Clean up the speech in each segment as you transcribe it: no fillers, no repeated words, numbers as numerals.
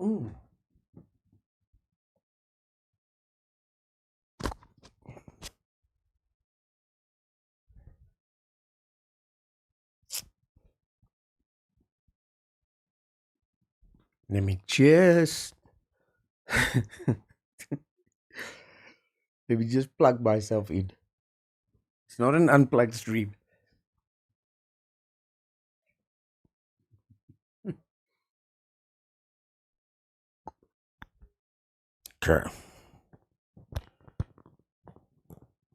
Mm. Let me just plug myself in. It's not an unplugged stream. Okay.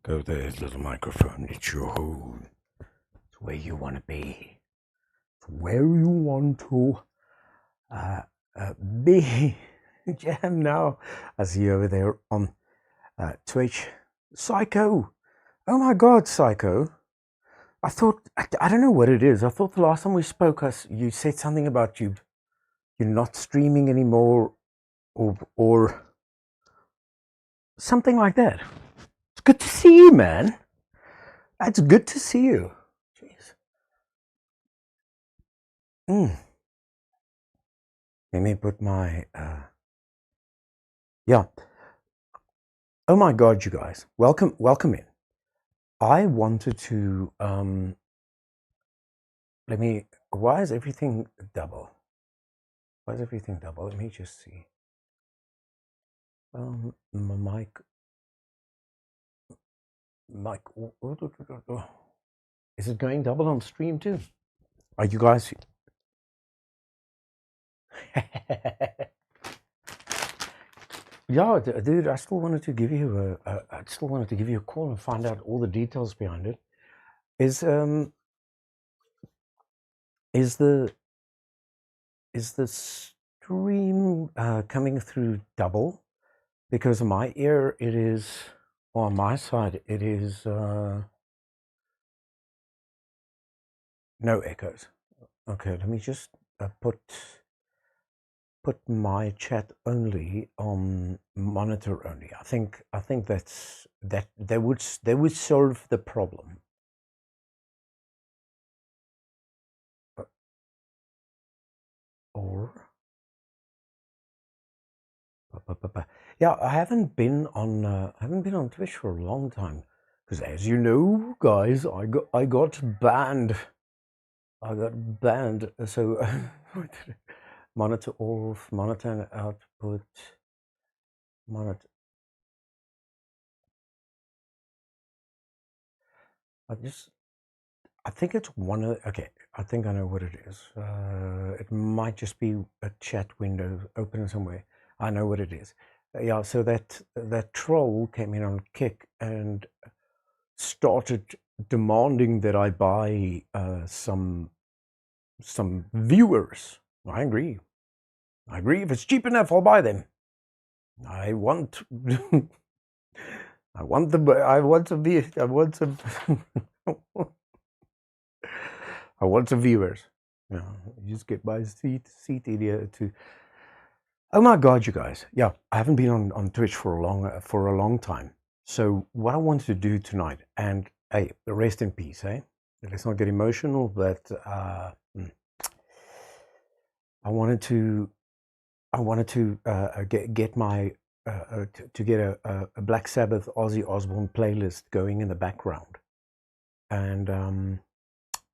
Go there, little microphone. It's your home. It's where you want to be. It's where you want to be. Jam now. I see you over there on Twitch. Psycho. Oh my God, Psycho. I thought, I don't know what it is. I thought the last time we spoke, you said something about you're not streaming anymore or something like that. It's good to see you, man. It's good to see you. Jeez. Let me put my, yeah. Oh my God, you guys. Welcome in. I wanted to, why is everything double? Let me just see. My mic, is it going double on stream too? Are you guys? Yeah, dude, I still wanted to give you a call and find out all the details behind it. Is the stream coming through double? Because on my ear it is, or on my side it is no echoes. Okay, let me just put my chat only on monitor only. I think that would solve the problem. Or yeah, I haven't been on Twitch for a long time because, as you know, guys, I got banned. So monitor off, monitor and output, monitor. I think it's one of. Okay, I think I know what it is. It might just be a chat window open somewhere. I know what it is. Yeah, so that troll came in on Kick and started demanding that I buy some viewers. I agree. If it's cheap enough, I'll buy them. I want some viewers. Yeah, you just get my seat idiot to. Oh my God, you guys! Yeah, I haven't been on Twitch for a long time. So what I wanted to do tonight, and hey, rest in peace, eh? Let's not get emotional, but I wanted to get my to get a Black Sabbath Ozzy Osbourne playlist going in the background, and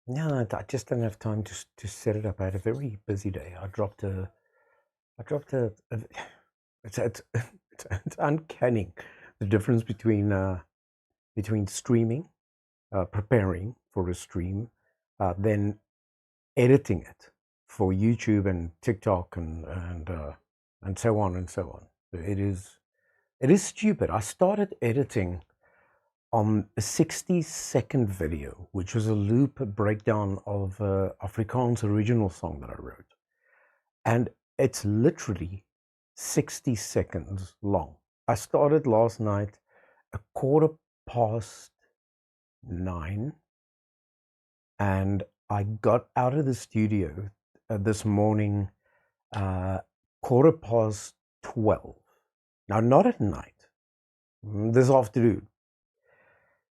yeah, I just didn't have time to set it up. I had a very busy day. I dropped a it's uncanny, the difference between streaming, preparing for a stream, then editing it for YouTube and TikTok and so on and so on. It is stupid. I started editing on a 60-second video, which was a loop breakdown of Afrikaans original song that I wrote, and it's literally 60 seconds long. I started last night 9:15, and I got out of the studio this morning 12:15. Now, not at night, this afternoon.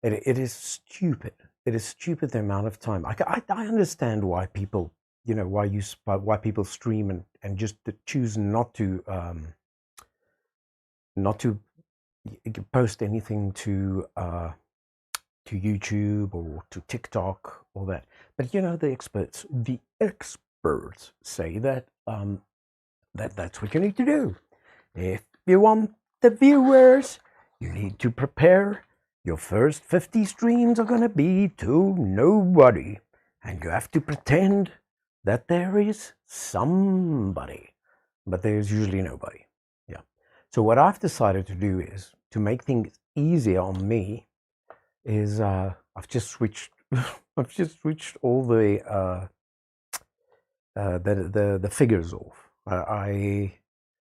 It is stupid. It is stupid the amount of time. I understand why people why people stream and just to choose not to post anything to YouTube or to TikTok or that. But the experts say that that's what you need to do. If you want the viewers, you need to prepare. Your first 50 streams are gonna be to nobody, and you have to pretend that there is somebody, but there's usually nobody. Yeah. So what I've decided to do is to make things easier on me is I've just switched all the figures off. I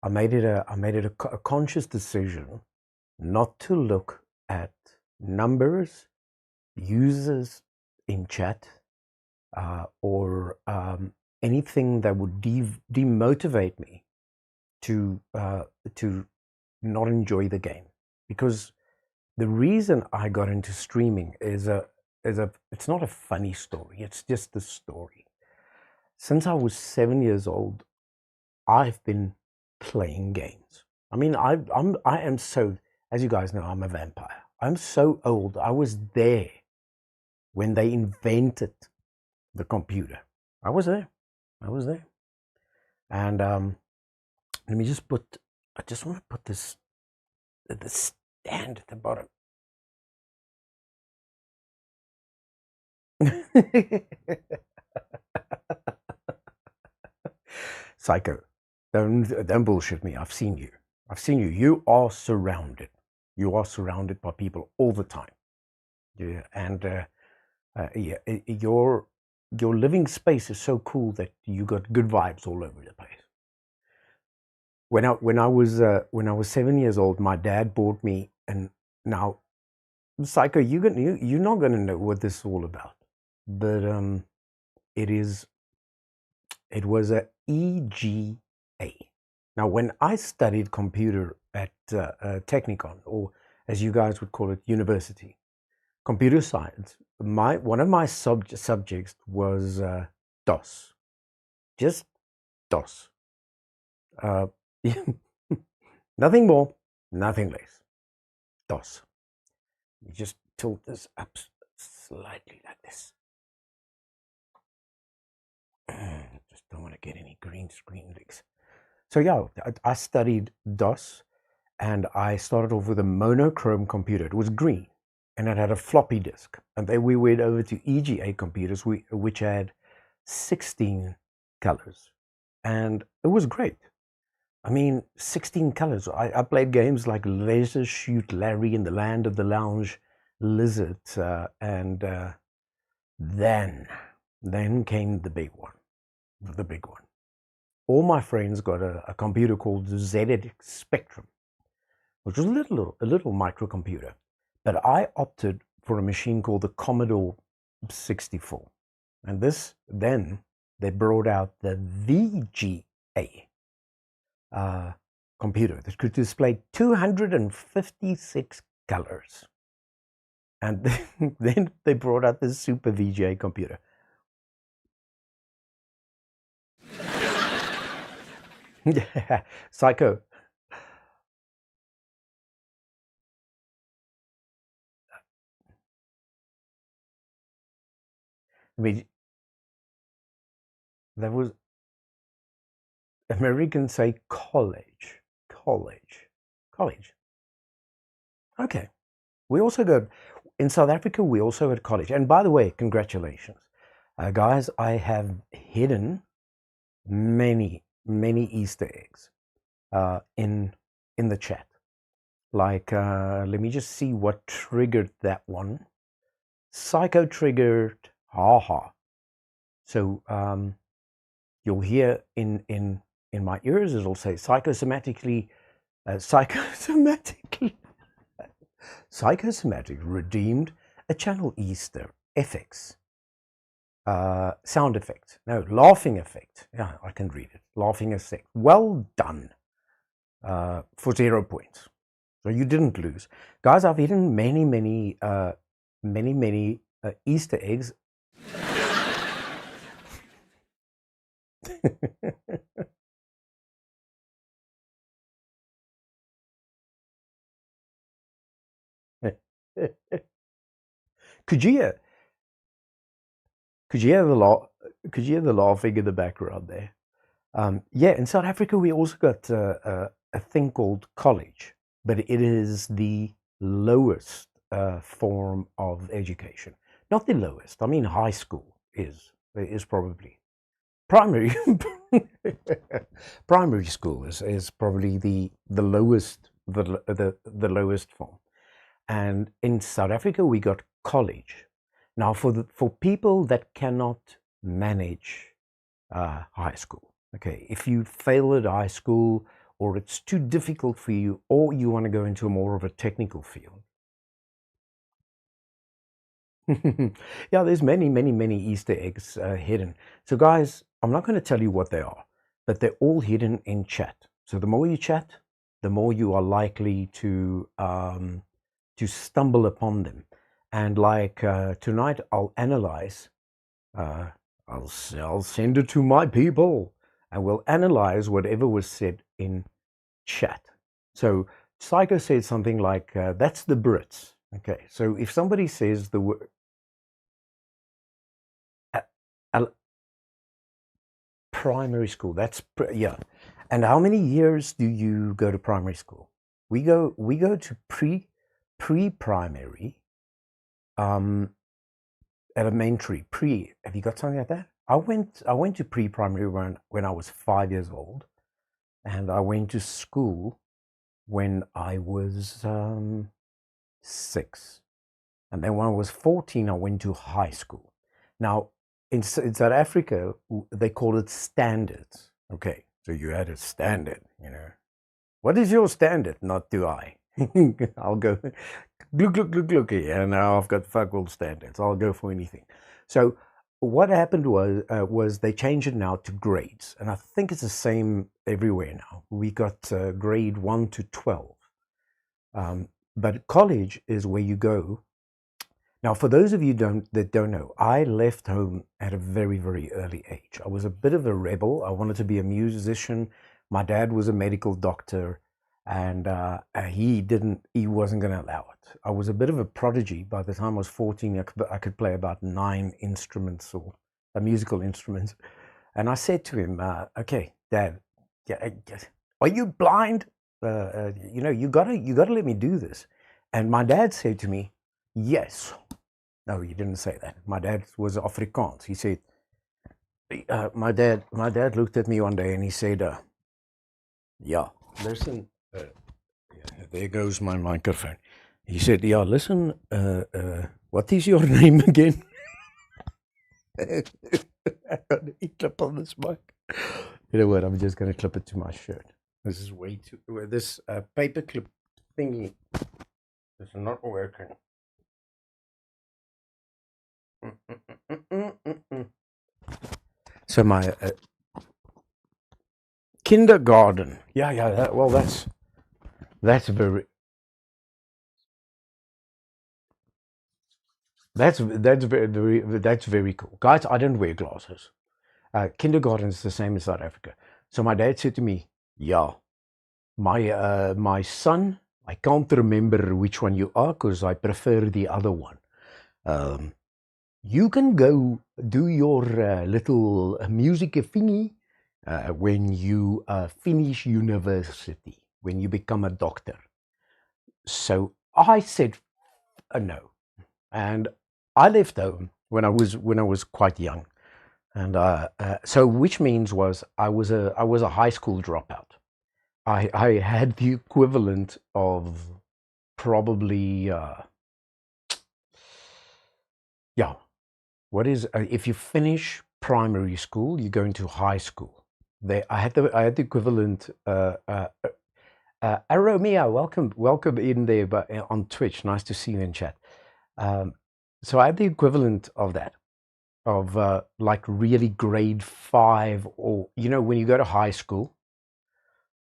made it a conscious decision not to look at numbers, users in chat, or anything that would demotivate me to not enjoy the game. Because the reason I got into streaming is it's not a funny story, it's just the story. Since I was 7 years old, I've been playing games. I mean, I am so, as you guys know, I'm a vampire. I'm so old. I was there when they invented the computer. I was there. And let me just I just want to put this stand at the bottom. Psycho, don't bullshit me. I've seen you. You are surrounded by people all the time. Yeah, and yeah, your living space is so cool that you got good vibes all over the place. When I was 7 years old, my dad bought me, and now, Psycho, you're not gonna know what this is all about, but it was a EGA. Now, when I studied computer at Technikon, or as you guys would call it, university, computer science, one of my subjects was DOS, just DOS. Nothing more, nothing less. DOS. You just tilt this up slightly like this. Just don't want to get any green screen leaks. So yeah, I studied DOS, and I started off with a monochrome computer. It was green, and it had a floppy disk. And then we went over to EGA computers, which had 16 colors, and it was great. I mean, 16 colors. I played games like Laser Shoot Larry in the Land of the Lounge Lizard, and then came the big one. All my friends got a computer called the ZX Spectrum, which was a little microcomputer. But I opted for a machine called the Commodore 64. And then they brought out the VGA computer that could display 256 colors. And then they brought out the Super VGA computer. Yeah, Psycho. I mean, there was Americans say college. Okay. We also got in South Africa. We also had college. And by the way, congratulations, guys! I have hidden many Easter eggs in the chat. Like, let me just see what triggered that one. Psycho triggered haha. So you'll hear in my ears, it'll say psychosomatic redeemed a channel Easter FX sound effect. No, laughing effect. Yeah, I can read it. Laughing effect. Well done for 0 points. So you didn't lose. Guys, I've eaten many Easter eggs. Could you hear? Could you hear the laugh? Could you hear the laughing in the background there? Yeah, in South Africa we also got a thing called college, but it is the lowest form of education. Not the lowest. I mean, high school is probably primary. Primary school is probably the lowest the lowest form. And in South Africa we got college. Now for people that cannot manage high school, okay, if you fail at high school or it's too difficult for you, or you want to go into more of a technical field. Yeah, there's many Easter eggs hidden. So guys, I'm not going to tell you what they are, but they're all hidden in chat. So the more you chat, the more you are likely to stumble upon them. And like tonight, I'll analyze. I'll send it to my people, and we'll analyze whatever was said in chat. So Psycho said something like, "That's the Brits." Okay, so if somebody says the word primary school, yeah. And how many years do you go to primary school? We go to pre-primary, elementary, pre. Have you got something like that? I went to pre-primary when I was 5 years old, and I went to school when I was 6, and then when I was 14, I went to high school. Now in South Africa, they call it standards. Okay, so you had a standard, you know. What is your standard? Not do I. I'll go look, and now I've got fuck all standards. I'll go for anything. So what happened was they changed it now to grades, and I think it's the same everywhere now. We got grade 1 to 12, but college is where you go. Now, for those of you that don't know, I left home at a very early age. I was a bit of a rebel. I wanted to be a musician. My dad was a medical doctor, and he wasn't going to allow it. I was a bit of a prodigy. By the time I was 14, I could play about 9 instruments or musical instruments. And I said to him, "Okay, Dad, are you blind? You know, you gotta let me do this." And my dad said to me, "Yes." No, he didn't say that. My dad was Afrikaans. He said, my dad looked at me one day and he said, "Yeah, listen, yeah, there goes my microphone." He said, "Yeah, listen, what is your name again?" I got a clip on this mic. You know what? I'm just going to clip it to my shirt. This is way too. This paper clip thingy is not working. So my kindergarten. Yeah. Well, that's very. That's very cool, guys. I don't wear glasses. Kindergarten is the same as South Africa. So my dad said to me, "Yeah, my son, I can't remember which one you are because I prefer the other one. You can go do your little music thingy when you finish university, when you become a doctor." So I said no, and I left home when I was quite young, and so which means I was a high school dropout. I had the equivalent of probably yeah. What is if you finish primary school, you go into high school. I had the equivalent. Aromia, welcome in there, but on Twitch. Nice to see you in chat. So I had the equivalent of that, of like really grade 5, or you know, when you go to high school.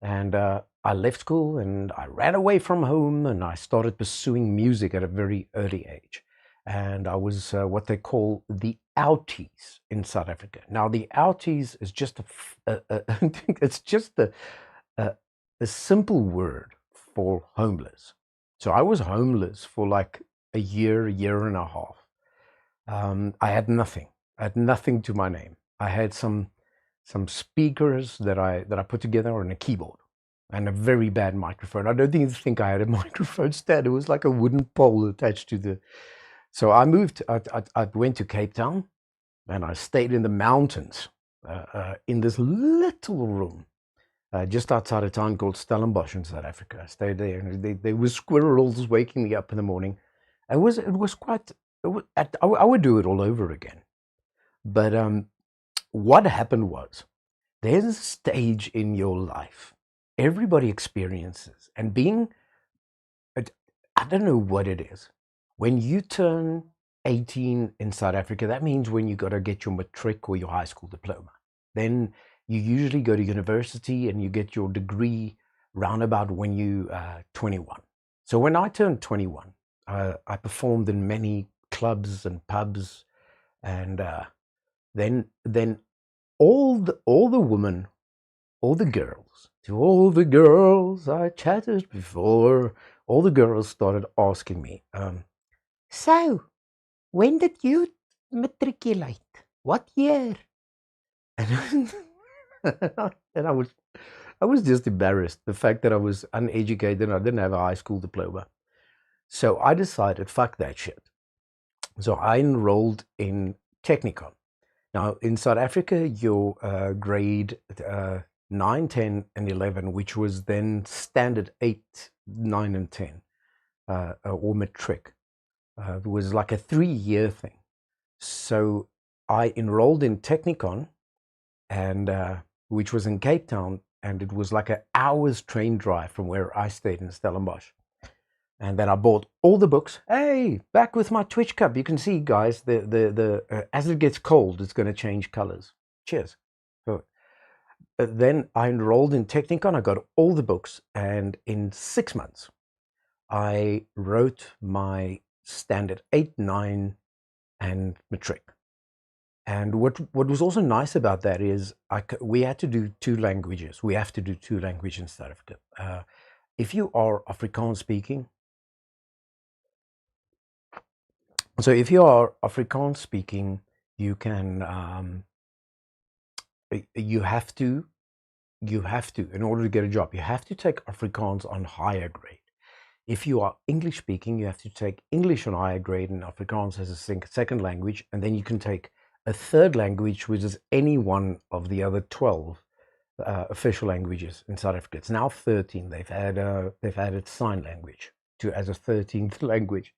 And I left school and I ran away from home and I started pursuing music at a very early age. And I was what they call the outies in South Africa. Now, the outies is just it's just a simple word for homeless. So I was homeless for like a year and a half. I had nothing. I had nothing to my name. I had some speakers that I put together on a keyboard and a very bad microphone. I don't even think I had a microphone stand. It was like a wooden pole attached to the. So I moved. I went to Cape Town, and I stayed in the mountains in this little room just outside a town called Stellenbosch in South Africa. I stayed there, and there were squirrels waking me up in the morning. It was quite. I would do it all over again. But what happened was, there's a stage in your life everybody experiences, and being, I don't know what it is. When you turn 18 in South Africa, that means when you got to get your matric or your high school diploma. Then you usually go to university and you get your degree roundabout when you 21. So when I turned 21, I performed in many clubs and pubs, and then all the women, all the girls, to all the girls I chatted before, all the girls started asking me, so, when did you matriculate? What year? And, and I was just embarrassed, the fact that I was uneducated and I didn't have a high school diploma. So I decided, fuck that shit. So I enrolled in Technikon. Now, in South Africa, your grade 9, 10, and 11, which was then standard 8, 9, and 10, or matric, was like a 3-year thing. So I enrolled in Technikon, and which was in Cape Town, and it was like an hour's train drive from where I stayed in Stellenbosch. And then I bought all the books. Hey, back with my Twitch cup. You can see, guys, as it gets cold, it's going to change colors. Cheers. So, then I enrolled in Technikon. I got all the books, and in 6 months, I wrote my standard 8, 9, and matric. And what was also nice about that is we had to do 2 languages. We have to do 2 languages in South Africa. If you are Afrikaans speaking, so if you are Afrikaans speaking, you can you have to, in order to get a job, you have to take Afrikaans on higher grade. If you are English speaking, you have to take English on higher grade and Afrikaans as a second language, and then you can take a third language, which is any one of the other 12 official languages in South Africa. It's now 13. They've added sign language as a 13th language.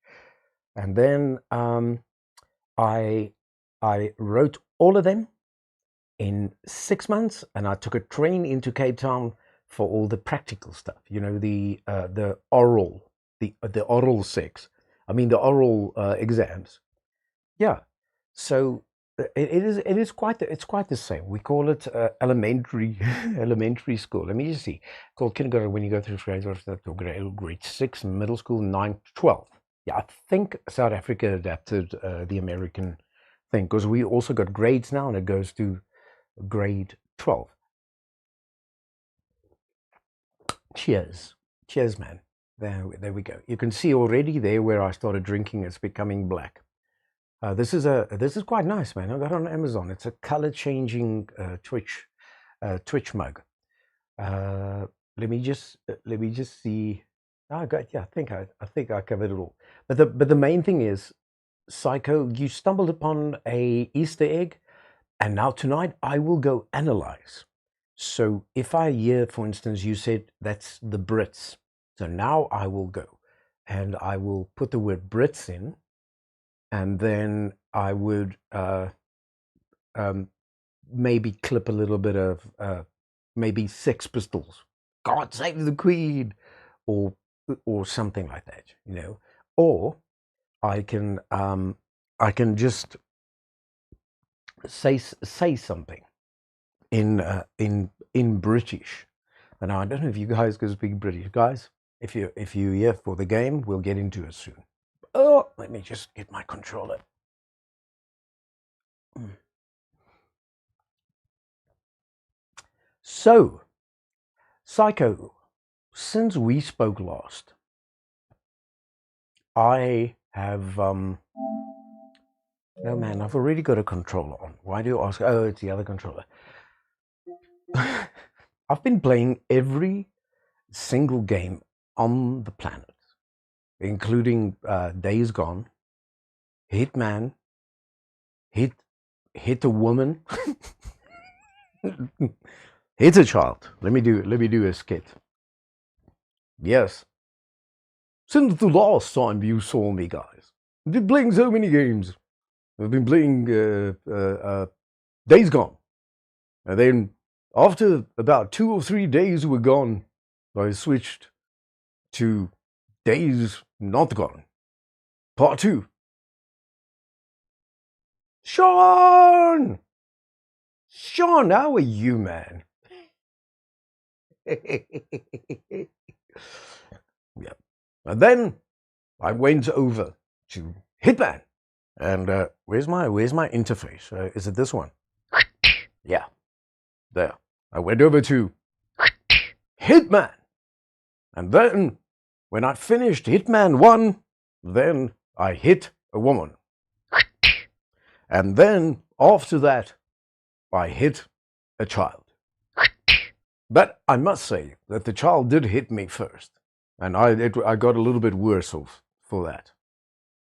And then I wrote all of them in 6 months, and I took a train into Cape Town for all the practical stuff. You know, the oral, the oral the oral exams. Yeah. So it's quite the same. We call it elementary school. Let me just see. Called kindergarten when you go through grade 6, middle school 9, 12. Yeah, I think South Africa adapted the American thing, because we also got grades now, and it goes to grade 12. Cheers, man. There we go. You can see already there where I started drinking, it's becoming black. This is quite nice, man. I got it on Amazon. It's a color changing Twitch mug. Let me just see. Oh, God, yeah, I think I covered it all. But the main thing is, Psycho, you stumbled upon a Easter egg, and now tonight I will go analyze. So if I hear, for instance, you said that's the Brits, so now I will go and I will put the word Brits in, and then I would maybe clip a little bit of maybe Sex Pistols, God Save the Queen, or something like that, you know. Or I can just say something in British. And I don't know if you guys can speak British, guys. If you're here for the game, we'll get into it soon. Oh, let me just get my controller. So, Psycho, since we spoke last, I have, no man, I've already got a controller on. Why do you ask? Oh, it's the other controller. I've been playing every single game on the planet, including Days Gone, Hitman, Hit a Woman, Hit a Child. Let me do a skit. Yes. Since the last time you saw me, guys, I've been playing so many games. I've been playing Days Gone. And then after about 2 or 3 days were gone, I switched to Days Not Gone. Part 2. Sean! Sean, how are you, man? Yeah. And then I went over to Hitman. And where's my interface? Is it this one? Yeah. There. I went over to Hitman. And then, when I finished Hitman 1, then I hit a woman. And then, after that, I hit a child. But I must say that the child did hit me first. And I got a little bit worse off for that.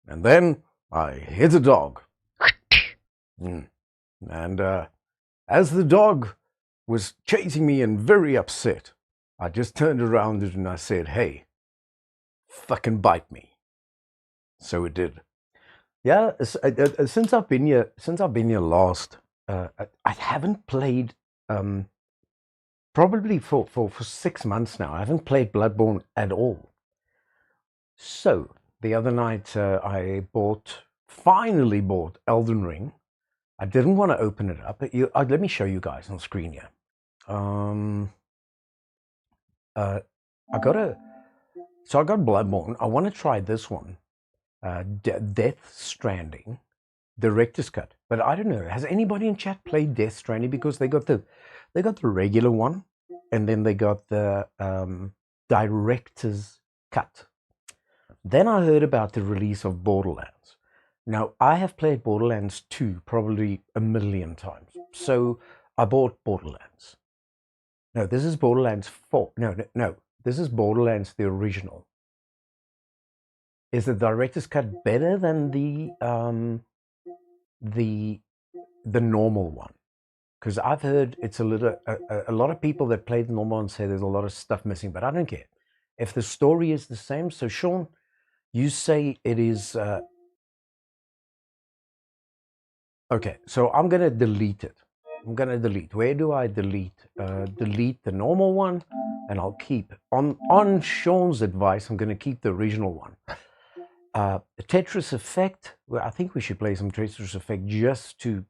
And then I hit a dog. And as the dog was chasing me and very upset, I just turned around and I said, "Hey, fucking bite me." So it did. Yeah, since I've been here last, I haven't played, probably for 6 months now. I haven't played Bloodborne at all. So the other night I finally bought Elden Ring. I didn't want to open it up. Let me show you guys on screen here. I got Bloodborne. I want to try this one, Death Stranding, Director's Cut. But I don't know. Has anybody in chat played Death Stranding? Because they got the regular one, and then they got the Director's Cut. Then I heard about the release of Borderlands. Now, I have played Borderlands 2 probably a million times. So I bought Borderlands. No, this is Borderlands 4. No. This is Borderlands, the original. Is the Director's Cut better than the normal one? Because I've heard it's a lot of people that played the normal one say there's a lot of stuff missing, but I don't care. If the story is the same, so Sean, you say it is... okay, so I'm going to delete it. Where do I delete? Delete the normal one, and I'll keep, on Sean's advice, I'm going to keep the original one. Tetris Effect, well, I think we should play some Tetris Effect just to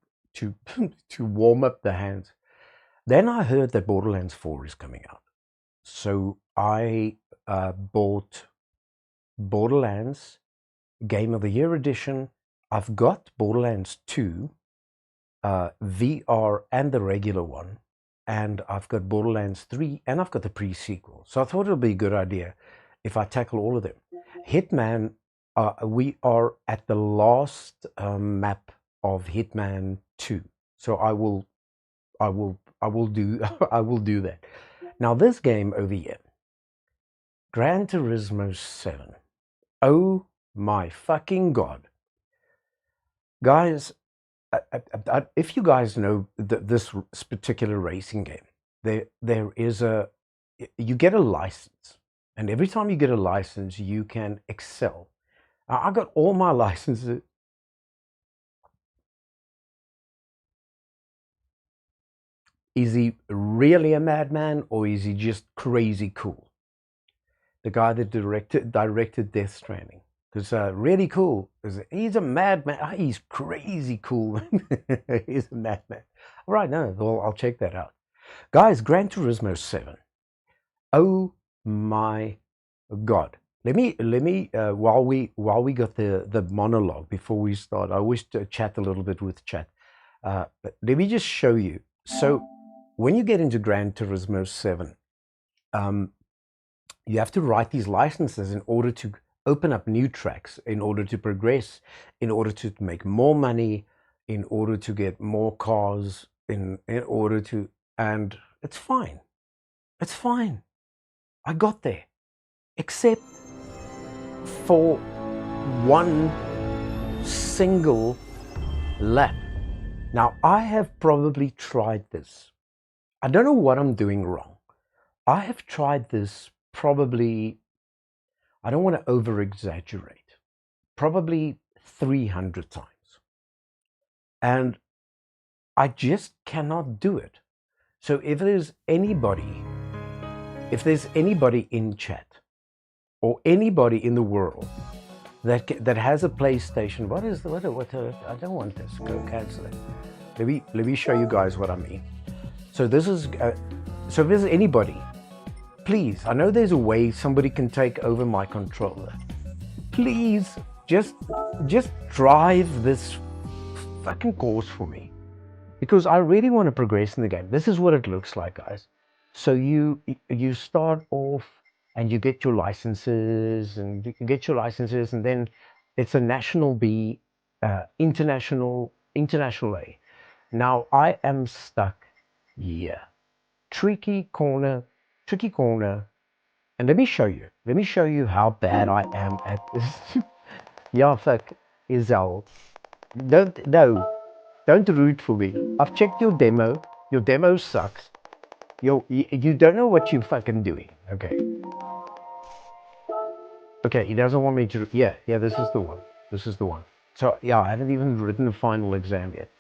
warm up the hands. Then I heard that Borderlands 4 is coming out. So I bought Borderlands Game of the Year Edition. I've got Borderlands 2, VR and the regular one, and I've got Borderlands 3, and I've got the pre-sequel. So I thought it would be a good idea if I tackle all of them. Hitman, we are at the last map of Hitman 2, so I will do that. Now this game over here, Gran Turismo 7. Oh my fucking god, guys! If you guys know this particular racing game, there is you get a license, and every time you get a license, you can excel. I got all my licenses. Is he really a madman, or is he just crazy cool? The guy that directed Death Stranding. Because really cool. He's a madman. He's crazy cool. He's a madman. All right, no, well, I'll check that out. Guys, Gran Turismo 7. Oh my god. Let me while we got the monologue before we start, I always chat a little bit with chat. But let me just show you. So when you get into Gran Turismo 7, you have to write these licenses in order to open up new tracks, in order to progress, in order to make more money, in order to get more cars, in order to, and it's fine. It's fine. I got there. Except for one single lap. Now, I have probably tried this. I don't know what I'm doing wrong. I have tried this probably, I don't want to over exaggerate, probably 300 times. And I just cannot do it. So if there's anybody in chat or anybody in the world that has a PlayStation, I don't want this, go cancel it. Let me show you guys what I mean. So this is, so if there's anybody, please, I know there's a way somebody can take over my controller. Please, just drive this fucking course for me, because I really want to progress in the game. This is what it looks like, guys. So you start off and you get your licenses, and then it's a national B, international A. Now I am stuck here. Tricky corner, and let me show you how bad I am at this. Yeah, fuck, Izal. Don't root for me. I've checked your demo. Your demo sucks. You don't know what you're fucking doing. Okay, he doesn't want me to. Yeah, this is the one. So, yeah, I haven't even written the final exam yet.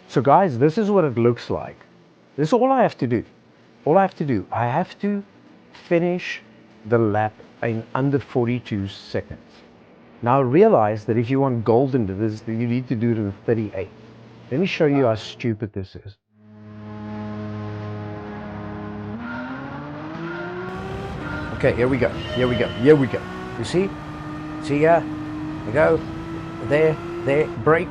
So, guys, this is what it looks like. This is all I have to do. I have to finish the lap in under 42 seconds. Now, realize that if you want gold into this, you need to do it in 38. Let me show you how stupid this is. Okay, here we go. You see? See ya? You go. There, brake.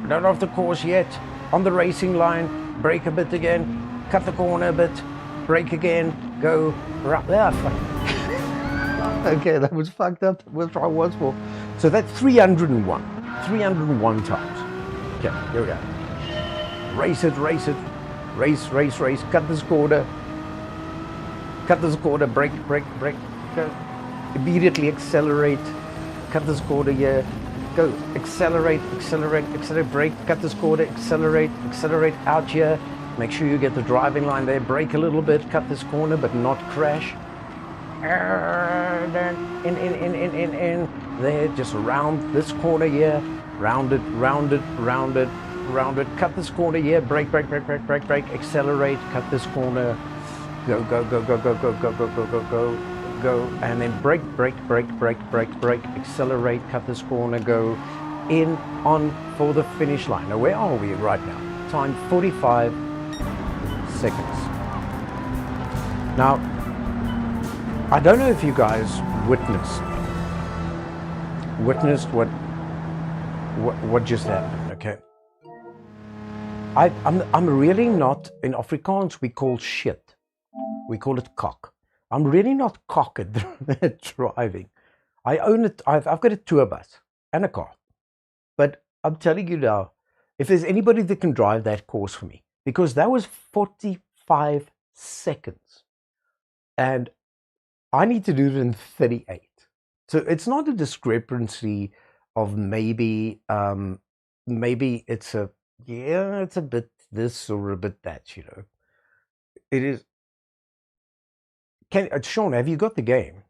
Not off the course yet. On the racing line. Brake a bit again. Cut the corner a bit. Brake again. Go. Right there. Okay, that was fucked up. We'll try once more. So that's 301. 301 times. Okay, here we go. Race it. Race. Cut this corner. Brake. Go. Immediately accelerate. Cut this corner here. Go. Accelerate. Brake. Cut this corner. Accelerate out here. Make sure you get the driving line there. Brake a little bit. Cut this corner, but not crash. Then in. There. Just round this corner here. Round it. Cut this corner here. Brake. Accelerate. Cut this corner. Go, and then brake, accelerate, cut this corner, go in, on for the finish line. Now, where are we right now? Time 45 seconds. Now, I don't know if you guys witnessed what just happened, okay? I'm really not, in Afrikaans we call shit. We call it cock. I'm really not cock at driving. I own it. I've got a tour bus and a car. But I'm telling you now, if there's anybody that can drive that course for me, because that was 45 seconds. And I need to do it in 38. So it's not a discrepancy of maybe it's a bit this or a bit that, you know. It is. Sean, have you got the game?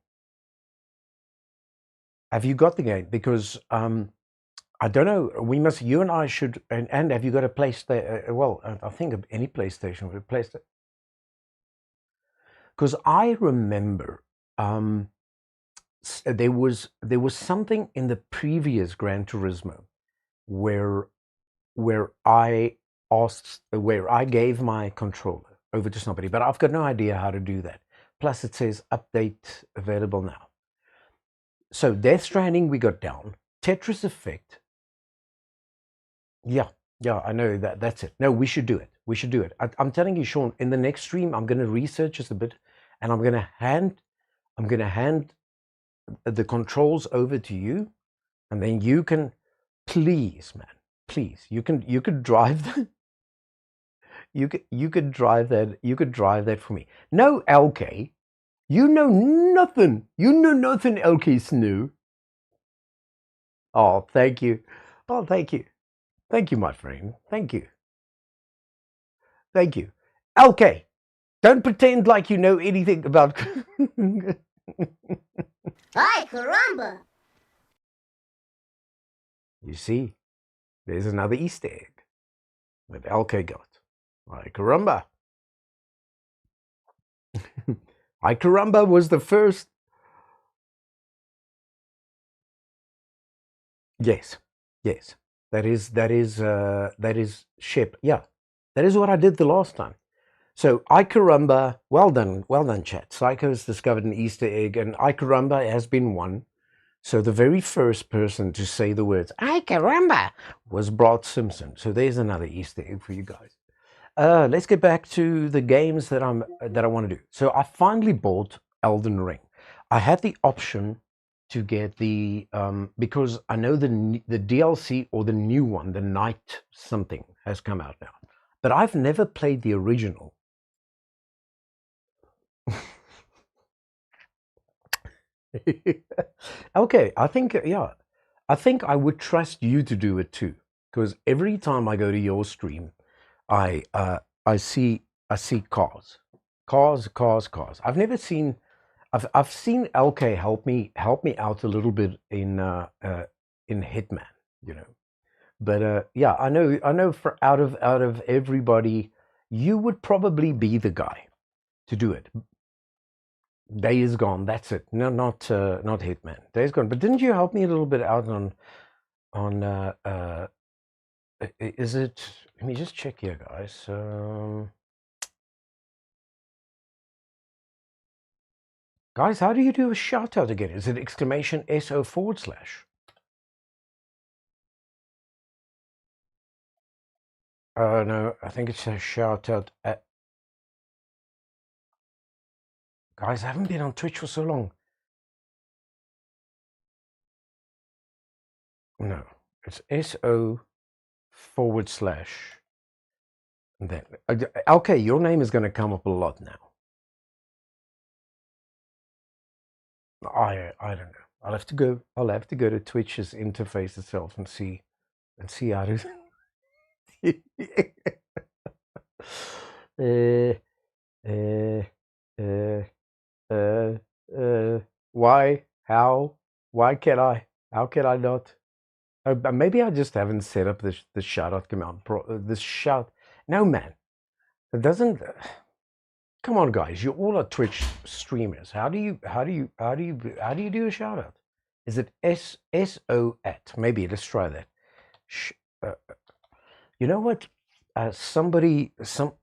Because I don't know. You and I should. And have you got a PlayStation? Well, I think any PlayStation would replace it. Because I remember there was something in the previous Gran Turismo where I gave my controller over to somebody, but I've got no idea how to do that. Plus, it says update available now. So Death Stranding we got down. Tetris Effect Yeah, yeah, I know that. That's it. No, we should do it. We should do it. I'm telling you, Sean. In the next stream, I'm going to research just a bit, and I'm going to hand the controls over to you, and then you can, please, man, please, you could drive the, you could drive that for me. No, LK, you know nothing. You know nothing, LK Snoo. Oh, thank you. Oh, thank you. Thank you, my friend. Thank you. Thank you. LK, don't pretend like you know anything about. Ay, caramba! You see, there's another Easter egg that LK got. Ay, caramba. Ay, caramba was the first. Yes, yes. That is ship. Yeah, that is what I did the last time. So Ay caramba, well done, chat. Psycho's discovered an Easter egg, and Ay caramba has been won. So the very first person to say the words "Ay caramba" was Bart Simpson. So there's another Easter egg for you guys. Let's get back to the games that I want to do. So I finally bought Elden Ring. I had the option to get the because I know the DLC or the new one, the Night something, has come out now, but I've never played the original. Okay, I think yeah, I think I would trust you to do it too, because every time I go to your stream, I uh, I see cars. I've seen LK help me out a little bit in Hitman, you know. But yeah, I know for out of everybody, you would probably be the guy to do it. Day is gone. That's it. No, not Hitman. Day's gone. But didn't you help me a little bit out on is it? Let me just check here, guys. Guys, how do you do a shout out again? Is it exclamation SO forward slash? No, I think it's a shout out. Guys, I haven't been on Twitch for so long. No, it's SO forward slash. And then, okay, your name is going to come up a lot now. I don't know. I'll have to go. I'll have to go to Twitch's interface itself and see how to. uh, uh, uh, why? How? Why can't I? How can I not? Maybe I just haven't set up the shout out command. This shout. No, man. It doesn't. Come on, guys. You all are Twitch streamers. How do you do a shout out? Is it SO at? Maybe let's try that. Sh- uh, you know what? Somebody some.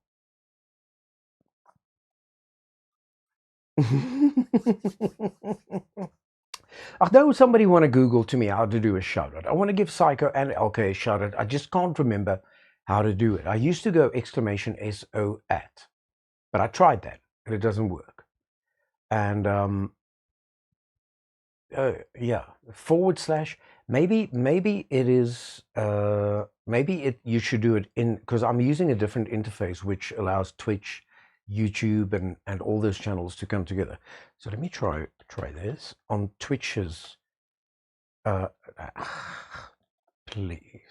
I know somebody want to Google to me how to do a shout out. I want to give Psycho and LK a shout out. I just can't remember how to do it. I used to go exclamation SO at, but I tried that and it doesn't work. And yeah, forward slash. Maybe it is. Maybe it. You should do it in because I'm using a different interface which allows Twitch, YouTube, and all those channels to come together. So let me try this on Twitch's. Uh, please.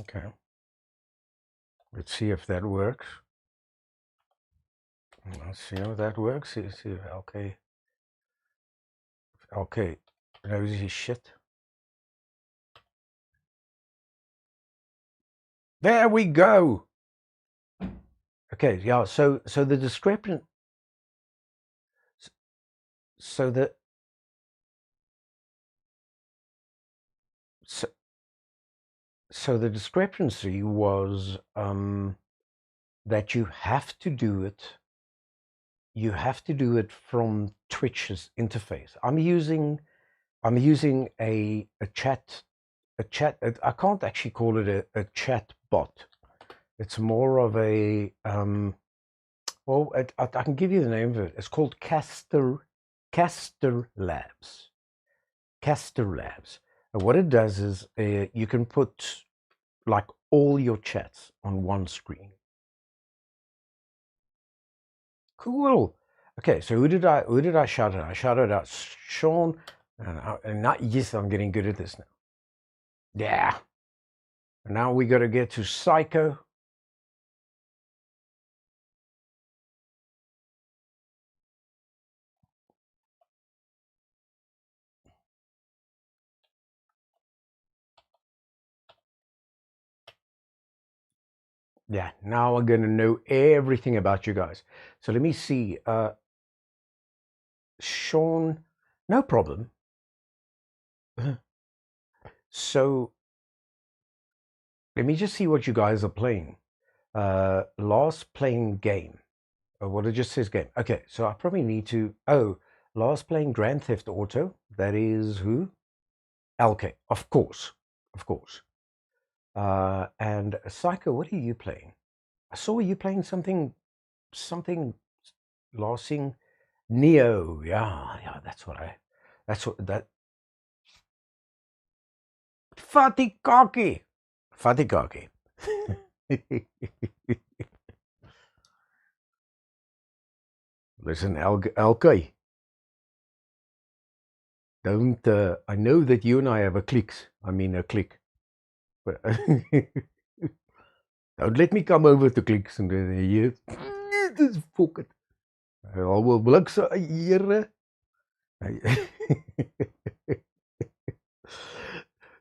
Okay. Let's see if that works. Let's see how that works. See, okay. Okay. Knows his shit. There we go. Okay, yeah. So the discrepancy. So the so, so the discrepancy was that you have to do it. You have to do it from Twitch's interface. I'm using I'm using a chat. I can't actually call it a chat bot. It's more of a well, I can give you the name of it. It's called Castor Labs. Castor Labs. And what it does is you can put like all your chats on one screen. Cool. Okay, so who did I shout out? I shouted out Sean, and not yes, I'm getting good at this now. Yeah. And now we got to get to Psycho. Yeah, now I'm gonna know everything about you guys. So let me see. Sean, no problem. So let me just see what you guys are playing. Last playing game. Well, it just says game. Okay, so I probably need to. Oh, last playing Grand Theft Auto. That is who? LK, of course, of course. And Psycho, what are you playing? I saw you playing something lasting. Neo, yeah, that's what that. Fatikaki. Listen, LK, don't, I know that you and I have a click. But don't let me come over to clicks and hier. Dis fuck it. Al wil blikse here.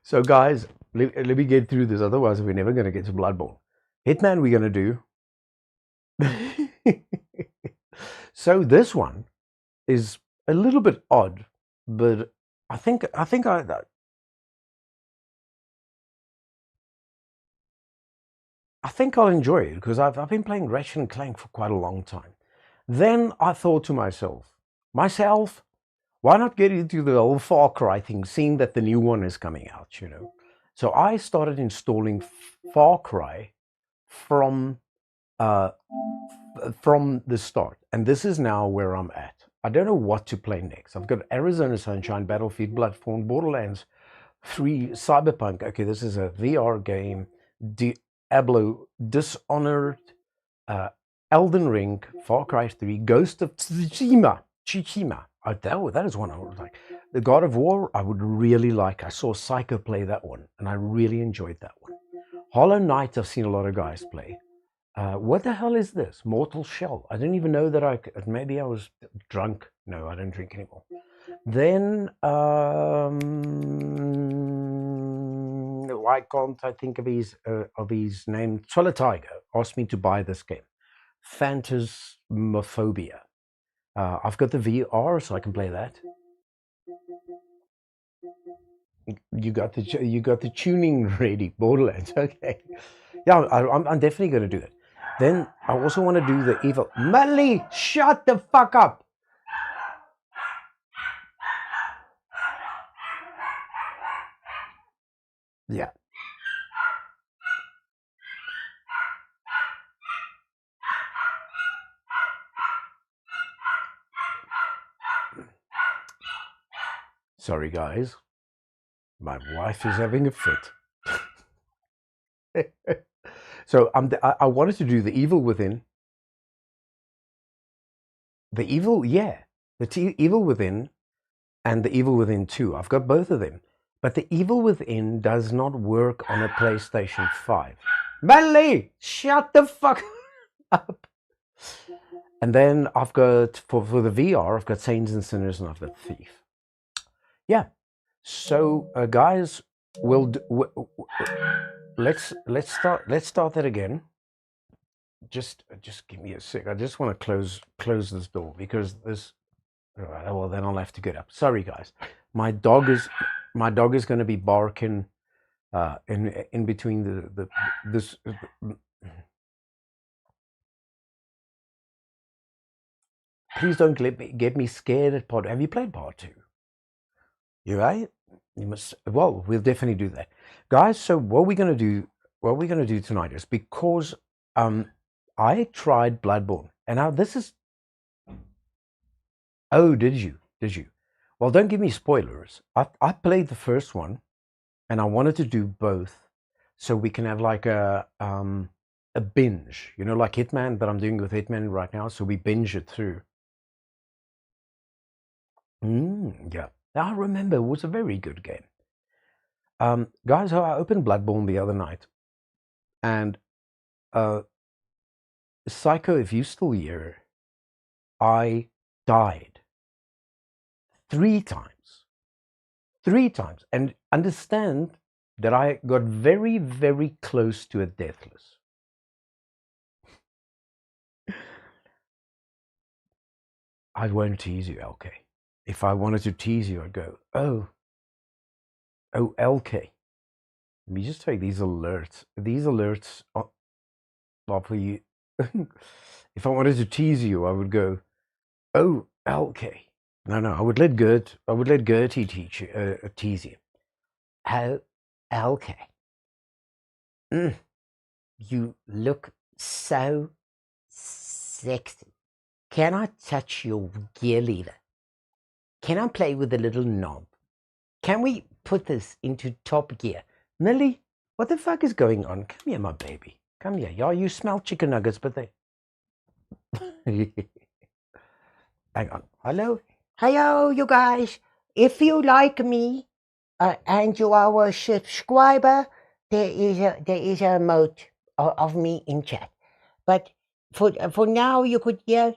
So guys, let me get through this, otherwise we're never going to get to Bloodborne. Hitman we're going to do. So this one is a little bit odd, but I think I'll enjoy it because I've been playing Ratchet and Clank for quite a long time. Then I thought to myself, why not get into the whole Far Cry thing, seeing that the new one is coming out, you know? So I started installing Far Cry from the start, and this is now where I'm at. I don't know what to play next. I've got Arizona Sunshine, Battlefield, Bloodborne, Borderlands 3, Cyberpunk. Okay, this is a VR game. Diablo, Dishonored, Elden Ring, Far Cry 3, Ghost of Tsushima. That is one I would like. The God of War, I would really like. I saw Psycho play that one, and I really enjoyed that one. Hollow Knight, I've seen a lot of guys play. What the hell is this? Mortal Shell. I didn't even know that maybe I was drunk. No, I don't drink anymore. Then, why can't I think of his name? Tiger asked me to buy this game. Phantasmophobia. I've got the VR, so I can play that. You got the tuning ready, Borderlands. Okay, yeah, I'm definitely going to do it. Then I also want to do the evil. Melly, shut the fuck up. Yeah. Sorry, guys. My wife is having a fit. So I wanted to do the Evil Within. The Evil, yeah. The Evil Within and the Evil Within 2. I've got both of them. But the Evil Within does not work on a PlayStation 5. Melly, shut the fuck up. And then I've got, for the VR, I've got Saints and Sinners and I've got Thief. Yeah. So, guys, let's start that again. Just give me a sec. I just want to close this door because this. Well, then I'll have to get up. Sorry, guys. My dog is going to be barking in between this. Please don't get me scared at part. Have you played part 2? You right? You must. Well, we'll definitely do that, guys. So what we're gonna do? What we're gonna do tonight is because I tried Bloodborne, and now this is. Oh, did you? Did you? Well, don't give me spoilers. I played the first one, and I wanted to do both, so we can have like a binge. You know, like Hitman, but I'm doing with Hitman right now, so we binge it through. Yeah, I remember it was a very good game. Guys, I opened Bloodborne the other night, and Psycho, if you still here, I died 3 times. 3 times. And understand that I got very, very close to a deathless. I won't tease you, LK. If I wanted to tease you, I'd go, oh, LK. Let me just take these alerts. These alerts are for you. If I wanted to tease you, I would go, oh, LK. No, I would let Gertie tease you. Oh, LK. You look so sexy. Can I touch your gear lever? Can I play with the little knob? Can we put this into top gear? Millie, what the fuck is going on? Come here, my baby. Come here. Yeah, you smell chicken nuggets, but they... Hang on. Hello? Hello, you guys. If you like me and you are a subscriber, there is a emote of me in chat. But for now, you could yell.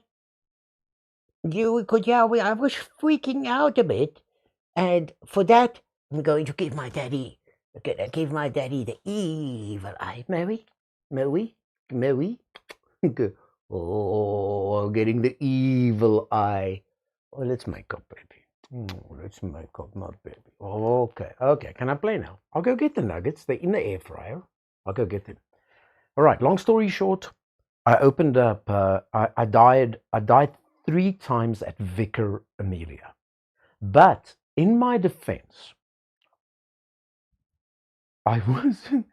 I was freaking out a bit, and for that, I'm going to give my daddy the evil eye. Mary. Oh, I'm getting the evil eye. Oh, let's make up, baby. Let's make up, my baby. Okay. Can I play now? I'll go get the nuggets. They're in the air fryer. I'll go get them. All right. Long story short, I opened up. I died 3 times at Vicar Amelia. But in my defense, I wasn't.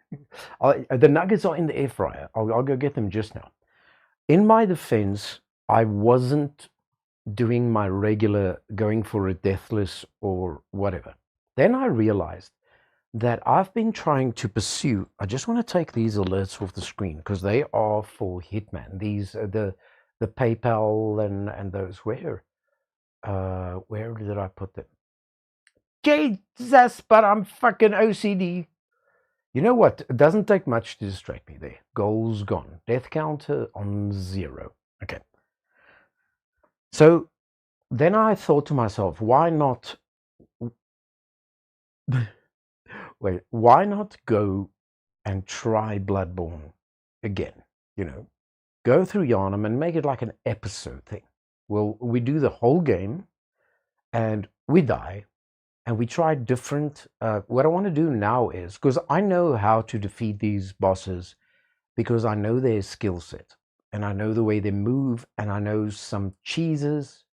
The nuggets are in the air fryer. I'll go get them just now. In my defense, I wasn't doing my regular going for a deathless or whatever. Then I realized that I've been trying to pursue. I just want to take these alerts off the screen because they are for Hitman. These are the PayPal and those. Where did I put them? Jesus, but I'm fucking OCD. You know what? It doesn't take much to distract me there. Goals gone. Death counter on 0. Okay. So then I thought to myself, why not go and try Bloodborne again? You know, go through YHARNAM and make it like an episode thing. Well, we do the whole game and we die and we try different. What I want to do now is, because I know how to defeat these bosses because I know their skill set and I know the way they move and I know some cheeses.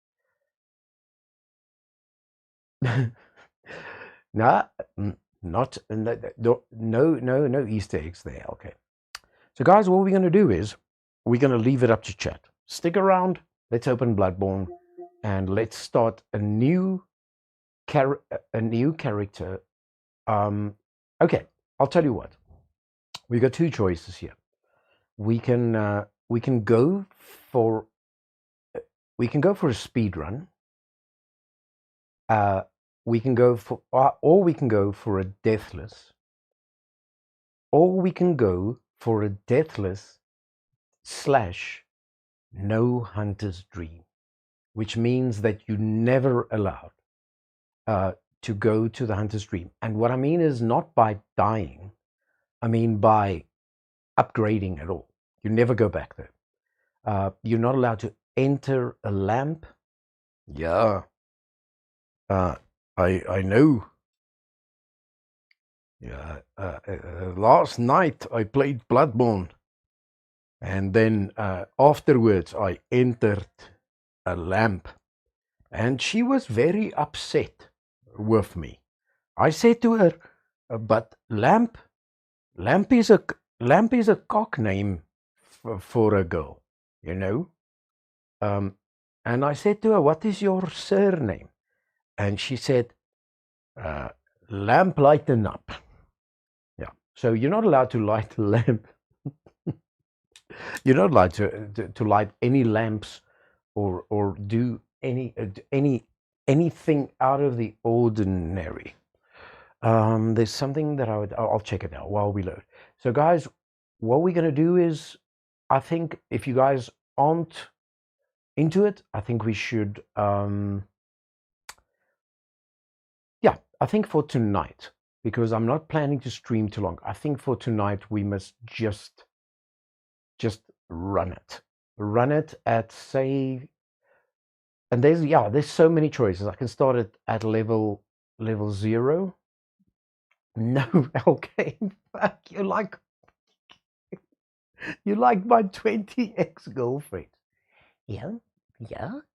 No Easter eggs there. Okay. So guys, what we're going to do is we're going to leave it up to chat. Stick around. Let's open Bloodborne and let's start a new character. Okay, I'll tell you what. We got 2 choices here. We can go for a speed run. We can go for, or we can go for a deathless, or we can go for a deathless / no hunter's dream, which means that you never allowed to go to the hunter's dream. And what I mean is not by dying, I mean by upgrading at all. You never go back there. You're not allowed to enter a lamp. Yeah. I know. Yeah. Last night I played Bloodborne, and then afterwards I entered a lamp, and she was very upset. with me. I said to her, but Lamp is a cock name for a girl, you know. And I said to her, what is your surname? And she said, Lamp lighten up. Yeah. So you're not allowed to light a lamp. You're not allowed to light any lamps or do anything out of the ordinary. There's something that I'll check it out while we load. So guys, what we're going to do is, I think if you guys aren't into it, I think we should, yeah, I think for tonight, because I'm not planning to stream too long, I think for tonight we must just run it at, say, and there's so many choices. I can start it at level 0. No, okay, fuck, you like my 20 ex-girlfriend. Yeah,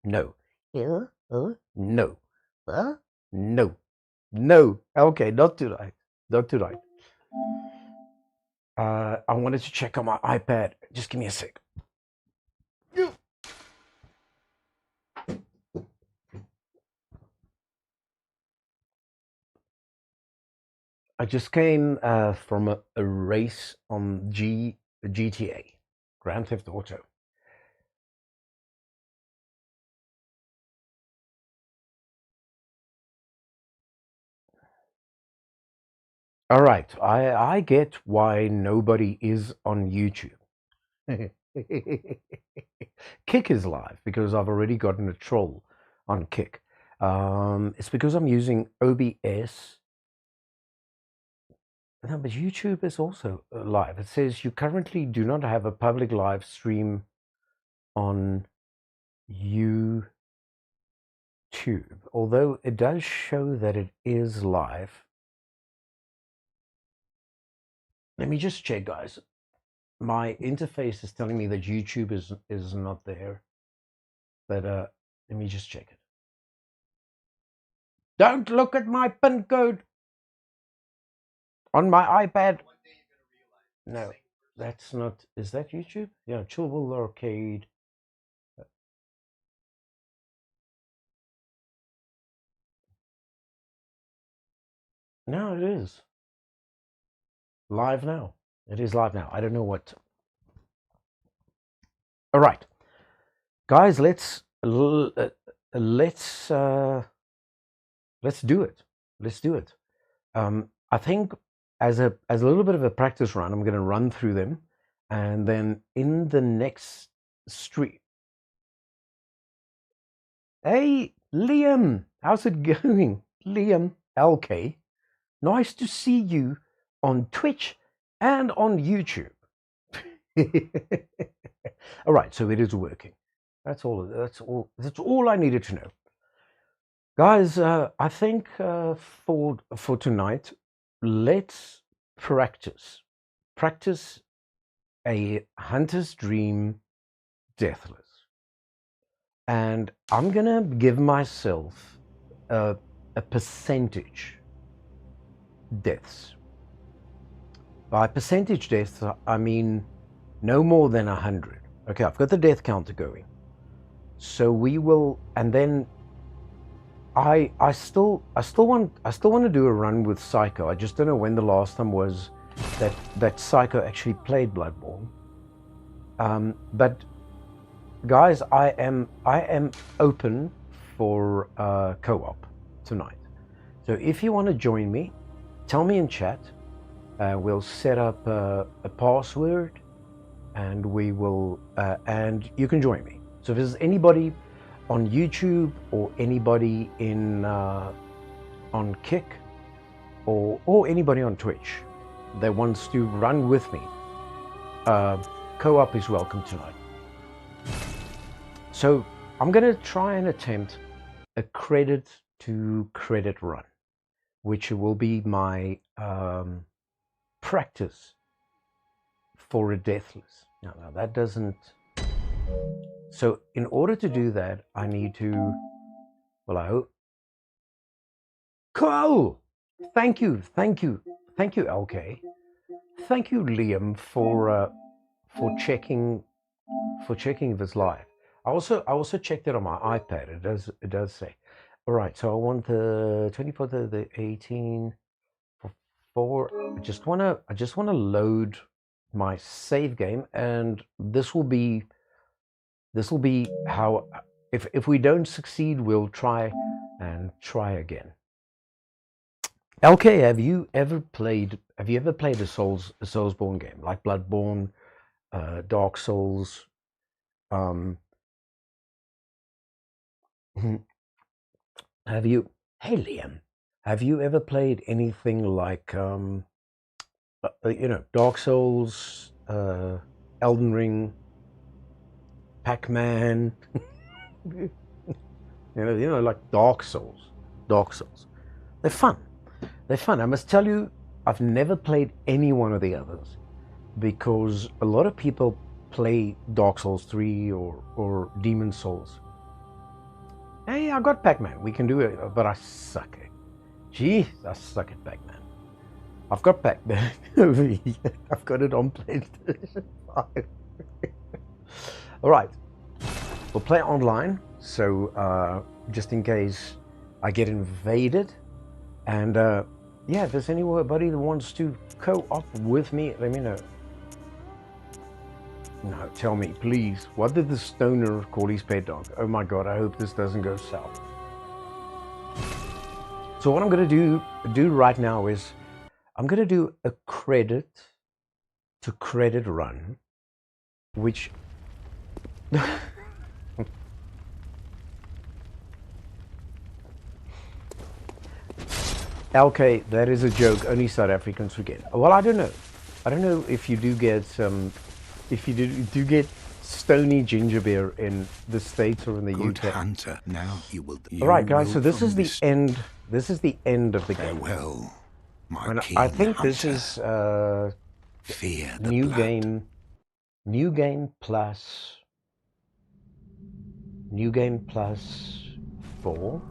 no, no, no, okay, not tonight. I wanted to check on my iPad. Just give me a sec. I just came from a race on GTA, Grand Theft Auto. All right, I get why nobody is on YouTube. Kick is live because I've already gotten a troll on Kick. It's because I'm using OBS. No, but YouTube is also live. It says you currently do not have a public live stream on YouTube, although it does show that it is live. Let me just check, guys. My interface is telling me that YouTube is not there, but let me just check it. Don't look at my pin code on my iPad. No, that's not. Is that YouTube? Yeah, Chillable Arcade. No, it is live now. It is live now. I don't know what. All right, guys, let's do it. Let's do it. I think as a little bit of a practice run, I'm going to run through them, and then in the next stream. Hey, Liam, how's it going? Liam LK, nice to see you on Twitch and on YouTube. All right, so it is working. That's all I needed to know. Guys, I think for tonight, let's practice a hunter's dream deathless. And I'm going to give myself a percentage deaths. By percentage deaths, I mean no more than 100. Okay, I've got the death counter going. So we will, and then I still want to do a run with Psycho. I just don't know when the last time was that Psycho actually played Bloodborne. But guys, I am open for co-op tonight. So if you want to join me, tell me in chat. We'll set up a password, and we will and you can join me. So if there's anybody on YouTube or anybody in on Kick or anybody on Twitch that wants to run with me, co-op is welcome tonight. So I'm going to try and attempt a credit to credit run, which will be my practice for a deathless. Now that doesn't. So in order to do that, I need to. Well, Cool. Thank you, LK. Thank you, Liam, for checking this live. I also checked it on my iPad. It does say. All right, so I want the 24 to the 18 for 4. I just wanna load my save game, and this will be how, if we don't succeed, we'll try again. LK, have you ever played a Soulsborne game like Bloodborne, Dark Souls? Have you? Hey, Liam, have you ever played anything like Dark Souls, Elden Ring, Pac-Man? Like Dark Souls. They're fun. I must tell you, I've never played any one of the others because a lot of people play Dark Souls 3 or Demon Souls. Hey, I got Pac-Man. We can do it, but I suck at it. Jeez, I suck at Pac-Man. I've got Pac-Man over here. I've got it on PlayStation 5. All right. We'll play online, so just in case I get invaded. And yeah, if there's anybody that wants to co-op with me, let me know. No, tell me, please. What did the stoner call his pet dog? Oh my God, I hope this doesn't go south. So what I'm going to do right now is I'm going to do a credit to credit run, which... LK, that is a joke. Only South Africans forget. Well, I don't know. I don't know if you do get if you do get stony ginger beer in the States or in the Good UK. hunter. Now you will. All right, guys. So this is the end. This is the end of the game. Farewell, my And keen I think hunter. this is Fear the new blood. game plus 4.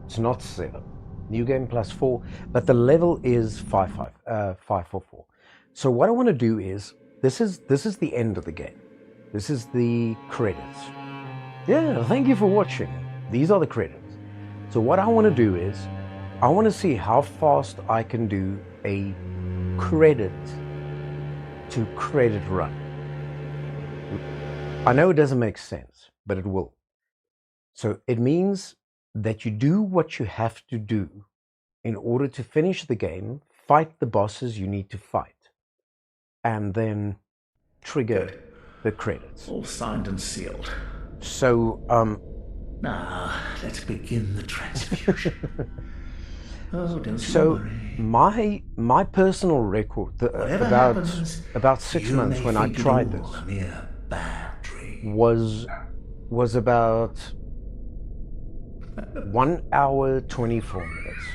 It's not 7. New game plus 4, but the level is 544. So what I want to do is this is the end of the game. This is the credits. Yeah, thank you for watching. These are the credits. So what I want to do is I want to see how fast I can do a credit to credit run. I know it doesn't make sense, but it will. So it means that you do what you have to do in order to finish the game, fight the bosses you need to fight, and then trigger the credits. All signed and sealed. So, Now, let's begin the transfusion. Oh, don't so worry. my personal record Whatever happens, about 6 you months may when I think it tried all this a mere bad dream. was about 1 hour 24 minutes.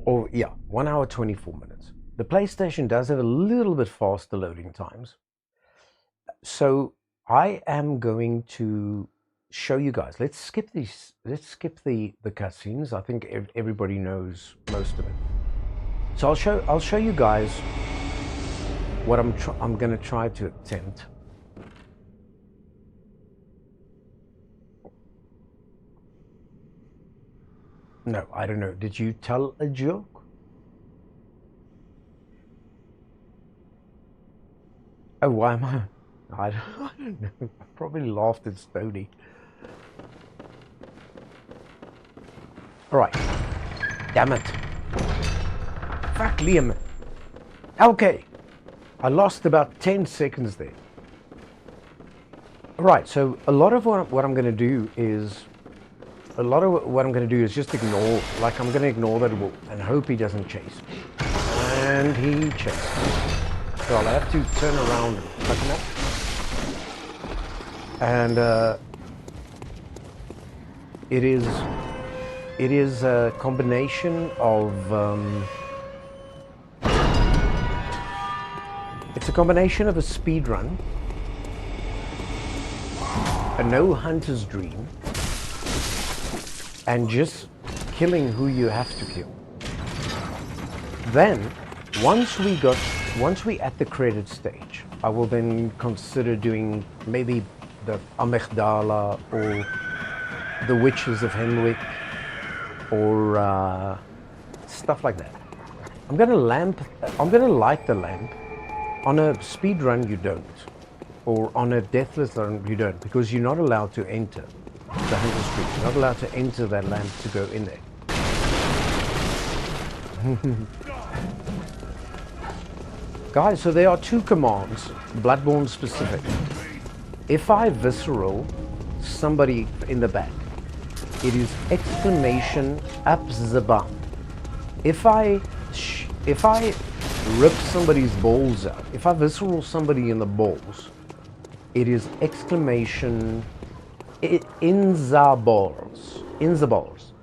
Or yeah, 1 hour 24 minutes. The PlayStation does have a little bit faster loading times. So I am going to show you guys. Let's skip the cutscenes. I think everybody knows most of it. So I'll show you guys what I'm going to try to attempt. No, I don't know. Did you tell a joke? Oh, why am I? I don't know. I probably laughed at Stony. All right. Damn it. Fuck Liam. Okay. I lost about 10 seconds there. All right. So a lot of what I'm going to do is just ignore. Like I'm going to ignore that wolf and hope he doesn't chase me. And he chased me. So I'll have to turn around and cut him off. And it is a combination of it's a combination of a speed run, a no hunter's dream, and just killing who you have to kill. Then, once we at the credit stage, I will then consider doing maybe the Amygdala or the Witches of Henwick or stuff like that. I'm gonna light the lamp. On a speed run you don't, or on a deathless run you don't, because you're not allowed to enter the Hunter Street. You're not allowed to enter that lamp to go in there. Guys, so there are two commands, Bloodborne specific. If I visceral somebody in the back, it is exclamation up the bum. If I rip somebody's balls out, if I visceral somebody in the balls, it is exclamation in the balls. In the balls.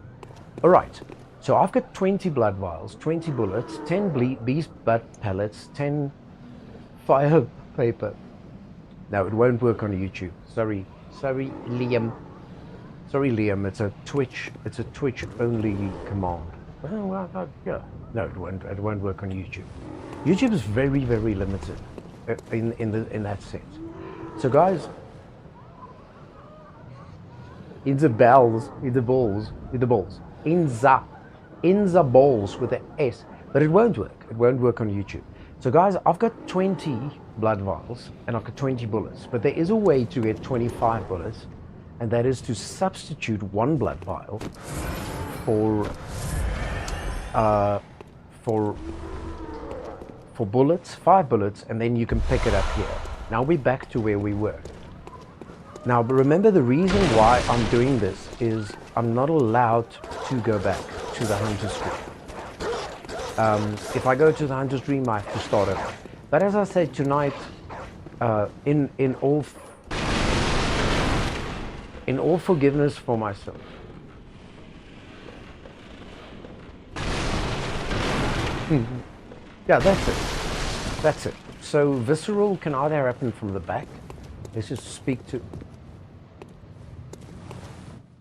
Alright, so I've got 20 blood vials, 20 bullets, 10 beast butt pellets, 10 fire paper. No, it won't work on YouTube. Sorry, Liam. Sorry, Liam, it's a Twitch only command. Well, yeah. No, it won't work on YouTube. YouTube is very, very limited in that sense. So guys, in the balls, in the balls, in the balls with the S, but it won't work. It won't work on YouTube. So guys, I've got 20 blood vials and I've got 20 bullets, but there is a way to get 25 bullets, and that is to substitute one blood vial for bullets, 5 bullets, and then you can pick it up here. Now we're back to where we were. Now, but remember, the reason why I'm doing this is I'm not allowed to go back to the Hunter's Dream. If I go to the Hunter's Dream, I have to start over. But as I said tonight, in all forgiveness for myself, yeah, that's it. That's it. So visceral can either happen from the back. Let's just speak to...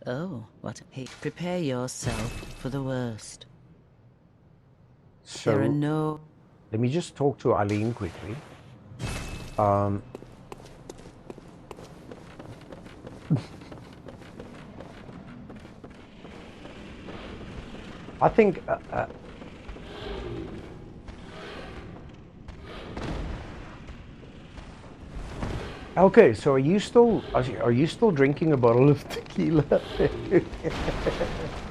Oh, what? Hey, prepare yourself for the worst. So, there are no... Let me just talk to Eileen quickly. I think... okay, so are you still drinking a bottle of tequila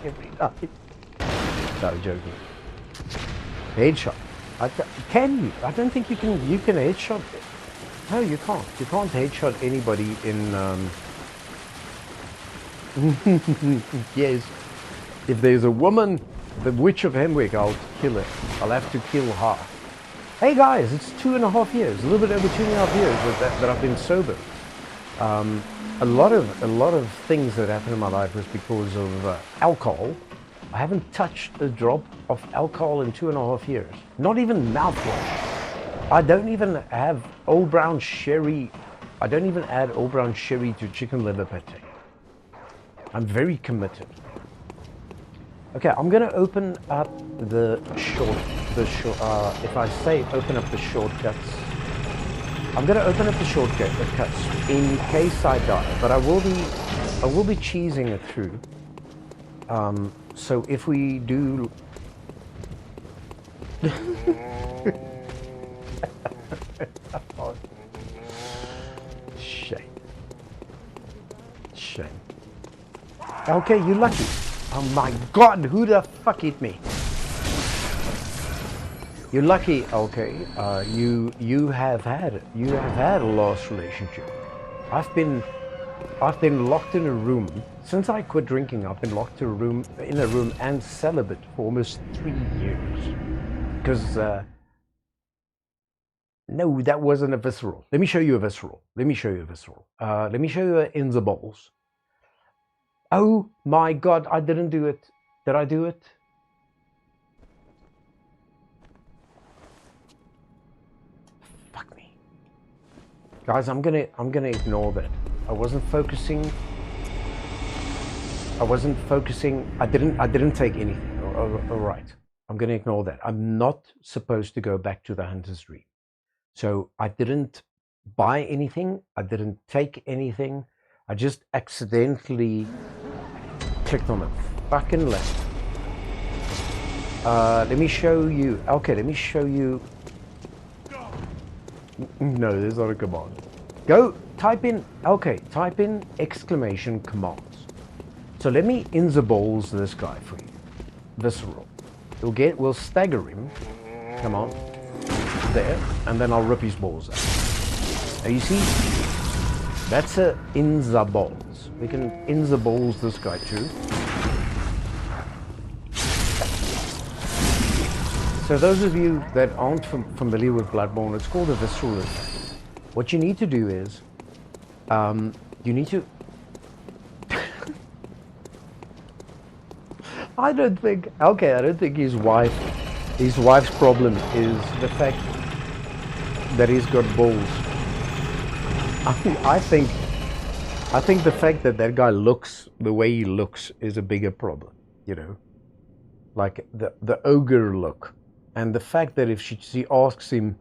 every night? No, joking. Headshot. Can you? I don't think you can. You can headshot. No, you can't. You can't headshot anybody in. Yes. If there's a woman, the Witch of Henwick, I'll kill her. I'll have to kill her. Hey guys, it's 2.5 years, a little bit over 2.5 years that I've been sober. A lot of things that happened in my life was because of alcohol. I haven't touched a drop of alcohol in 2.5 years. Not even mouthwash. I don't even have Old Brown Sherry. I don't even add Old Brown Sherry to chicken liver pate. I'm very committed. Okay, I'm gonna open up the if I say open up the shortcuts, I'm gonna open up the shortcuts in case I die, but I will be cheesing it through. So if we do shame. Okay, you're lucky. Oh my God, who the fuck hit me? You're lucky, okay. You have had a lost relationship. I've been locked in a room since I quit drinking. I've been locked in a room and celibate for almost 3 years. Because no, that wasn't a visceral. Let me show you a visceral. Let me show you a in the balls. Oh my God, I didn't do it. Did I do it? Fuck me. Guys, I'm gonna ignore that. I wasn't focusing. I wasn't focusing. I didn't take anything. All right. I'm going to ignore that. I'm not supposed to go back to the hunter's dream. So I didn't buy anything. I didn't take anything. I just accidentally clicked on the fucking link. Let me show you. Okay, let me show you. No, there's not a command. Go type in. Okay, type in exclamation commands. So let me inzaballs this guy for you. Visceral. We'll stagger him. Come on. There. And then I'll rip his balls out. Now you see? That's a inzaballs. We can inzaballs this guy too. So those of you that aren't familiar with Bloodborne, it's called a visceral attack. What you need to do is, you need to... I don't think his wife's problem is the fact that he's got balls. I think the fact that that guy looks the way he looks is a bigger problem, you know, like the ogre look, and the fact that if she asks him,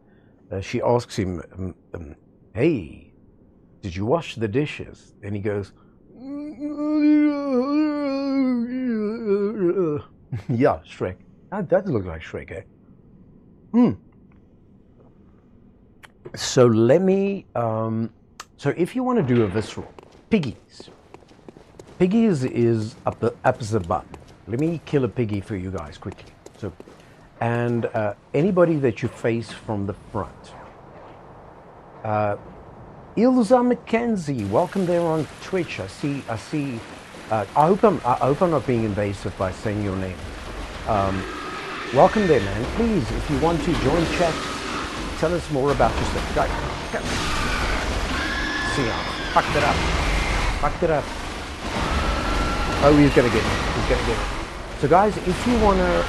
hey, did you wash the dishes? And he goes, yeah, Shrek. That does look like Shrek, eh? So let me, so if you want to do a visceral, piggies is up the butt. Let me kill a piggy for you guys quickly. So, and anybody that you face from the front. Ilza McKenzie, welcome there on Twitch. I see. I hope I'm not being invasive by saying your name. Welcome there, man. Please, if you want to join chat, tell us more about yourself. Go. See, I fucked it up. Oh, he's gonna get it. So, guys, if you wanna,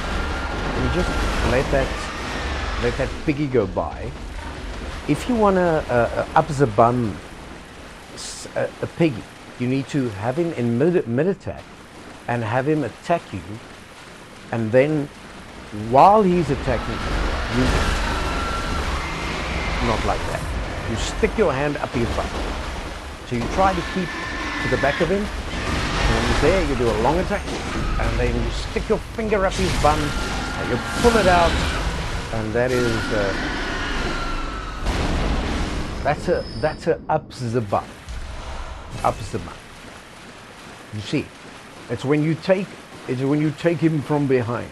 just let that piggy go by. If you wanna up the bum a piggy, you need to have him in mid attack and have him attack you, and then while he's attacking you, not like that. You stick your hand up his butt. So you try to keep to the back of him, and when he's there, you do a long attack, and then you stick your finger up his bum, and you pull it out, and that is that's a up the butt. Up the butt. You see, it's when you take him from behind.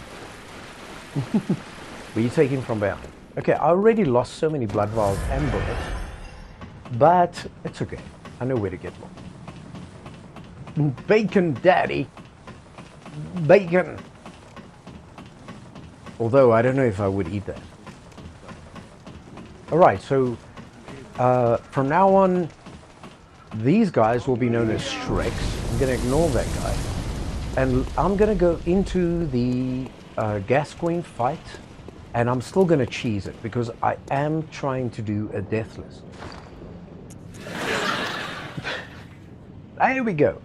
When you take him from behind. Okay, I already lost so many blood vials and bullets, but it's okay. I know where to get more. Bacon, daddy. Bacon. Although I don't know if I would eat that. All right, so from now on, these guys will be known as Shreks. I'm going to ignore that guy. And I'm going to go into the Gascoigne fight, and I'm still going to cheese it because I am trying to do a deathless. There we go.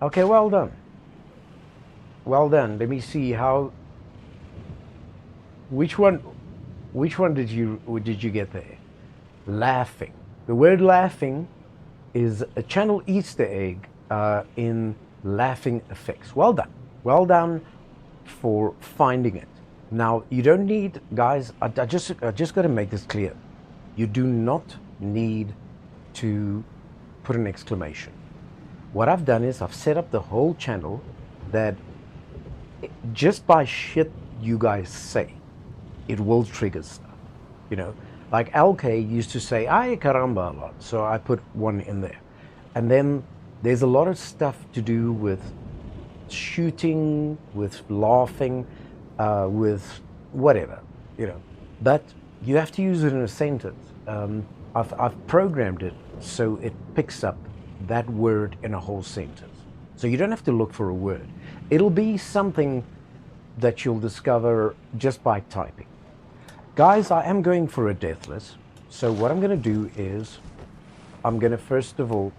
Okay, well done. Well done. Let me see how... Which one did you get there? Laughing. The word laughing is a channel Easter egg in laughing effects. Well done. Well done for finding it. Now, you don't need, guys, I just got to make this clear. You do not need to put an exclamation. What I've done is I've set up the whole channel that just by shit you guys say, it will trigger stuff. You know, like LK used to say, ay caramba a lot, so I put one in there. And then there's a lot of stuff to do with shooting, with laughing, with whatever, you know. But you have to use it in a sentence. I've programmed it so it picks up that word in a whole sentence. So you don't have to look for a word. It'll be something that you'll discover just by typing. Guys, I am going for a deathless. So what I'm going to do is I'm gonna first of all.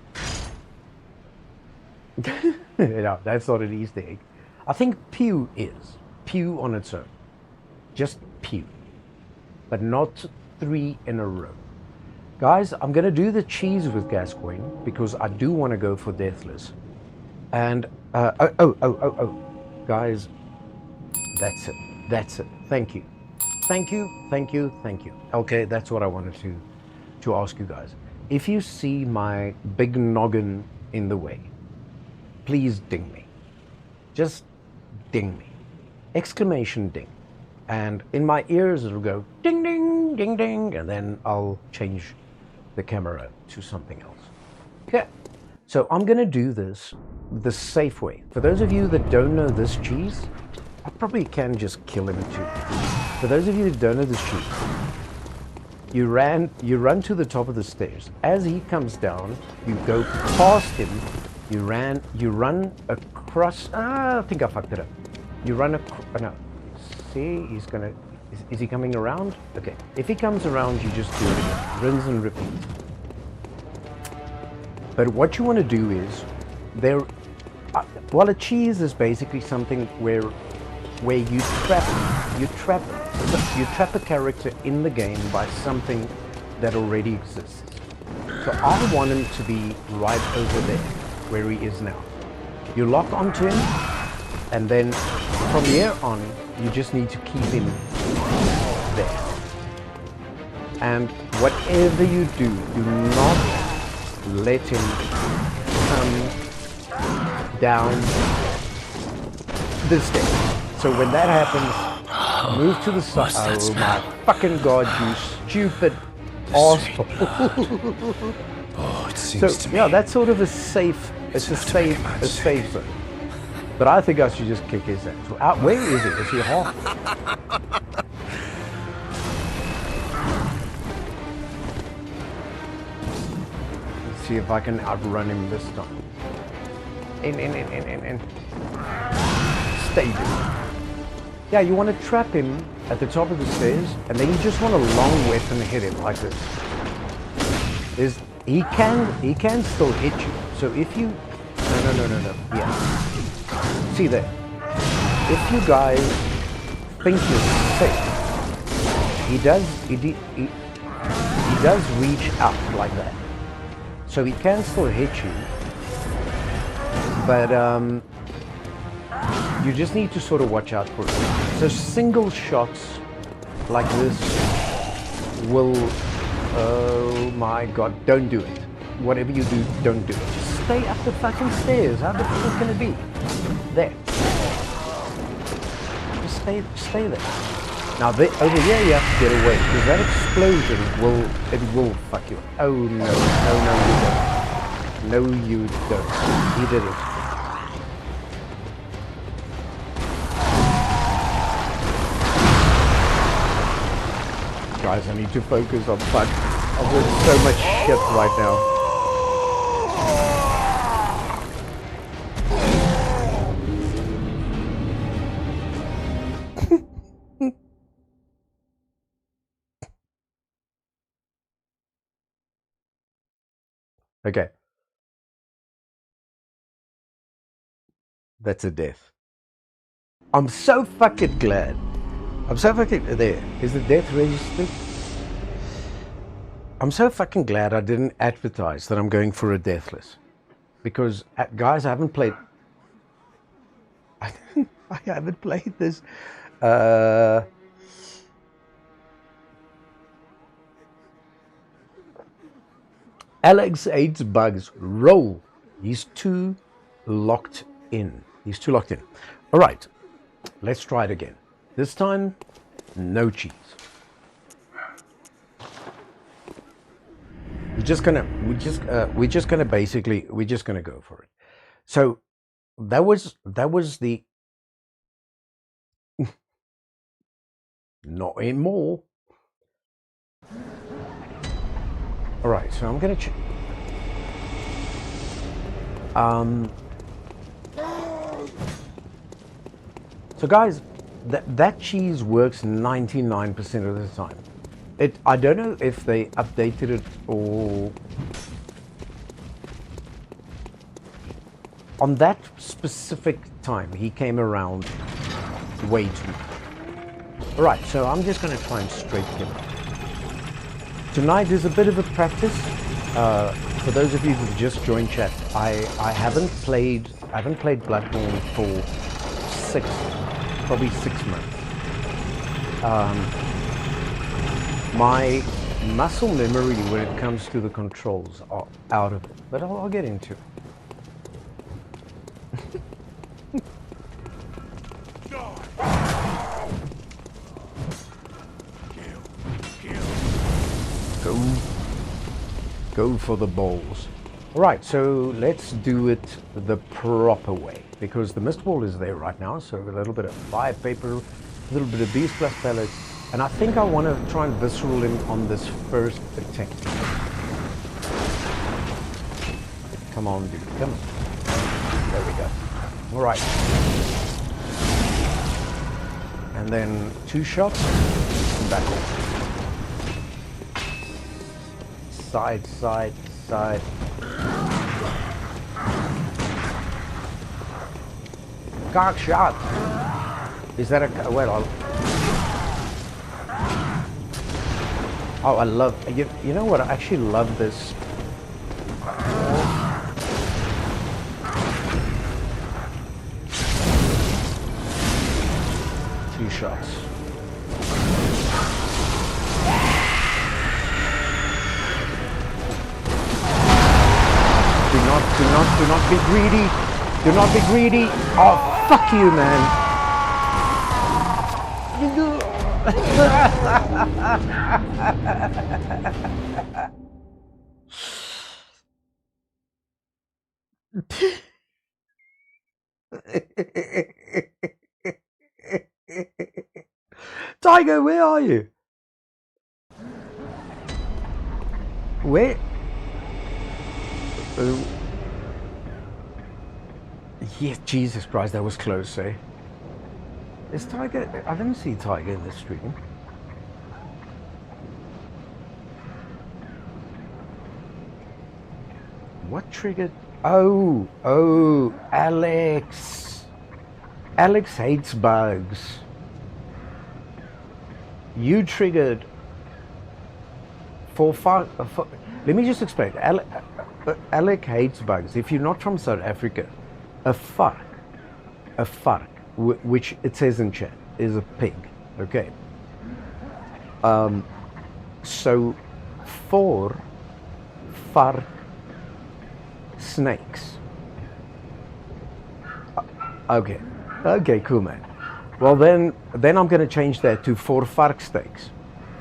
No, that's not an Easter egg. I think pew is pew on its own, just pew, but not 3 in a row. Guys, I'm gonna do the cheese with Gascoigne because I do want to go for deathless. And guys, that's it. That's it. Thank you. Thank you, thank you, thank you. Okay, that's what I wanted to ask you guys. If you see my big noggin in the way, please ding me. Just ding me. Exclamation ding. And in my ears it'll go ding ding ding ding, and then I'll change the camera to something else. Okay. So I'm gonna do this the safe way. For those of you that don't know this cheese, I probably can just kill him too. For those of you that don't know this cheese, you run to the top of the stairs. As he comes down, you go past him. You run across. I think I fucked it up. You run across. No, see, he's gonna. Is he coming around? Okay. If he comes around, you just do it again. Rinse and repeat. But what you want to do is, well, a cheese is basically something where you trap a character in the game by something that already exists. So I want him to be right over there, where he is now. You lock onto him, and then from here on, you just need to keep him there. And whatever you do, do not let him come down the stairs. So when that happens, move to the side. Oh my fucking god, you stupid asshole. Oh, it seems to me. Yeah, that's sort of a safe. It's a safe zone. But I think I should just kick his ass. Where is he? Is he half? Let's see if I can outrun him this time. In. Stay there. Yeah, you want to trap him at the top of the stairs, and then you just want a long weapon to hit him like this. He can still hit you. So if you no. Yeah. See there. If you guys think you're safe, he does reach out like that. So he can still hit you. But you just need to sort of watch out for it. So single shots like this will, oh my god, don't do it. Whatever you do, don't do it. Just stay up the fucking stairs. How the fuck can it be? There. Just stay there. Now over here you have to get away, because that explosion will fuck you up. Oh no, no you don't. He did it. Guys, I need to focus on fuck. I'm doing so much shit right now. Okay. That's a death. I'm so fucking glad. I'm so fucking... There. Is the death registered? I'm so fucking glad I didn't advertise that I'm going for a deathless. Because, guys, I haven't played... I haven't played this. Alex hates bugs. Roll. He's too locked in. All right. Let's try it again. This time, no cheese. We're just gonna go for it. So that was the not anymore. All right, so I'm gonna so guys, that cheese works 99% of the time. I don't know if they updated it or on that specific time, he came around way too much. All right, so I'm just going to try and straighten him out. Tonight is a bit of a practice. For those of you who've just joined chat, I haven't played Bloodborne for probably 6 months. My muscle memory when it comes to the controls are out of it, but I'll get into it. Go for the balls. All right, so let's do it the proper way, because the mist wall is there right now. So a little bit of fire paper, a little bit of beast plus pellets, and I think I want to try and visceral him on this first attempt. Come on, dude, come on. There we go. All right. And then 2 shots, and back off. Side, side, side. Cock shot. Is that a well? Oh, I love. You know what? I actually love this. 2 shots. Do not be greedy. Do not be greedy. Oh, fuck you, man. Tiger, where are you? Where? Yeah, Jesus Christ, that was close, eh? Is Tiger? I didn't see Tiger in the stream. What triggered? Oh, Alex. Alex hates bugs. You triggered for let me just explain. Alex hates bugs. If you're not from South Africa, a vark, which it says in chat, is a pig. Okay. So 4 vark snakes. Okay. Okay, cool, man. Well, then I'm going to change that to 4 vark steaks.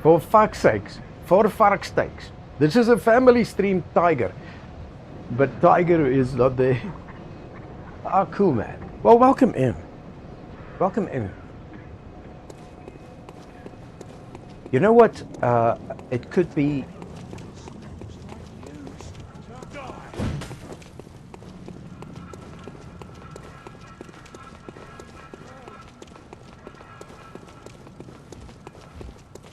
For fuck's sakes, 4 vark steaks. This is a family stream, Tiger. But Tiger is not there. Ah, cool, man. Well, welcome in. Welcome in. You know what? It could be...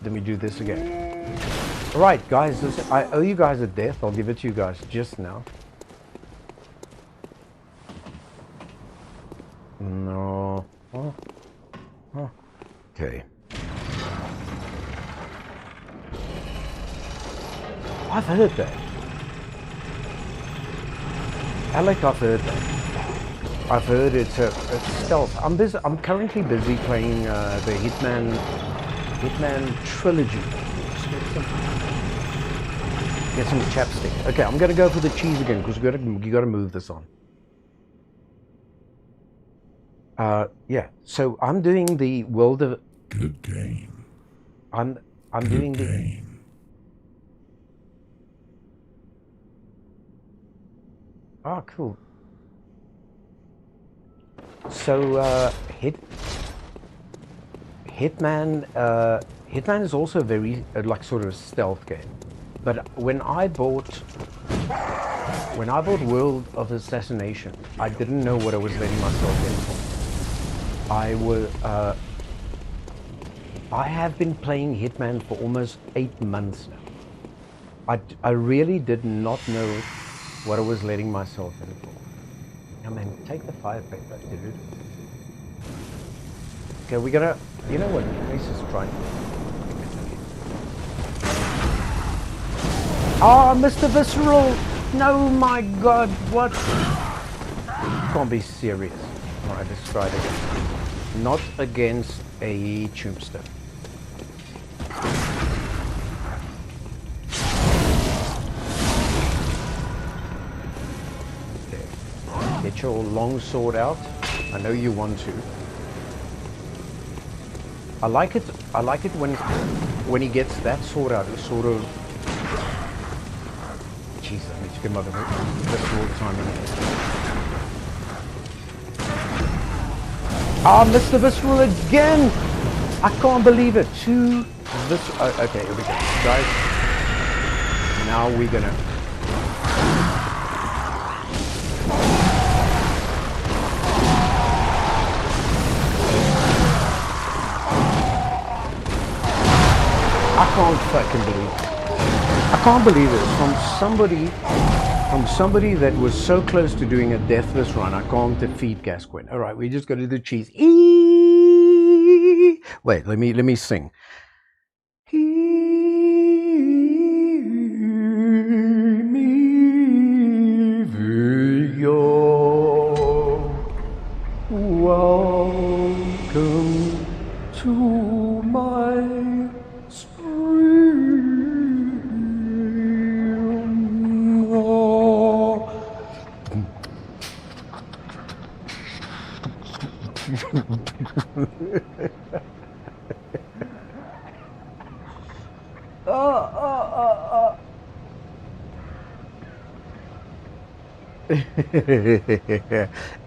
Let me do this again. All right, guys, I owe you guys a death. I'll give it to you guys just now. No. Oh. Oh. Okay. I've heard that. Alec, I've heard that. I've heard it's stealth. I'm currently busy playing the Hitman trilogy. Get some chapstick. Okay, I'm gonna go for the cheese again because you gotta move this on. Yeah. So I'm doing the world of. Good game. I'm Good doing game. the. Oh, cool. So Hitman is also very like sort of a stealth game. But when I bought World of Assassination, I didn't know what I was letting myself in for. I have been playing Hitman for almost 8 months now. I really did not know what I was letting myself in for. I mean, take the fire paper, dude. Okay, we gotta... You know what? Let's just try. Oh, Mr. Visceral! No, my God, what? Can't be serious. Alright, let's try it again. Not against a tombstone. Okay. Get your long sword out. I know you want to. I like it when he gets that sword out. It's sort of... Jeez, I need to get my visceral timing. Ah, Mr. Visceral again! I can't believe it. Two visceral... okay, here we go. Guys, now we're gonna... I can't fucking believe it. I can't believe it. From somebody that was so close to doing a deathless run, I can't defeat Gascoigne. All right, we just got to do the cheese. Eee! Wait, let me sing. Hear me, Vigor. Welcome to my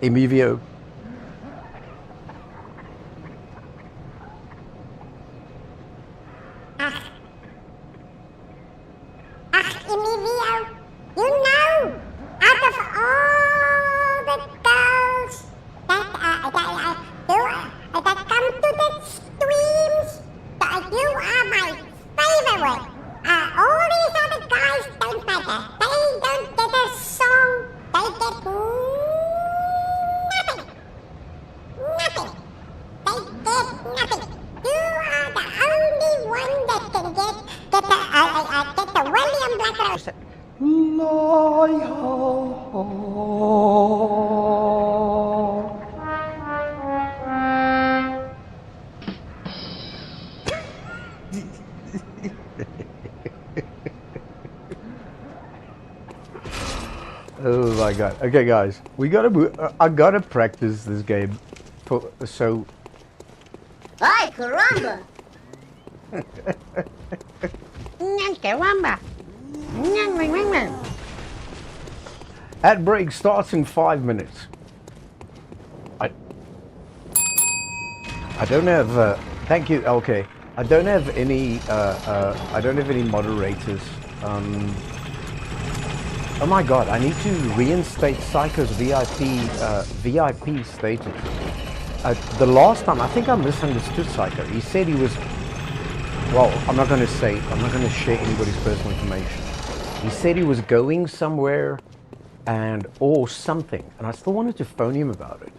Emilio. Emilio, you know, out of all the girls that come to the streams, you are my favorite. All these other guys don't matter. They don't get a song. They get nothing. Nothing. They get nothing. You are the only one that can get the William Black Rose. Oh my God. Okay, guys, I gotta practice this game. So. Ay, caramba! Ad break starts in 5 minutes. I don't have. Thank you. Okay, I don't have any. I don't have any moderators. Oh my God! I need to reinstate Psycho's VIP status. The last time, I think I misunderstood Psycho. He said he was. Well, I'm not going to share anybody's personal information. He said he was going somewhere or something, and I still wanted to phone him about it.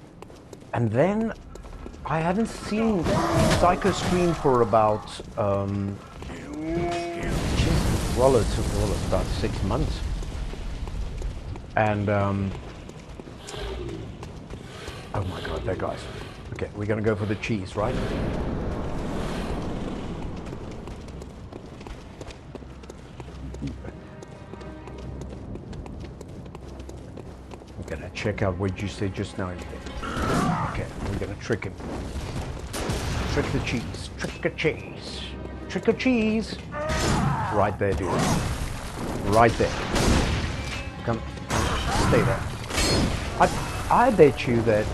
And then I haven't seen Psycho stream for about it's about 6 months. And oh my God, there, guys. Okay, we're gonna go for the cheese, right? I'm gonna check out what you said just now. Okay, we're gonna trick him. Trick the cheese. Trick a cheese. Trick a cheese. Right there, dude. Right there. Come, stay there. I bet you that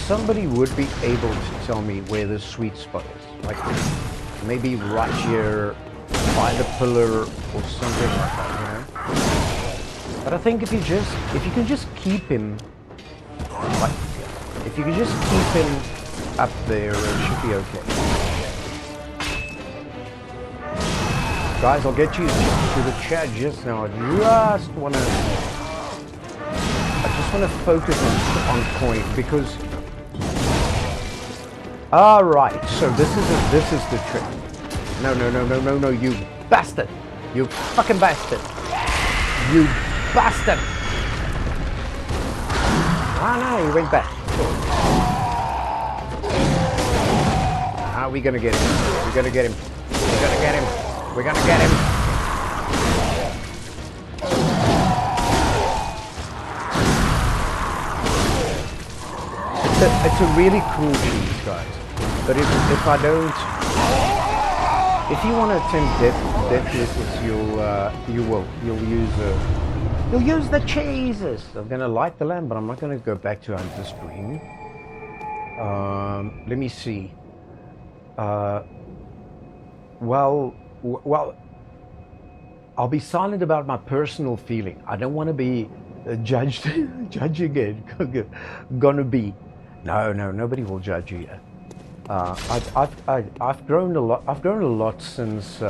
somebody would be able to tell me where the sweet spot is. Like maybe right here by the pillar or something like that, you know? But I think if you can just keep him, like, if you can just keep him up there, it should be okay. Guys, I'll get you to the chat just now. I just just want to focus on coin because. All right, so this is the trick. No, you bastard! You fucking bastard! You bastard! Ah, no, he went back. Ah, we're gonna get him. We're gonna get him. We're gonna get him. We're gonna get him. It's a really cool cheese, guys. But if I don't, if you want to attempt death misses, you'll use the cheeses. I'm gonna light the lamp, but I'm not gonna go back to Hunter's Stream. Let me see. Well, I'll be silent about my personal feeling. I don't want to be judged, judging it. Gonna be. No, nobody will judge you yet. I've grown a lot. I've grown a lot since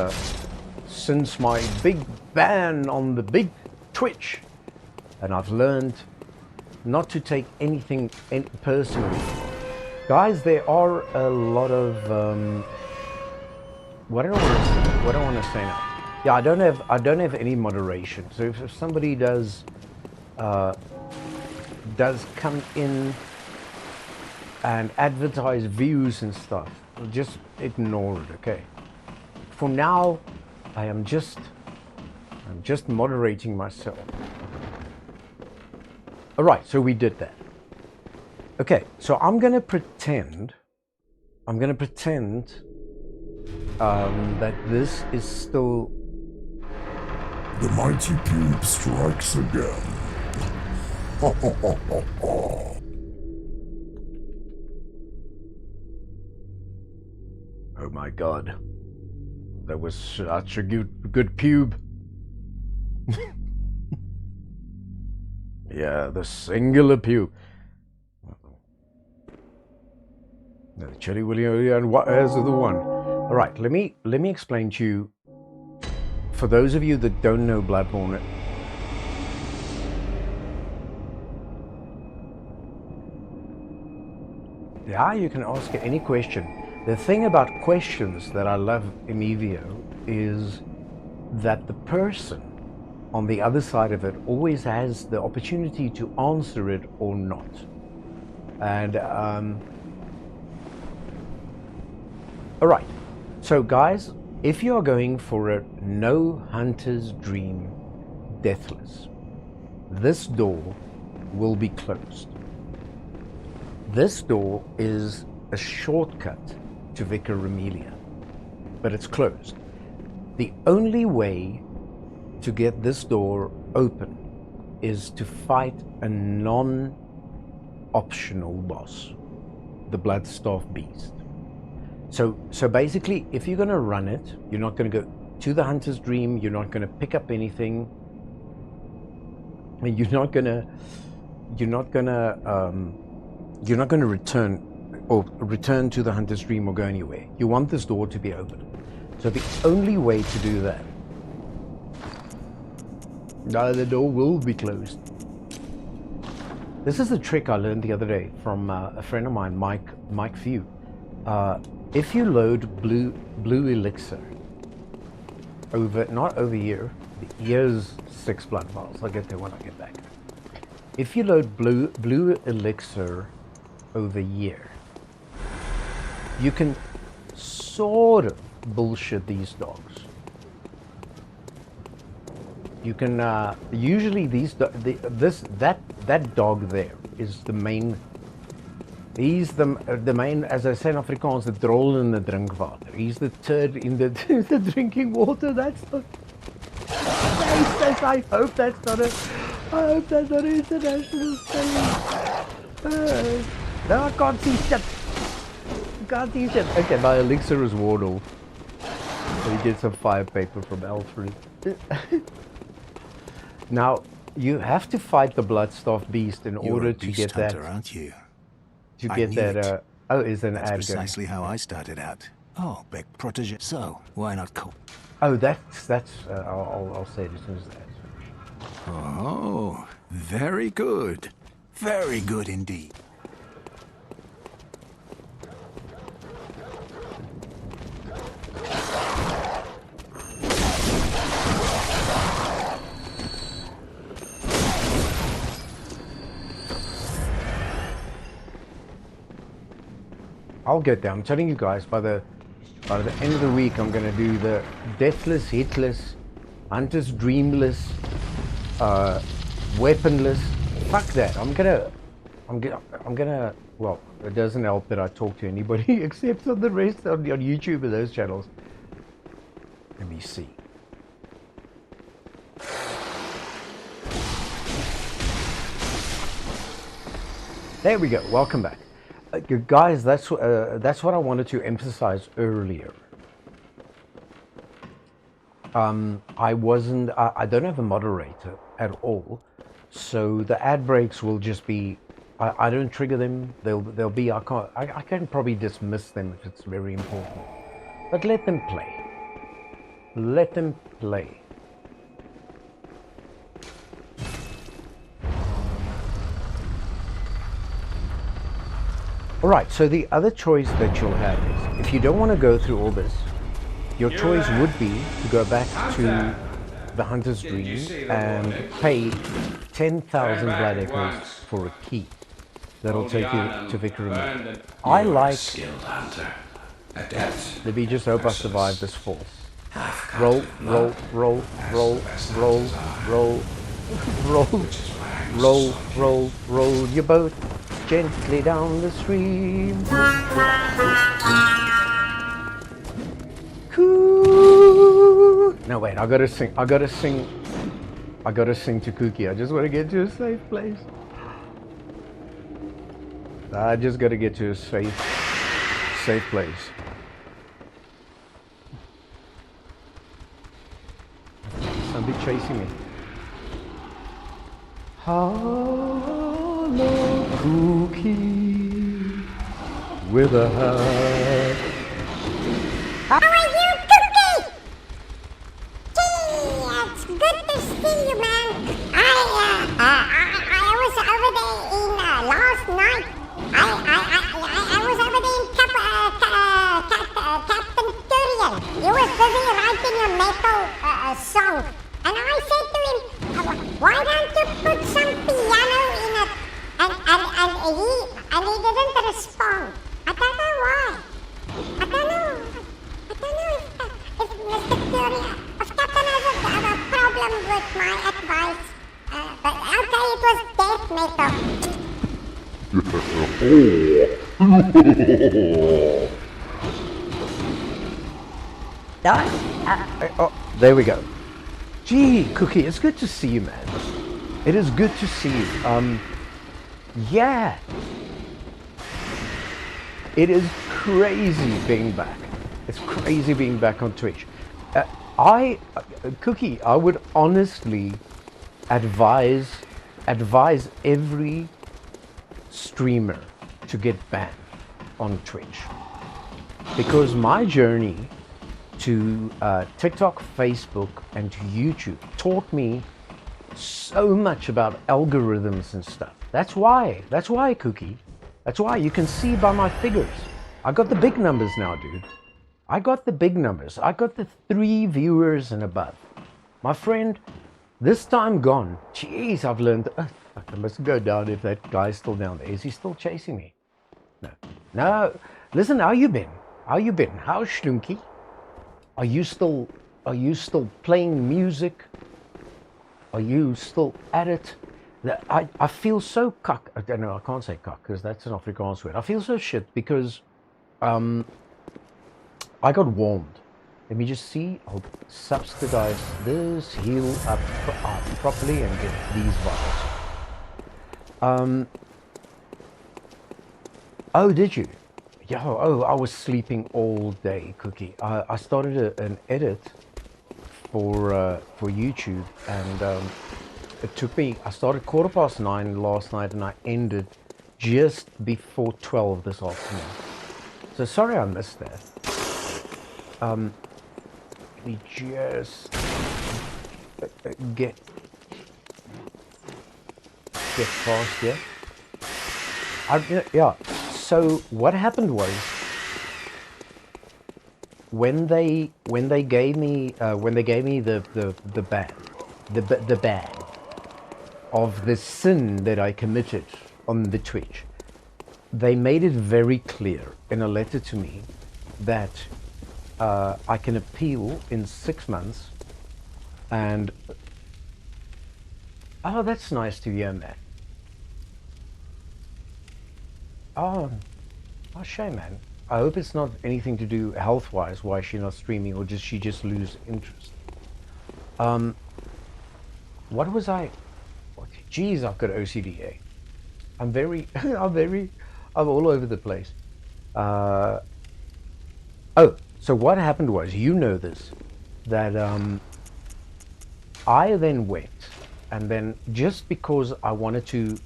my big ban on the big Twitch, and I've learned not to take anything personally. Guys, there are a lot of what I want to say now. Yeah, I don't have any moderation. So if somebody does come in and advertise views and stuff, just ignore it, okay? For now, I'm just moderating myself. All right, so we did that. Okay, so I'm gonna pretend that this is still. The mighty cube strikes again. Oh my God, that was such a good pube. Yeah, the singular pube. The Cherry William and what is the one? All right, let me explain to you. For those of you that don't know Bloodborne, yeah, you can ask any question. The thing about questions that I love in Evio is that the person on the other side of it always has the opportunity to answer it or not. And all right, so guys, if you are going for a no hunter's dream deathless, this door will be closed. This door is a shortcut to Vicar Amelia, but it's closed. The only way to get this door open is to fight a non-optional boss, the Bloodstaff Beast. So basically, if you're going to run it, you're not going to go to the Hunter's Dream, you're not going to pick up anything, and you're not going to return to the Hunter's Dream or go anywhere. You want this door to be open. So the only way to do that, the door will be closed. This is a trick I learned the other day from a friend of mine, Mike Few. If you load blue elixir not over here, here's 6 blood vials. I'll get there when I get back. If you load blue elixir over here, you can sort of bullshit these dogs. You can usually that dog there is the main. He's the main, as I say in Afrikaans, the drol in the drinkwater. He's the turd in the drinking water. That's not. I hope that's not an international thing. No, I can't see shit. Okay, my elixir is worn off. So you get some fire paper from Alfred. Now, you have to fight the Bloodstaff Beast in order to get that. Hunter, aren't you? To get that, oh, is an ad. That's precisely how I started out. Oh, Beck protege. So, why not Coop? Oh, that's, I'll say it as soon as that's finished. Oh, very good. Very good indeed. I'll get there. I'm telling you guys, by the end of the week, I'm gonna do the deathless, hitless, hunter's dreamless, weaponless. Fuck that. I'm gonna. Well, it doesn't help that I talk to anybody except on the rest on YouTube and those channels. Let me see. There we go. Welcome back. Guys, that's what I wanted to emphasize earlier. I don't have a moderator at all, so the ad breaks will just be. I don't trigger them. They'll be. I can probably dismiss them if it's very important, but let them play. Let them play. Alright, so the other choice that you'll have is, if you don't want to go through all this, your choice would be to go back to the Hunter's Dream and pay 10,000 blood echoes for a key. That'll take you to Victory Mode. I like... Let me just hope I survive this fall. Roll, roll, roll, roll, roll, roll, roll, roll, roll, roll your boat gently down the stream. Coop. No, wait, I gotta sing to Cookie. I just want to get to a safe place. I just gotta get to a safe place. Somebody chasing me. Hello, Cookie, with a hat. How are you, Cookie? Gee, it's good to see you, man. I was over there in last night. I was over there in Captain Turian. You was busy writing a metal song, and I said to him, "Why don't you put some piano in it?" And he didn't respond. I don't know why. I don't know if Mr. Turian, if Captain has a problem with my advice. But okay, it was death metal. Oh, there we go. Gee, Cookie, it's good to see you, man. It is good to see you. Yeah. It is crazy being back. It's crazy being back on Twitch. Cookie, I would honestly advise every streamer to get banned on Twitch, because my journey to TikTok, Facebook, and to YouTube taught me so much about algorithms and stuff. That's why, Cookie. That's why you can see by my figures. I got the big numbers now, dude. I got the big numbers. I got the 3 viewers and above. My friend, this time gone. Jeez, I've learned. Oh, fuck, I must go down if that guy's still down there. Is he still chasing me? No. Listen, how you been? How's Shlunky? Are you still playing music? Are you still at it? I feel so cuck. I don't know, I can't say cuck because that's an Afrikaans word. I feel so shit because I got warned. Let me just see. I'll subsidize this, heal up properly, and get these vials. Oh, did you? Yeah. Oh, I was sleeping all day, Cookie. I started an edit for YouTube, and it took me. I started 9:15 last night, and I ended just before 12 this afternoon. So sorry I missed that. Let me just get past here. Yeah. So what happened was when they gave me the ban of the sin that I committed on the Twitch, they made it very clear in a letter to me that I can appeal in 6 months. And oh, that's nice to hear, man. Oh, shame, man. I hope it's not anything to do health-wise why she's not streaming, or she just lose interest. What was I? Geez, I've got OCD. Eh? I'm very, I'm all over the place. Oh, so what happened was, you know this, that I then went, and then just because I wanted to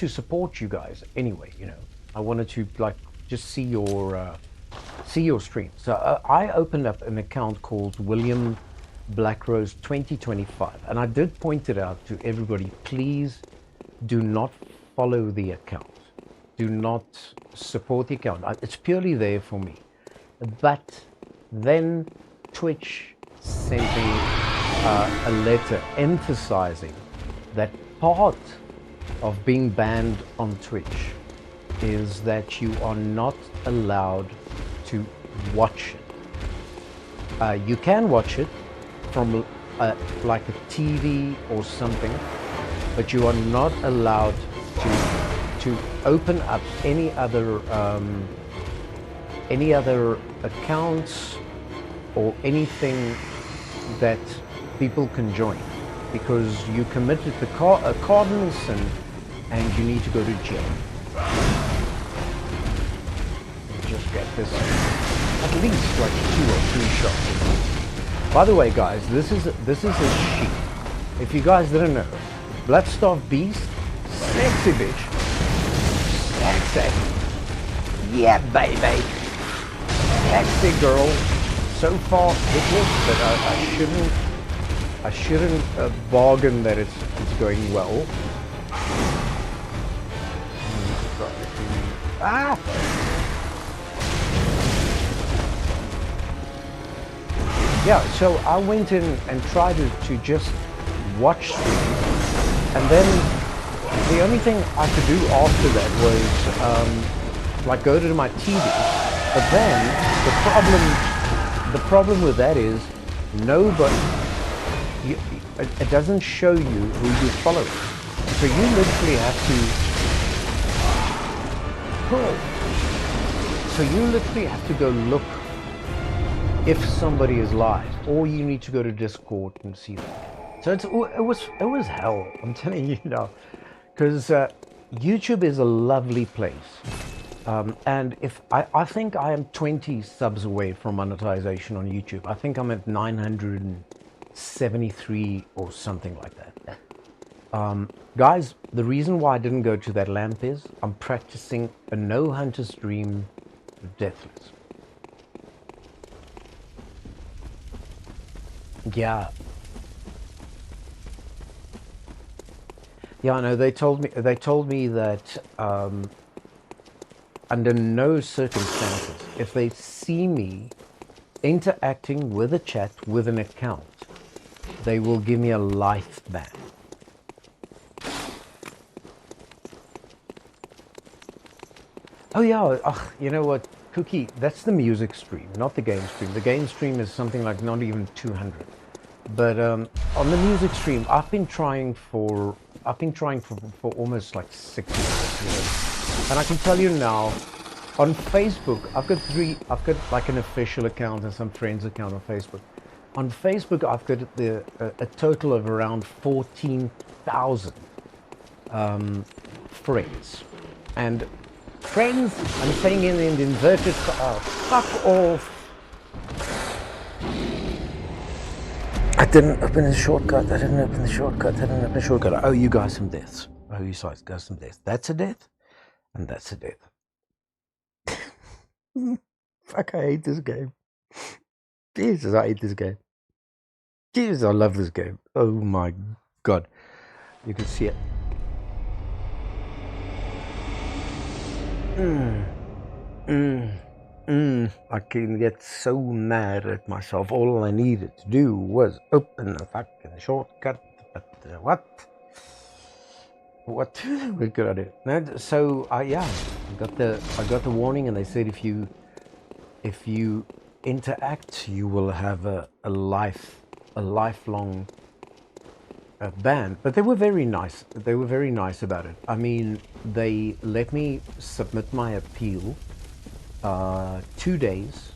support you guys anyway, you know, I wanted to like just see your stream. So I opened up an account called William Blackrose 2025, and I did point it out to everybody. Please do not follow the account. Do not support the account. It's purely there for me. But then Twitch sent me a letter emphasizing that part of being banned on Twitch is that you are not allowed to watch it. You can watch it from like a TV or something, but you are not allowed to open up any other accounts or anything that people can join, because you committed a cardinal sin and you need to go to jail. Just get this at least like 2 or 3 shots. By the way, guys, this is a sheep. If you guys didn't know, Bloodstarved Beast, sexy bitch, sexy, yeah baby, sexy girl. So far hitless, but I shouldn't bargain that it's going well. Ah! Yeah, so I went in and tried to just watch streams, and then the only thing I could do after that was like go to my TV. But then the problem with that is nobody, it doesn't show you who you're following. So you literally have to go look if somebody is live, or you need to go to Discord and see that. So it was hell, I'm telling you now, because YouTube is a lovely place. And if I think I am 20 subs away from monetization on YouTube. I think I'm at 973 or something like that. Guys, the reason why I didn't go to that lamp is I'm practicing a no hunter stream deathless. Yeah. Yeah, I know. They told me that under no circumstances, if they see me interacting with a chat with an account, they will give me a life ban. Oh yeah, you know what, Cookie, that's the music stream, not the game stream. The game stream is something like not even 200. But on the music stream, I've been trying for almost like 6 years, you know. And I can tell you now, on Facebook, I've got like an official account and some friends account on Facebook. On Facebook, I've got a total of around 14,000 friends. And friends, I'm saying in inverted, fuck off. I didn't open the shortcut. Oh, you guys some deaths. Oh, you guys got some deaths. That's a death, and that's a death. Fuck, I hate this game. Jesus, I hate this game. Jesus, I love this game. Oh my God. You can see it. I can get so mad at myself. All I needed to do was open a fucking shortcut. But what? What could I do? No, so yeah, I got the warning, and they said if you interact, you will have a lifelong ban. But they were very nice. They were very nice about it. I mean, they let me submit my appeal 2 days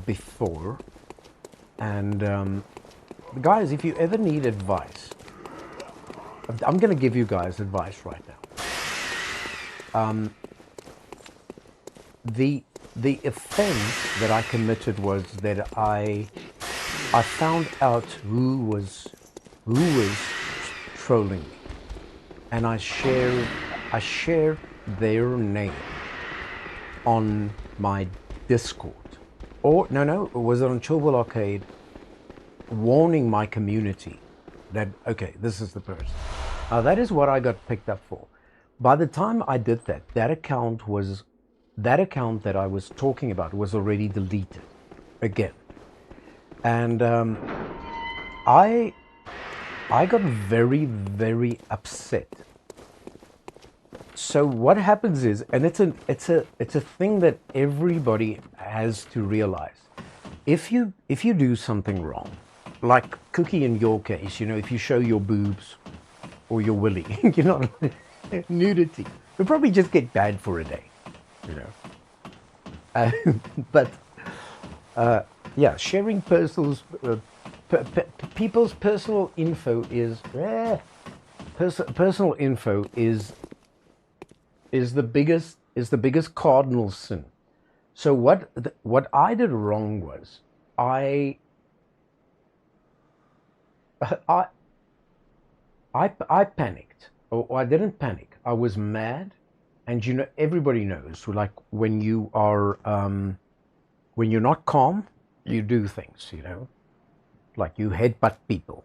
before, and guys, if you ever need advice, I'm going to give you guys advice right now. The offense that I committed was that I found out who was trolling me, and I shared their name on my Discord. Or no, it was on Chillwell Arcade, warning my community that, okay, this is the person. That is what I got picked up for. By the time I did that, that account that I was talking about was already deleted again. And I got very, very upset. So what happens is, and it's a thing that everybody has to realize. If you do something wrong, like Cookie in your case, you know, if you show your boobs or your willy, you know, nudity, you'll probably just get banned for a day, you know. But yeah, sharing people's personal info is personal info is the biggest cardinal sin. So what I did wrong was I panicked. Or I didn't panic. I was mad, and you know, everybody knows, like when you are when you're not calm, you do things, you know, like you headbutt people.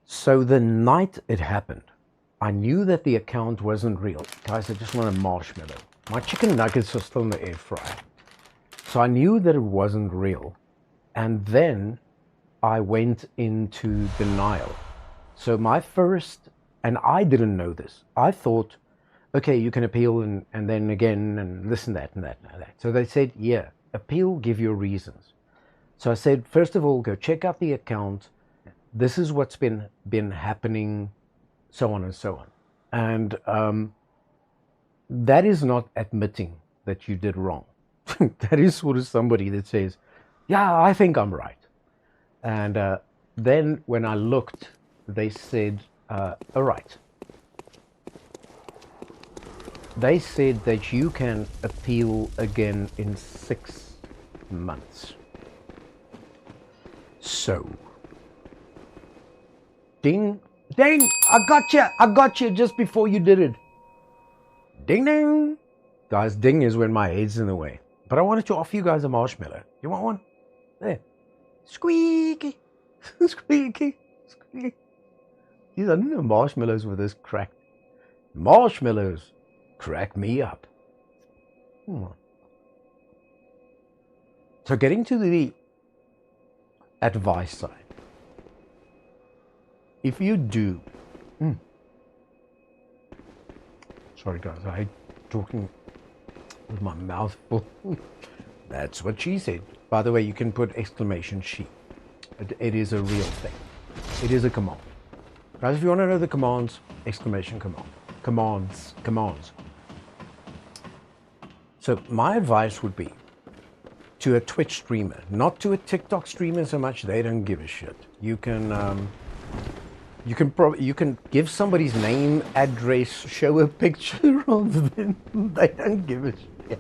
So the night it happened, I knew that the account wasn't real. Guys, I just want a marshmallow. My chicken nuggets are still in the air fryer. So I knew that it wasn't real. And then I went into denial. So my first, and I didn't know this. I thought, okay, you can appeal and then again and this and that and that and that. So they said, yeah, appeal, give your reasons. So I said, first of all, go check out the account. This is what's been happening, so on and so on. And that is not admitting that you did wrong. That is sort of somebody that says, yeah, I think I'm right. And then when I looked, they said, all right. They said that you can appeal again in 6 months. So, ding, ding, I got you just before you did it. Ding, ding. Guys, ding is when my head's in the way. But I wanted to offer you guys a marshmallow. You want one? There. Squeaky. Squeaky. Squeaky. These are no marshmallows with this crack. Marshmallows crack me up. So getting to the advice side. If you do... Sorry guys, I hate talking with my mouth full. That's what she said. By the way, you can put exclamation she. It is a real thing. It is a command. Guys, if you want to know the commands, exclamation command. Commands. So my advice would be to a Twitch streamer, not to a TikTok streamer so much. They don't give a shit. You can give somebody's name, address, show a picture of them. They don't give a shit.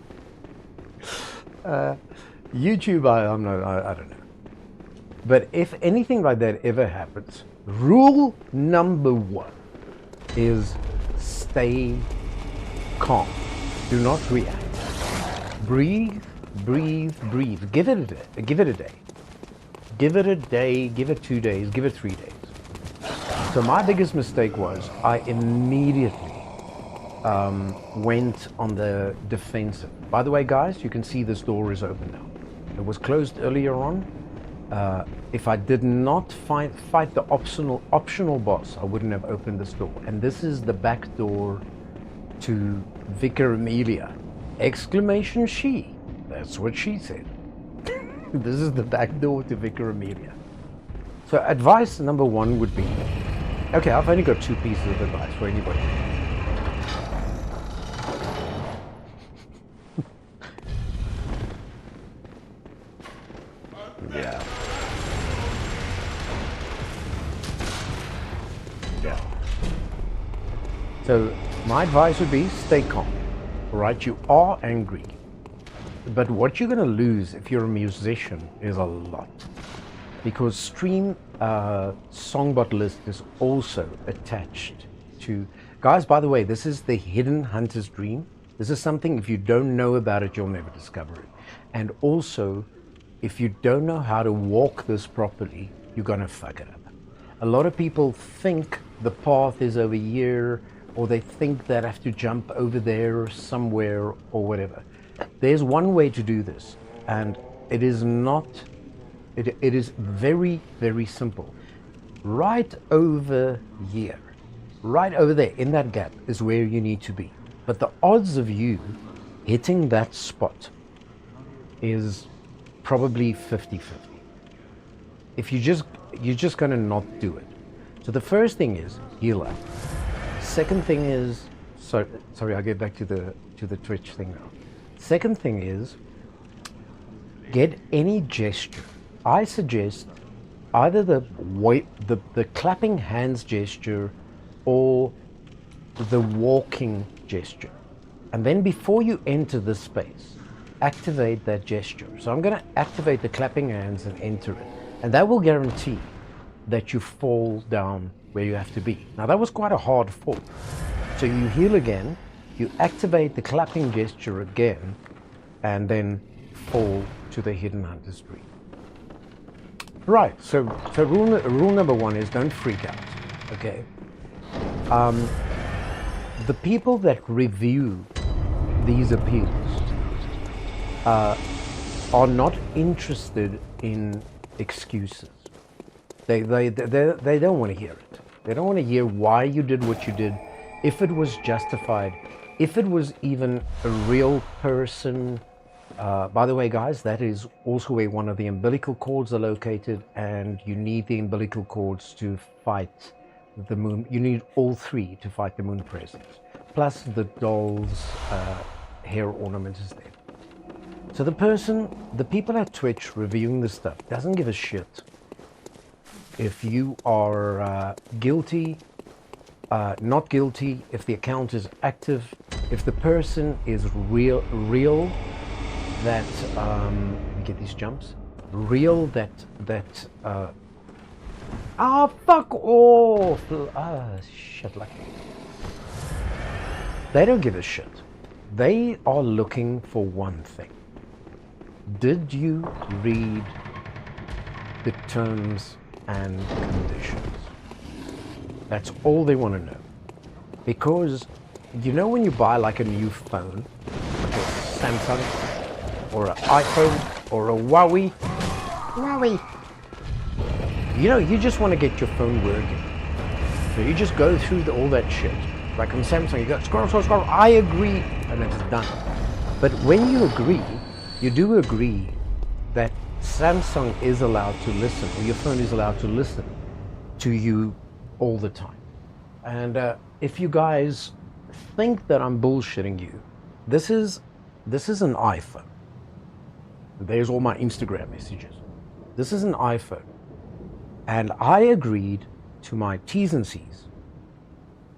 YouTube, I don't know. But if anything like that ever happens, rule number 1 is stay calm. Do not react. Breathe. Give it a day. Give it a day. Give it 2 days. Give it 3 days. So my biggest mistake was I immediately went on the defensive. By the way, guys, you can see this door is open now. It was closed earlier on. If I did not fight the optional boss, I wouldn't have opened this door. And this is the back door to Vicar Amelia. Exclamation she. That's what she said. This is the back door to Vicar Amelia. So advice number one would be, okay, I've only got 2 pieces of advice for anybody. Yeah. Yeah. So my advice would be stay calm. All right, you are angry, but what you're going to lose if you're a musician is a lot, because Stream Songbot list is also attached to. Guys, by the way, this is the hidden hunter's dream. This is something, if you don't know about it, you'll never discover it. And also, if you don't know how to walk this properly, you're going to fuck it up. A lot of people think the path is over here, or they think they have to jump over there somewhere or whatever. There's one way to do this, and it is not, it is very, very simple. Right over here, right over there in that gap is where you need to be. But the odds of you hitting that spot is probably 50-50. If you're just going to not do it. So the first thing is heal up. Second thing is, sorry, I'll get back to the Twitch thing now. Second thing is, get any gesture. I suggest either the clapping hands gesture or the walking gesture. And then before you enter the space, activate that gesture. So I'm going to activate the clapping hands and enter it. And that will guarantee that you fall down where you have to be. Now that was quite a hard fall. So you heal again, you activate the clapping gesture again, and then fall to the hidden hunter's dream. Right, so rule number one is don't freak out, okay? The people that review these appeals are not interested in excuses. They don't want to hear it. They don't want to hear why you did what you did, if it was justified, if it was even a real person. By the way, guys, that is also where one of the umbilical cords are located, and you need the umbilical cords to fight the moon. You need all 3 to fight the moon presence. Plus the doll's hair ornament is there. So the people at Twitch reviewing this stuff doesn't give a shit if you are guilty, not guilty, if the account is active, if the person is real, that, let me get these jumps, real, that, fuck off, shit, like, they don't give a shit. They are looking for one thing. Did you read the terms and conditions? That's all they want to know. Because, you know, when you buy like a new phone, like a Samsung, or an iPhone, or a Huawei, you know, you just want to get your phone working. So you just go through all that shit. Like on Samsung, you go, scroll, I agree, and it's done. But when you agree, you do agree that Samsung is allowed to listen, or your phone is allowed to listen to you all the time. And if you guys think that I'm bullshitting you, this is an iPhone. There's all my Instagram messages. This is an iPhone. And I agreed to my T's and C's.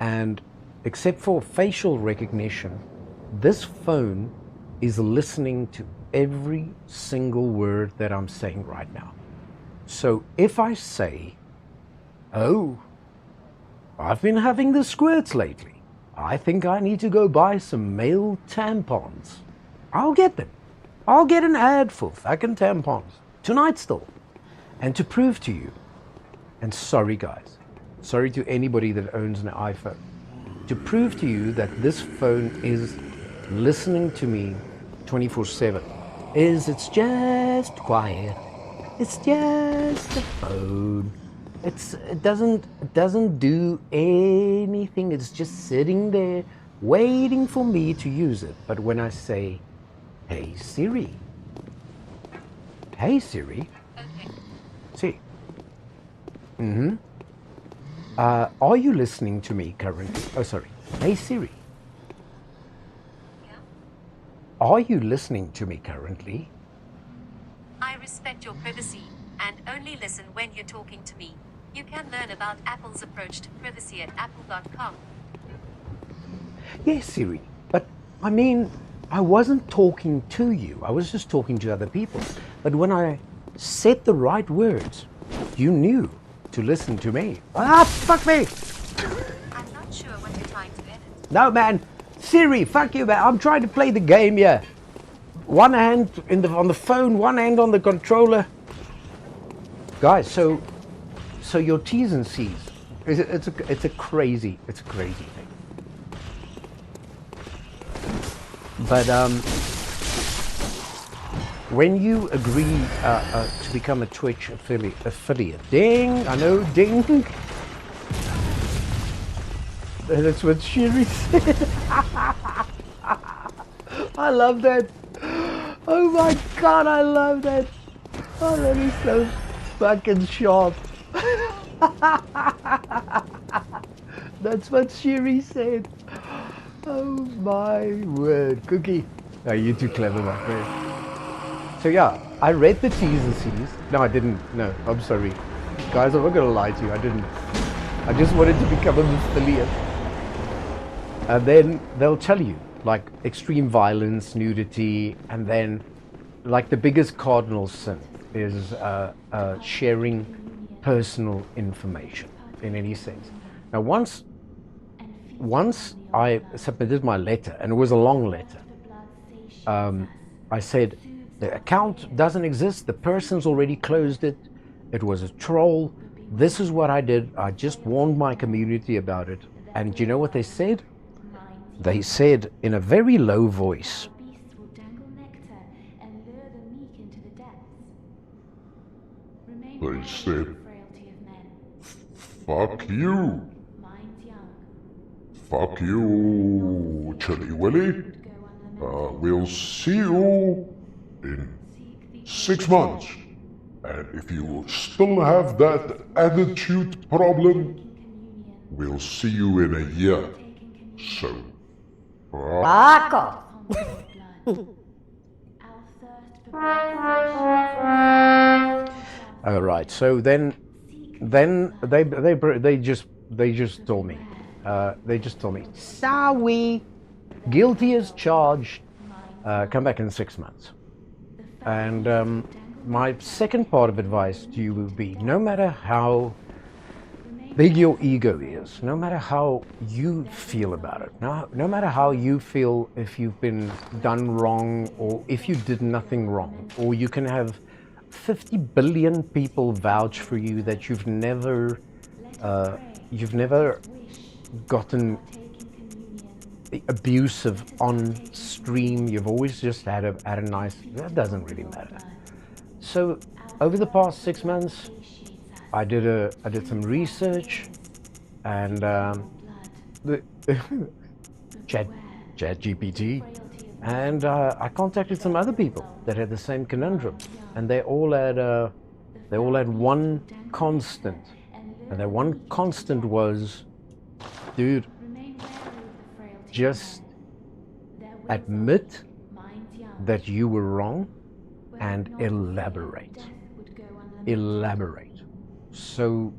And except for facial recognition, this phone is listening to every single word that I'm saying right now. So if I say, oh, I've been having the squirts lately, I think I need to go buy some male tampons, I'll get them. I'll get an ad for fucking tampons tonight still. And to prove to you, and sorry guys, sorry to anybody that owns an iPhone, to prove to you that this phone is listening to me 24/7 is it's just quiet. It's just a phone. It doesn't do anything. It's just sitting there waiting for me to use it. But when I say, "Hey Siri," "Hey Siri," see, are you listening to me currently? Oh, sorry. Hey Siri. Are you listening to me currently? I respect your privacy and only listen when you're talking to me. You can learn about Apple's approach to privacy at apple.com. Yes, Siri. But I mean, I wasn't talking to you. I was just talking to other people. But when I said the right words, you knew to listen to me. Ah, fuck me! I'm not sure what you're trying to edit. No, man. Siri, fuck you, man. I'm trying to play the game here. One hand on the phone, one hand on the controller. Guys, so your T's and C's, it's a crazy thing. But when you agree to become a Twitch affiliate, ding, I know, ding. That's what Sherry said. I love that. Oh my God, I love that. Oh, that is so fucking sharp. That's what Sherry said. Oh my word. Cookie. Oh, you're too clever, my friend. So yeah, I read the T's and C's. No, I didn't. No, I'm sorry. Guys, I'm not going to lie to you. I didn't. I just wanted to become an affiliate. And then they'll tell you, like, extreme violence, nudity, and then, like, the biggest cardinal sin is sharing personal information in any sense. Now, once I submitted my letter, and it was a long letter, I said, the account doesn't exist, the person's already closed it, it was a troll, this is what I did, I just warned my community about it. And do you know what they said? They said in a very low voice, they said, fuck you. Fuck you, Chili Willy. We'll see you in 6 months. And if you still have that attitude problem, we'll see you in a year. So, Fuck off. all right. So then they just told me, sorry, guilty as charged. Come back in 6 months. And my second part of advice to you would be, no matter how big your ego is, no matter how you feel about it, no matter how you feel if you've been done wrong or if you did nothing wrong, or you can have 50 billion people vouch for you that you've never gotten abusive on stream, you've always just had a nice, that doesn't really matter. So over the past 6 months, I did some research, and ChatGPT, and I contacted some other people that had the same conundrum, and they all had one constant, and that one constant was, dude, just admit that you were wrong and elaborate. So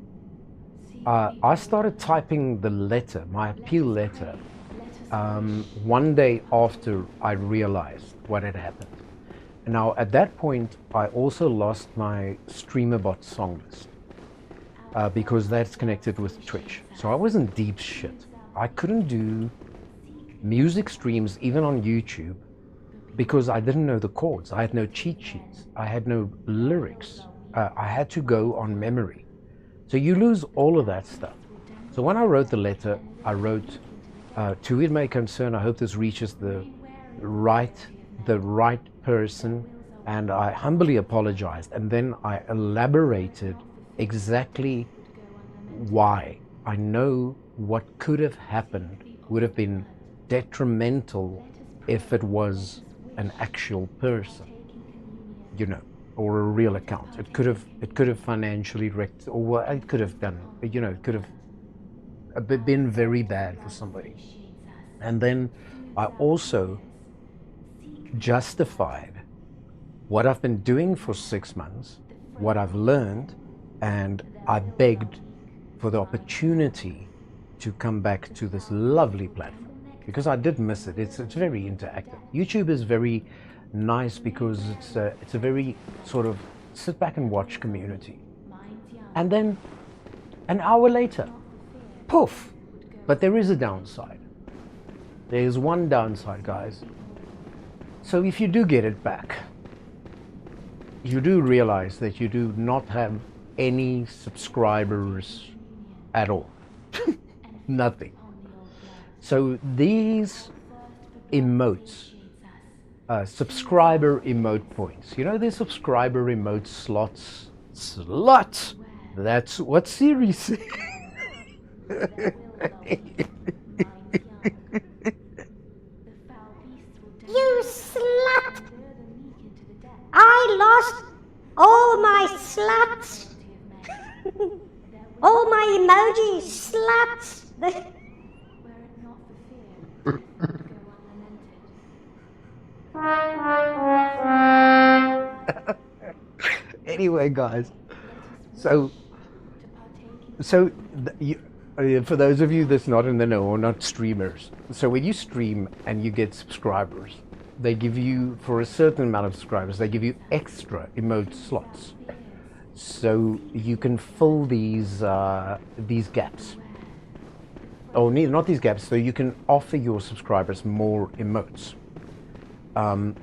I started typing the letter, my appeal letter, one day after I realized what had happened. Now, at that point, I also lost my StreamerBot song list because that's connected with Twitch. So I was in deep shit. I couldn't do music streams even on YouTube because I didn't know the chords. I had no cheat sheets. I had no lyrics. I had to go on memory. So you lose all of that stuff. So when I wrote the letter, I wrote, To whom it may concern, I hope this reaches the right person, and I humbly apologized, and then I elaborated exactly why. I know what could have happened would have been detrimental if it was an actual person, you know, or a real account. It could have financially wrecked, or what it could have done, you know, it could have been very bad for somebody. And then I also justified what I've been doing for 6 months, what I've learned, and I begged for the opportunity to come back to this lovely platform, because I did miss it. It's very interactive. YouTube is very nice because it's a very sort of sit back and watch community. And then an hour later, poof. But there is a downside. There's one downside, guys. So if you do get it back, you do realize that you do not have any subscribers at all. Nothing. So these emotes, subscriber emote points, you know, the subscriber emote slots. Slot! That's what Siri said. You slut! I lost all my sluts! All my emoji sluts! Anyway, guys, so for those of you that's not in the know or not streamers, so when you stream and you get subscribers, they give you, for a certain amount of subscribers, they give you extra emote slots, so you can fill these gaps. Oh, not these gaps. So you can offer your subscribers more emotes.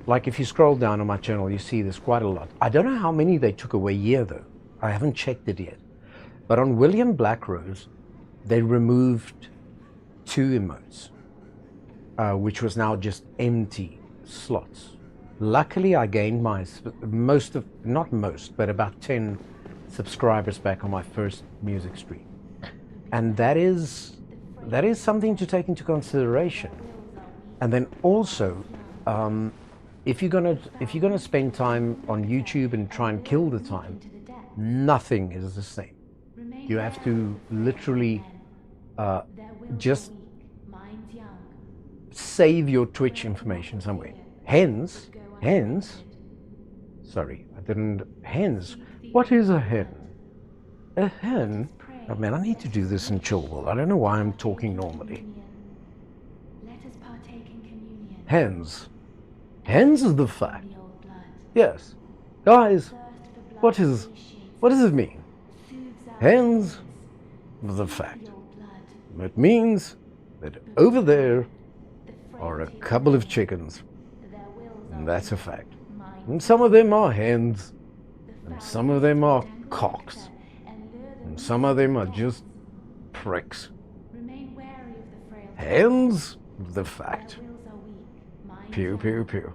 Like if you scroll down on my channel, you see there's quite a lot. I don't know how many they took away here, though. I haven't checked it yet. But on William Blackrose, they removed 2 emotes, which was now just empty slots. Luckily, I gained my not most, but about 10 subscribers back on my first music stream, and that is something to take into consideration. And then also, if you're gonna spend time on YouTube and try and kill the time, nothing is the same. You have to literally just save your Twitch information somewhere. Hens, sorry, I didn't, hens, what is a hen? A hen? Oh man, I need to do this in chill. I don't know why I'm talking normally. Hens. Hens is the fact. Yes. Guys, what does it mean? Hens is the fact. It means that over there are a couple of chickens. And that's a fact. And some of them are hens. And some of them are cocks. And some of them are just pricks. Hens, the fact. Pew, pew, pew.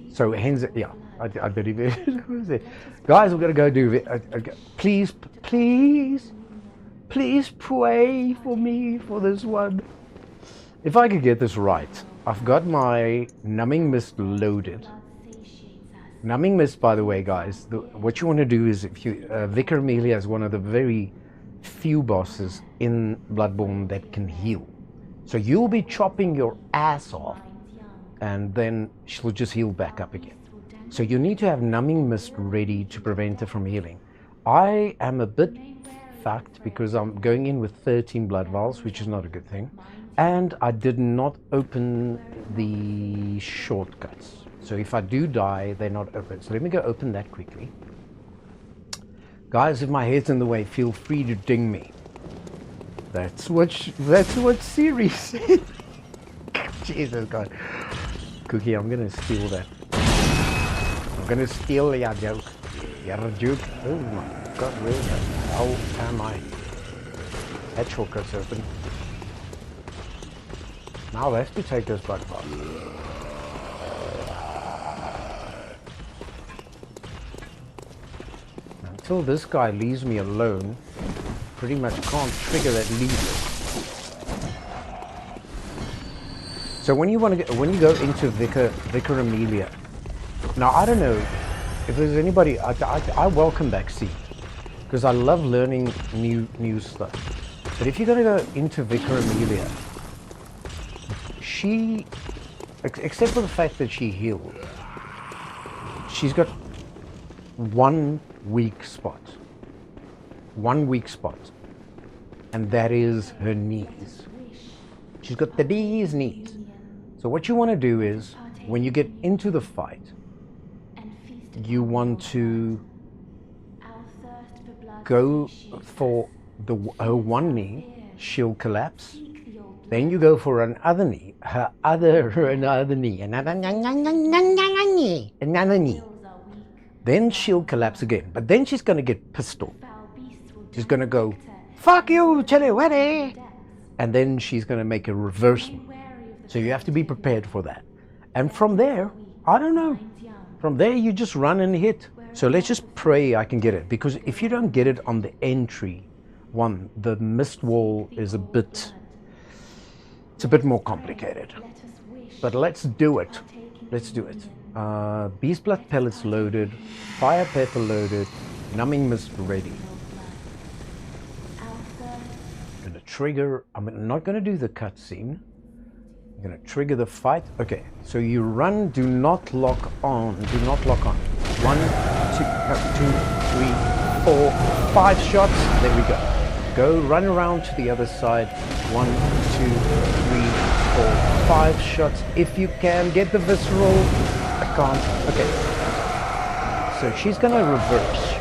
So hens, yeah, I believe it. Guys, we're gonna go do it. Please pray for me for this one. If I could get this right, I've got my numbing mist loaded. Numbing mist, by the way, guys, what you want to do is, if you Vicar Amelia is one of the very few bosses in Bloodborne that can heal. So you'll be chopping your ass off, and then she'll just heal back up again. So you need to have numbing mist ready to prevent her from healing. I am a bit fucked because I'm going in with 13 blood vials, which is not a good thing. And I did not open the shortcuts. So if I do die, they're not open. So let me go open that quickly. Guys, if my head's in the way, feel free to ding me. That's what Siri said. Jesus God. Cookie, I'm gonna steal that. I'm gonna steal your joke. Your joke. Oh my. God, where the hell am I? That shortcut's open. Now I have to take this bug path. Until this guy leaves me alone, pretty much can't trigger that lever. So when you go into Vicar Amelia, now I don't know if there's anybody. I welcome back C, because I love learning new stuff. But if you're gonna go into Vicar Amelia, she, except for the fact that she healed, she's got one weak spot, and that is her knees. She's got the knees. So what you want to do is, when you get into the fight, you want to go for her one knee, she'll collapse. Then you go for another knee, another knee. Then she'll collapse again. But then she's going to get pissed off. She's going to go, fuck you, Chiliwere. And then she's going to make a reverse move. So you have to be prepared for that. And from there, I don't know. From there, you just run and hit. So let's just pray I can get it. Because if you don't get it on the entry one, the mist wall is it's a bit more complicated. But let's do it. Beast blood pellets loaded, fire pepper loaded, numbing mist ready. I'm gonna trigger, I'm not gonna do the cutscene. I'm gonna trigger the fight. Okay, so you run, do not lock on. 1, 2, 3, 4, 5 shots. There we go. Go run around to the other side. 1, 2, 3, 4, 5 shots. If you can get the visceral. I can't. Okay. So she's gonna reverse.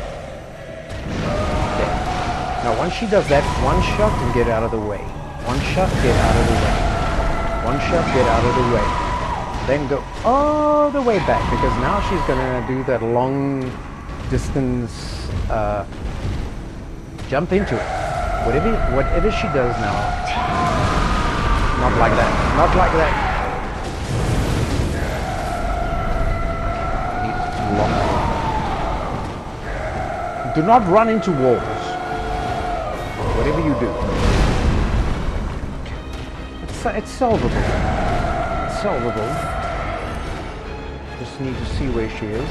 Okay. Now once she does that, one shot and get out of the way. One shot, get out of the way. One shot, get out of the way. Then go all the way back, because now she's gonna do that long distance jump into it. Whatever she does now. Not like that. Not like that. Do not run into walls. Whatever you do. It's solvable. It's solvable. Just need to see where she is.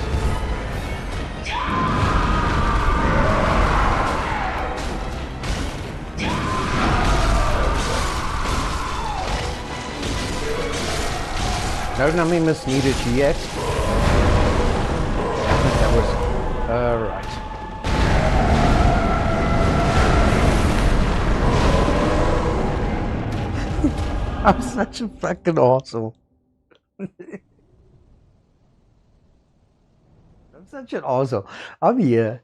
No numbing mist needed yet. That was right. I'm such a fucking arsehole. I'm such an arsehole. I'm here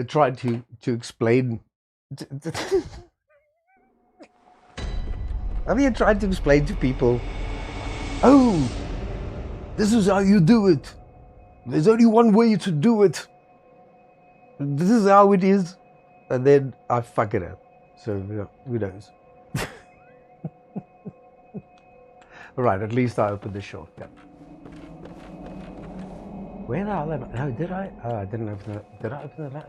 trying to explain. I'm here trying to explain to people. Oh, this is how you do it. There's only one way to do it. This is how it is. And then I fuck it up. So who knows? Right, at least I opened the shortcut. Where the hell am I? No, did I? I didn't open it. Did I open it?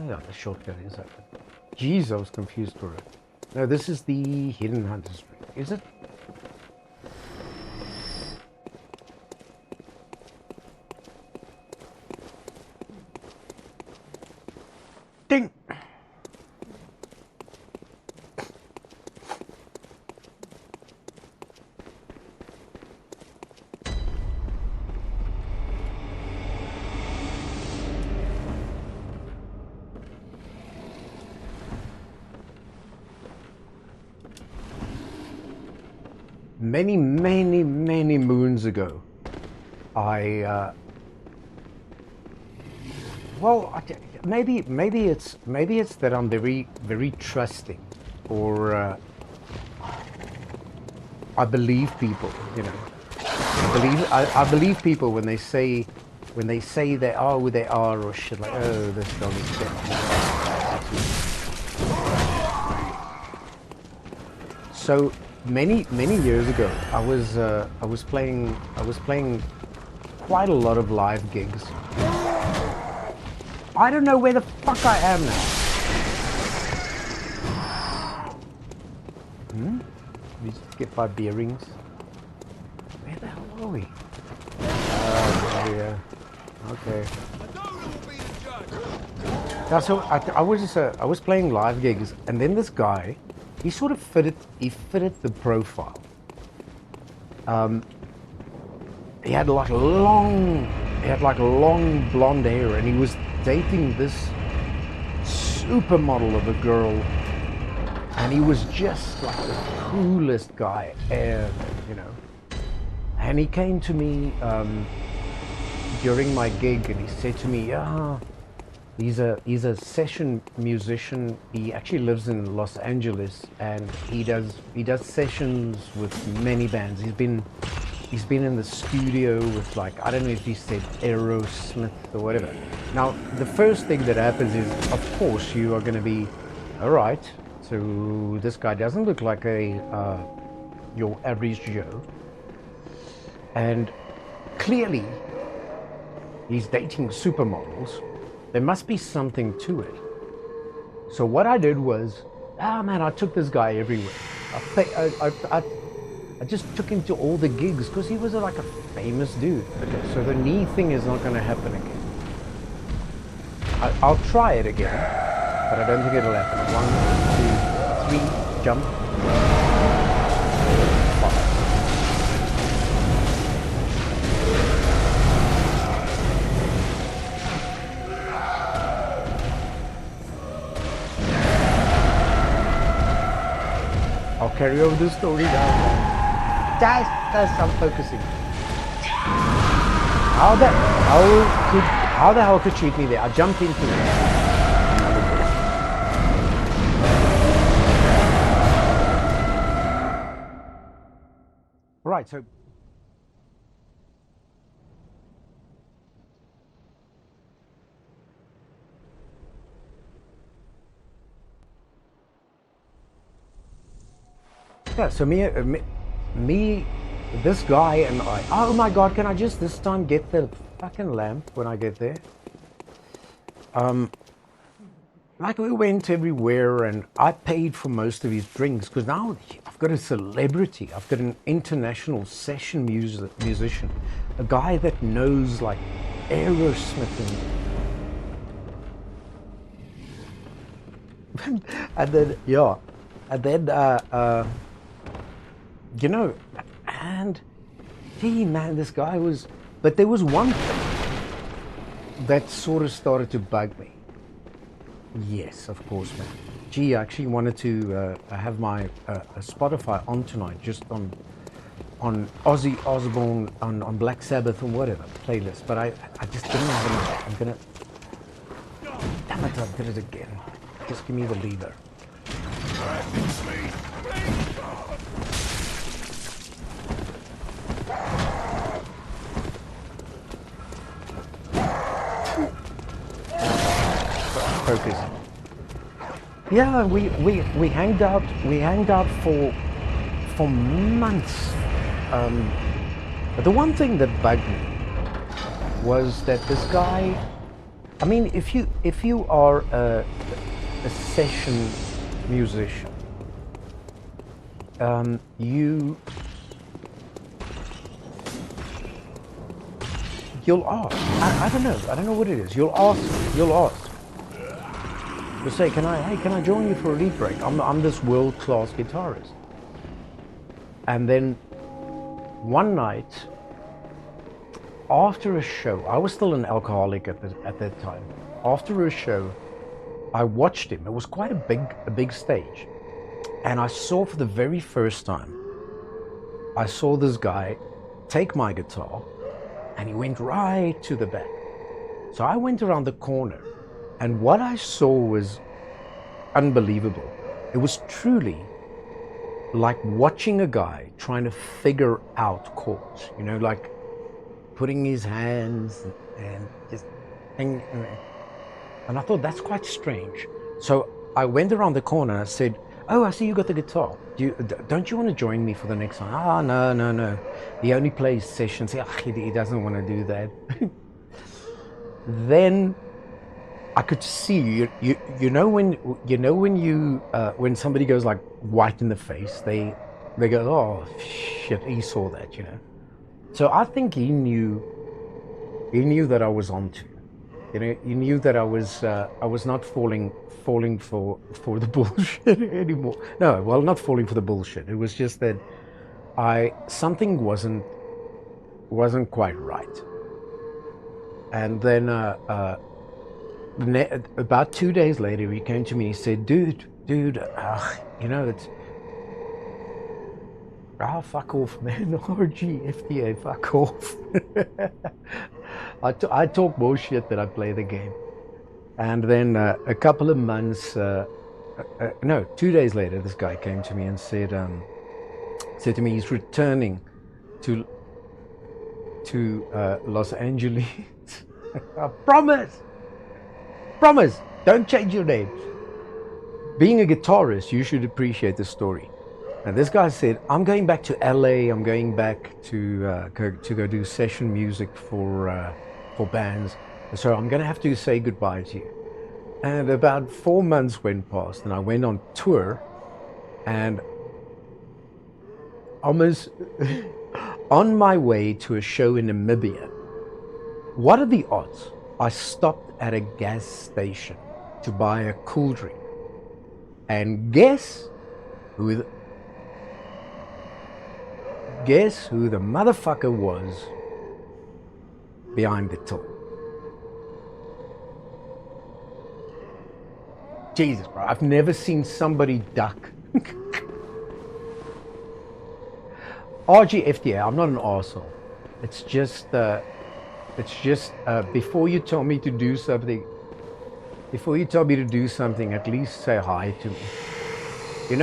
Yeah, the shortcut is open. Jeez, I was confused for it. No, this is the Hidden Hunter's Ring. Is it? Ding! Many moons ago, maybe it's that I'm very trusting, or I believe people. You know, I believe people when they say when they say they are who they are or shit like, oh, this dog is dead. So many years ago, I was playing quite a lot of live gigs. I don't know where the fuck I am now. Let me just get my bearings. Where the hell are we? Yeah. Okay. Now, so I was playing live gigs, and then this guy, he sort of fitted the profile. He had like long blonde hair, and he was dating this supermodel of a girl, and he was just like the coolest guy ever, you know. And he came to me during my gig, and he said to me, he's a session musician. He actually lives in Los Angeles, and he does sessions with many bands. He's been in the studio with, like, I don't know if he said Aerosmith or whatever. Now, the first thing that happens is, of course, you are going to be, all right, so this guy doesn't look like your average Joe. And clearly, he's dating supermodels. There must be something to it. So what I did was, man, I took this guy everywhere. I just took him to all the gigs because he was like a famous dude. Okay, so the knee thing is not going to happen again. I'll try it again, but I don't think it'll happen. 1, 2, 3, jump. 5. I'll carry over the story down. That's I'm focusing. How the hell could she hit me there? I jumped into it. Right, so yeah, so me, this guy and I, oh my god, can I just this time get the fucking lamp when I get there? Like, we went everywhere, and I paid for most of his drinks, because now I've got a celebrity. I've got an international session musician, a guy that knows, like, Aerosmith and then, yeah, and then, you know, and gee, man, this guy was, but there was one thing that sort of started to bug me. Yes, of course, man. Gee, I actually wanted to have my Spotify on tonight, just on Ozzy Osbourne, on Black Sabbath and whatever playlist, but I just didn't have enough. I'm gonna, damn it, I did it again. Just give me the lever. Focus. Yeah, we hanged out for months. But the one thing that bugged me was that this guy, I mean, if you are a session musician, you'll ask. I don't know what it is. You'll ask. You'll say, can I join you for a lead break? I'm this world-class guitarist. And then one night, after a show, I was still an alcoholic at that time. After a show, I watched him. It was quite a big stage. And I saw for the very first time, I saw this guy take my guitar, and he went right to the back. So I went around the corner, and what I saw was unbelievable. It was truly like watching a guy trying to figure out chords, you know, like putting his hands and just and I thought that's quite strange. So I went around the corner and I said, "Oh, I see you got the guitar. Don't you want to join me for the next one?" "Ah, no. He only plays sessions." He doesn't want to do that. Then I could see when somebody goes like white in the face, they go, "Oh shit, he saw that," you know. So I think he knew that I was onto. You know, he knew that I was not falling for the bullshit anymore. No, well, not falling for the bullshit. It was just that something wasn't quite right. And then about 2 days later, he came to me and he said, dude, you know, it's fuck off, man. RGFTA, fuck off. I talk more shit than I play the game. And then a couple of months, 2 days later, this guy came to me and said to me he's returning to Los Angeles. I promise, don't change your name. Being a guitarist, you should appreciate the story. And this guy said, "I'm going back to LA. I'm going back to go do session music for bands. So I'm going to have to say goodbye to you." And about 4 months went past, and I went on tour, and almost on my way to a show in Namibia. What are the odds? I stopped at a gas station to buy a cool drink, and guess who the motherfucker was behind the till? Jesus, bro, I've never seen somebody duck. RGFTA, I'm not an arsehole. It's just before you tell me to do something, at least say hi to me. You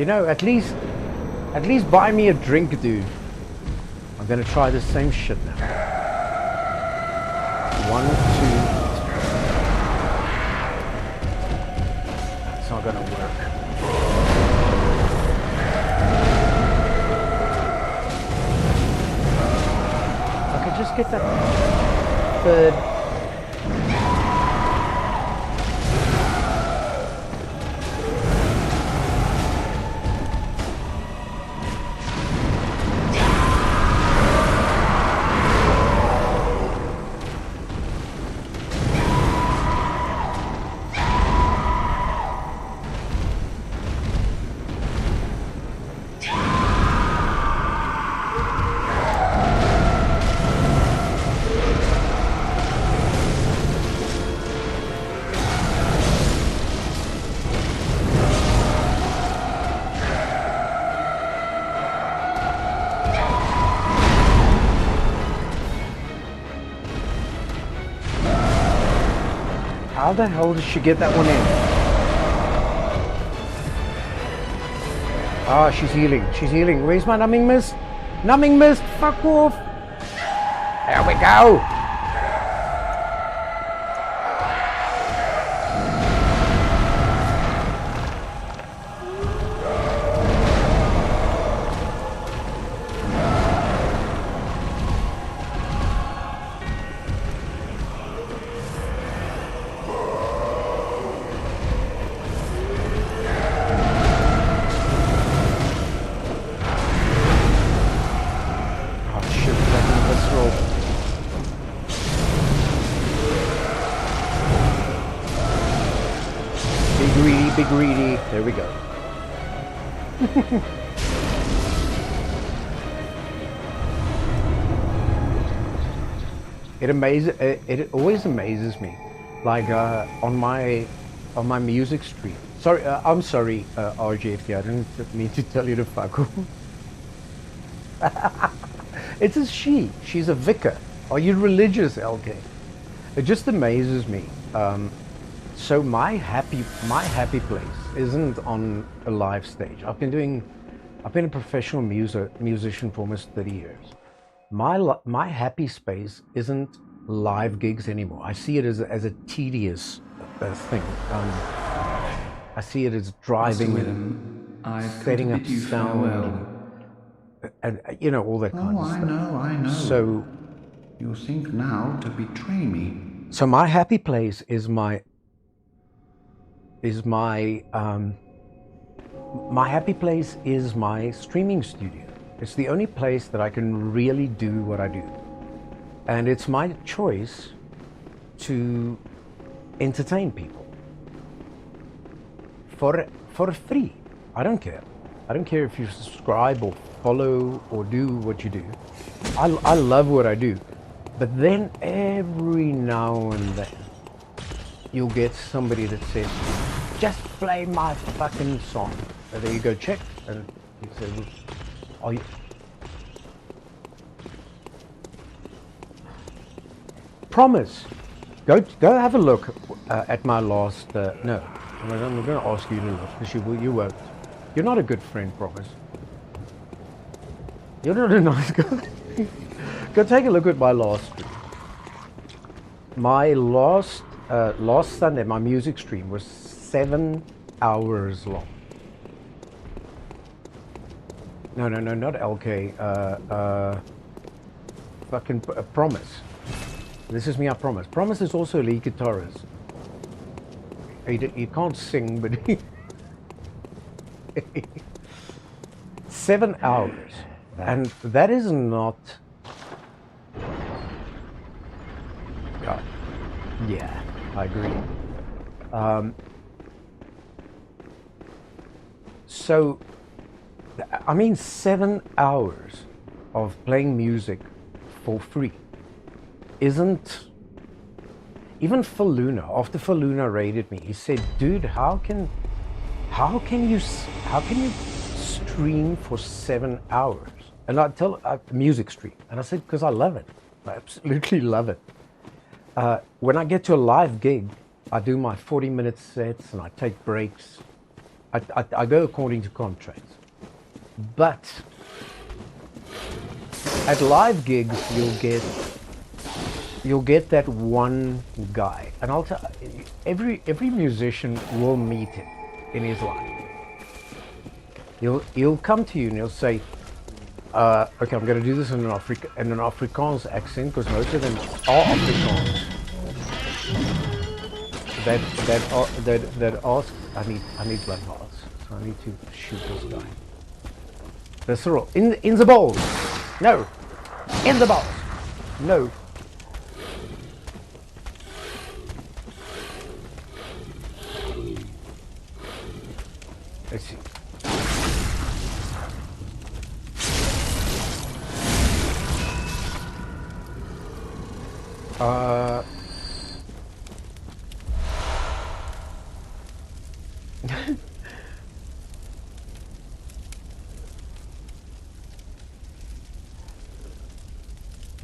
know, at least buy me a drink, dude. I'm gonna try the same shit now. 1, 2. That's not gonna work. I could just get that third. How the hell did she get that one in? Ah, she's healing. Where's my numbing mist? Numbing mist, fuck off. There we go. Be greedy. There we go. It always amazes me, like on my music stream. Sorry, I'm sorry, RJFT. I didn't mean to tell you to fuck off. It's a she. She's a vicar. Are you religious, LK? It just amazes me. So my happy place isn't on a live stage. I've been a professional musician for almost 30 years. my happy space isn't live gigs anymore. I see it as a tedious thing. I see it as driving and setting up sound and you know, all that kind of stuff. I know. So you think now to betray me. So my happy place is my happy place is my streaming studio. It's the only place that I can really do what I do. And it's my choice to entertain people for free. I don't care. I don't care if you subscribe or follow or do what you do. I love what I do. But then every now and then you'll get somebody that says, just play my fucking song. And there you go, check. And you say, well, are you... Promise. Go have a look at my last... no, I'm going to ask you to look because you won't. You're not a good friend, Promise. You're not a nice guy. Go take a look at my last stream. My last Sunday, my music stream was 7 hours long. No, not LK. Fucking Promise. This is me, I Promise. Promise is also a lead guitarist. He can't sing, but he... 7 hours. And that is not... Yeah, I agree. So, I mean, 7 hours of playing music for free isn't... Even Phil Luna, after Phil Luna raided me, he said, dude, how can you stream for 7 hours? And I tell music stream, and I said, because I love it. I absolutely love it. When I get to a live gig, I do my 40-minute sets and I take breaks. I go according to contracts. But at live gigs, you'll get that one guy, and I'll tell every musician will meet him in his life. He'll come to you and he'll say, okay, I'm going to do this in an Afrikaans accent because most of them are Afrikaans. That ask, I need blood balls, so I need to shoot this guy. Visceral, in the balls, no, in the balls, no. Let's see.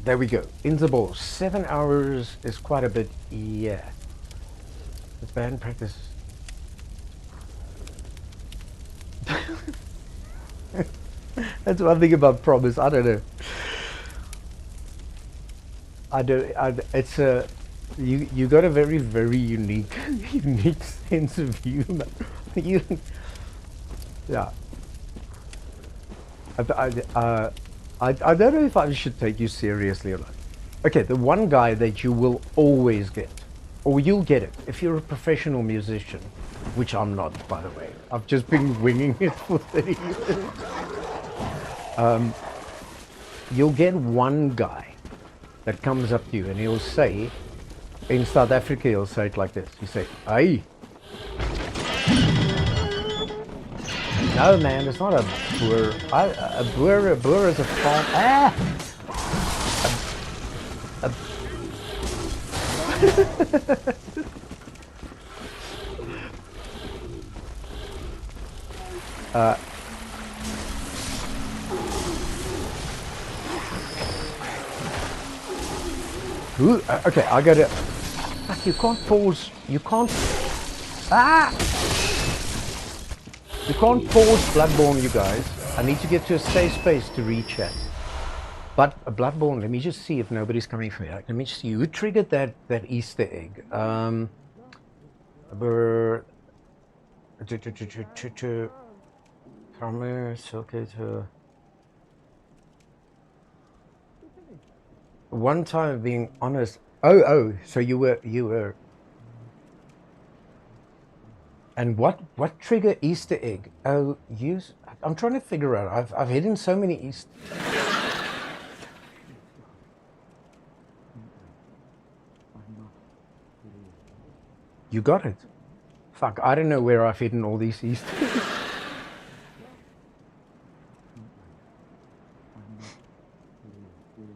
There we go. In the balls. 7 hours is quite a bit. Yeah. It's band practice. That's one thing about Promise. I don't know. It's a you got a very, very unique sense of humor. Yeah. I don't know if I should take you seriously or not. Okay, the one guy that you will always get, or you'll get it if you're a professional musician, which I'm not, by the way. I've just been winging it for 30 years. You'll get one guy that comes up to you and he'll say, in South Africa, he'll say it like this. He'll say, "Hey." No, man, it's not a boer. A boer is a farm. Okay, I gotta... Fuck, you can't pause. You can't... You can't pause Bloodborne, you guys. I need to get to a safe space to reach it. But Bloodborne, let me just see if nobody's coming from here. Let me just see who triggered that Easter egg. One time being honest. Oh, so you were. And what trigger Easter egg? Oh, I'm trying to figure out. I've hidden so many Easter. You got it. Fuck, I don't know where I've hidden all these Easter eggs.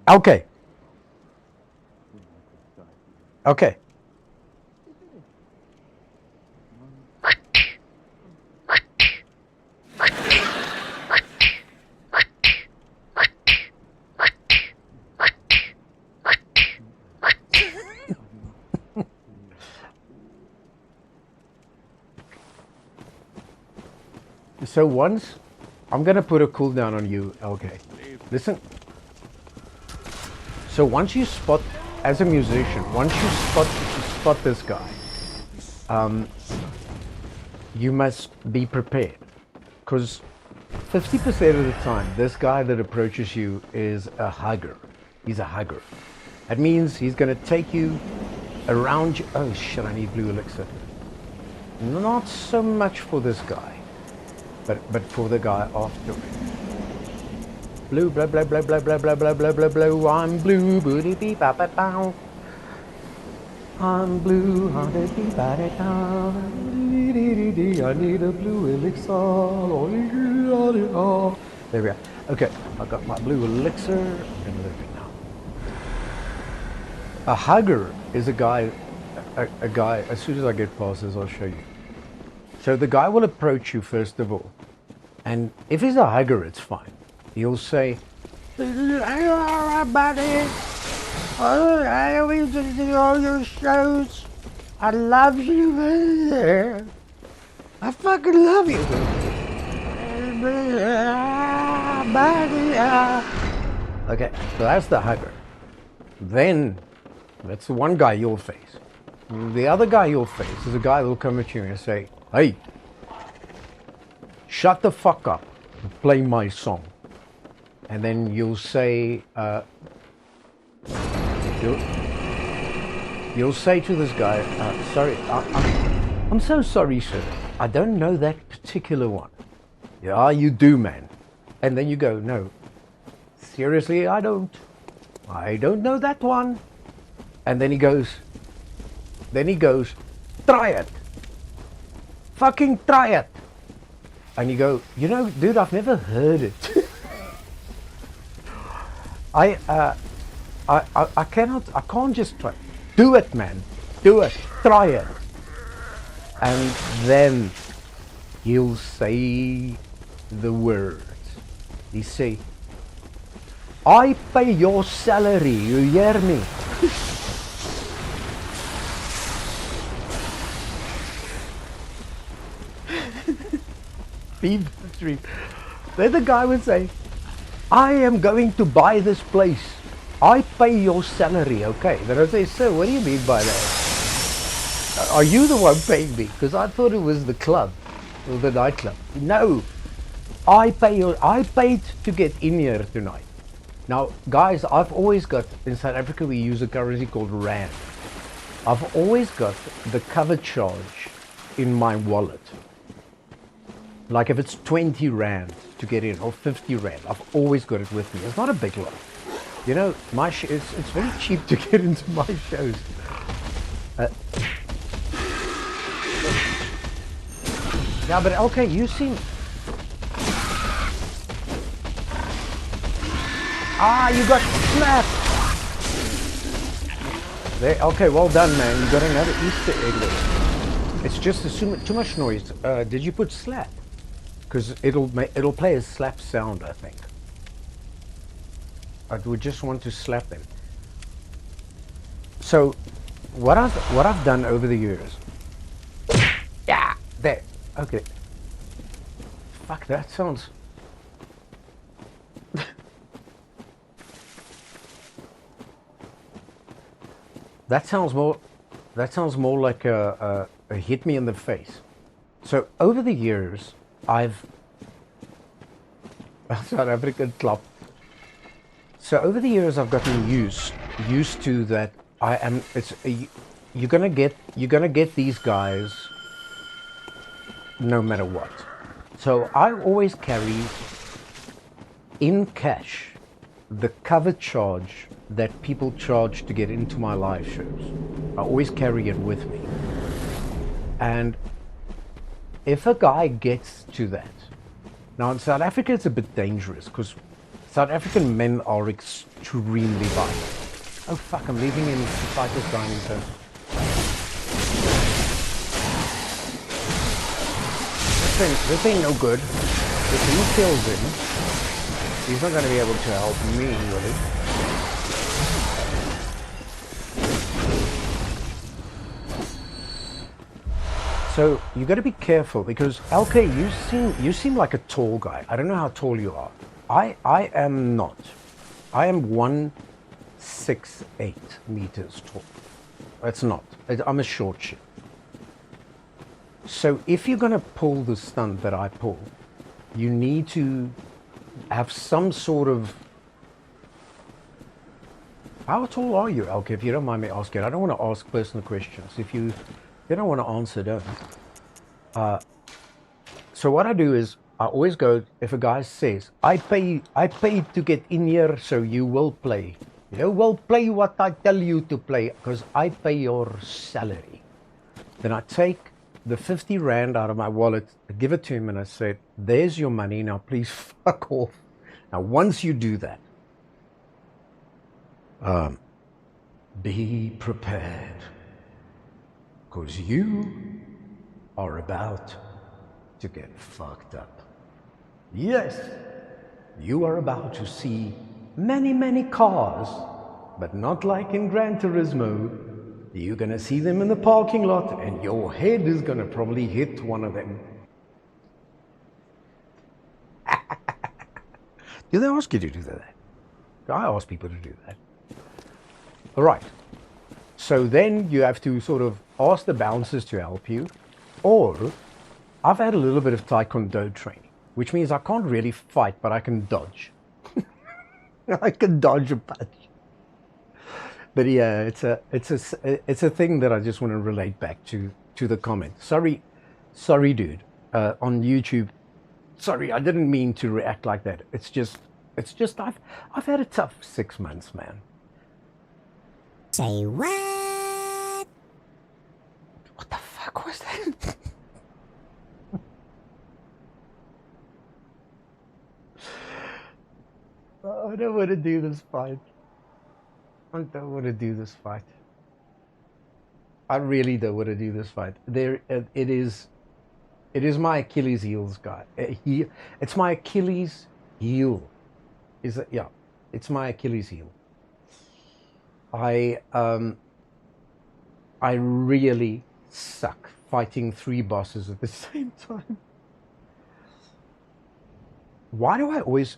Okay. Okay. So once, I'm gonna put a cooldown on you, okay. Listen. So once you spot, as a musician, once you spot this guy, you must be prepared. Because 50% of the time, this guy that approaches you is a hugger. He's a hugger. That means he's gonna take you around you. Oh shit, I need blue elixir. Not so much for this guy. But for the guy after it. Blue, blah, blah, blah, blah, blah, blah, blah, blah, blah, blah, I'm blue, booty, beep, bop, bop, bow. I'm blue, honey, beep, bop, bop, bow. I need a blue elixir. There we go. Okay, I got my blue elixir. I'm gonna live it now. A hugger is a guy, as soon as I get past this, I'll show you. So the guy will approach you first of all, and if he's a hugger, it's fine. He'll say, "Hey, all right, buddy. I always do all your shows. I love you, man. I fucking love you, buddy." Okay, so that's the hugger. Then, that's the one guy you'll face. The other guy you'll face is a guy who'll come at you and say, "Hey, shut the fuck up and play my song." And then you'll say, you'll say to this guy, "Sorry, I'm so sorry, sir. I don't know that particular one." "Yeah, you do, man." And then you go, "No, seriously, I don't know that one." And then he goes, "Try it. Fucking try it." And you go, "You know, dude, I've never heard it." I can't just try. Do it, man. Do it. Try it. And then he'll say the words. He say, "I pay your salary, you hear me?" Then the guy would say, "I am going to buy this place. I pay your salary, okay?" Then I say, "Sir, what do you mean by that? Are you the one paying me? Because I thought it was the club, or the nightclub." "No, I paid to get in here tonight." Now, guys, I've always got, in South Africa we use a currency called Rand. I've always got the cover charge in my wallet. Like if it's 20 Rand to get in, or 50 Rand, I've always got it with me. It's not a big lot. You know, it's very cheap to get into my shows. Yeah, but okay, you seem... you got slapped! There, okay, well done, man. You got another Easter egg there. It's just too much noise. Did you put slap? Because it'll play a slap sound, I think. I would just want to slap them. So, what I've done over the years. Yeah, there. Okay. Fuck, that sounds. That sounds more like a hit me in the face. So over the years, I've South African club. So over the years, I've gotten used to that. You're gonna get these guys no matter what. So I always carry in cash the cover charge that people charge to get into my live shows. I always carry it with me. And if a guy gets to that, now in South Africa it's a bit dangerous because South African men are extremely violent. Oh fuck, I'm leaving in Cycle's dining zone. This ain't no good. If he kills him, he's not going to be able to help me, really. So you got to be careful because LK, you seem like a tall guy. I don't know how tall you are. I am not. I am 168 meters tall. That's not. I'm a short shit. So if you're going to pull the stunt that I pull, you need to have some sort of... How tall are you, LK, if you don't mind me asking? I don't want to ask personal questions. If you don't want to answer, don't. So what I do is, I always go, if a guy says, I pay to get in here, so you will play. You will play what I tell you to play, because I pay your salary. Then I take the 50 Rand out of my wallet, I give it to him, and I say, there's your money, now please fuck off. Now once you do that, be prepared, because you are about to get fucked up. Yes, you are about to see many, many cars, but not like in Gran Turismo. You're going to see them in the parking lot, and your head is going to probably hit one of them. Do they ask you to do that? I ask people to do that. All right. So then you have to sort of ask the bouncers to help you, or I've had a little bit of Taekwondo training, which means I can't really fight, but I can dodge. I can dodge a punch. But yeah, it's a thing that I just want to relate back to the comment. Sorry, dude, on YouTube. Sorry, I didn't mean to react like that. It's just I've had a tough 6 months, man. Say what? What the fuck was that? Oh, I don't want to do this fight. I don't want to do this fight. I really don't want to do this fight. It is my Achilles heels, guy. It's my Achilles heel. Yeah, it's my Achilles heel. I really suck fighting 3 bosses at the same time. Why do I always...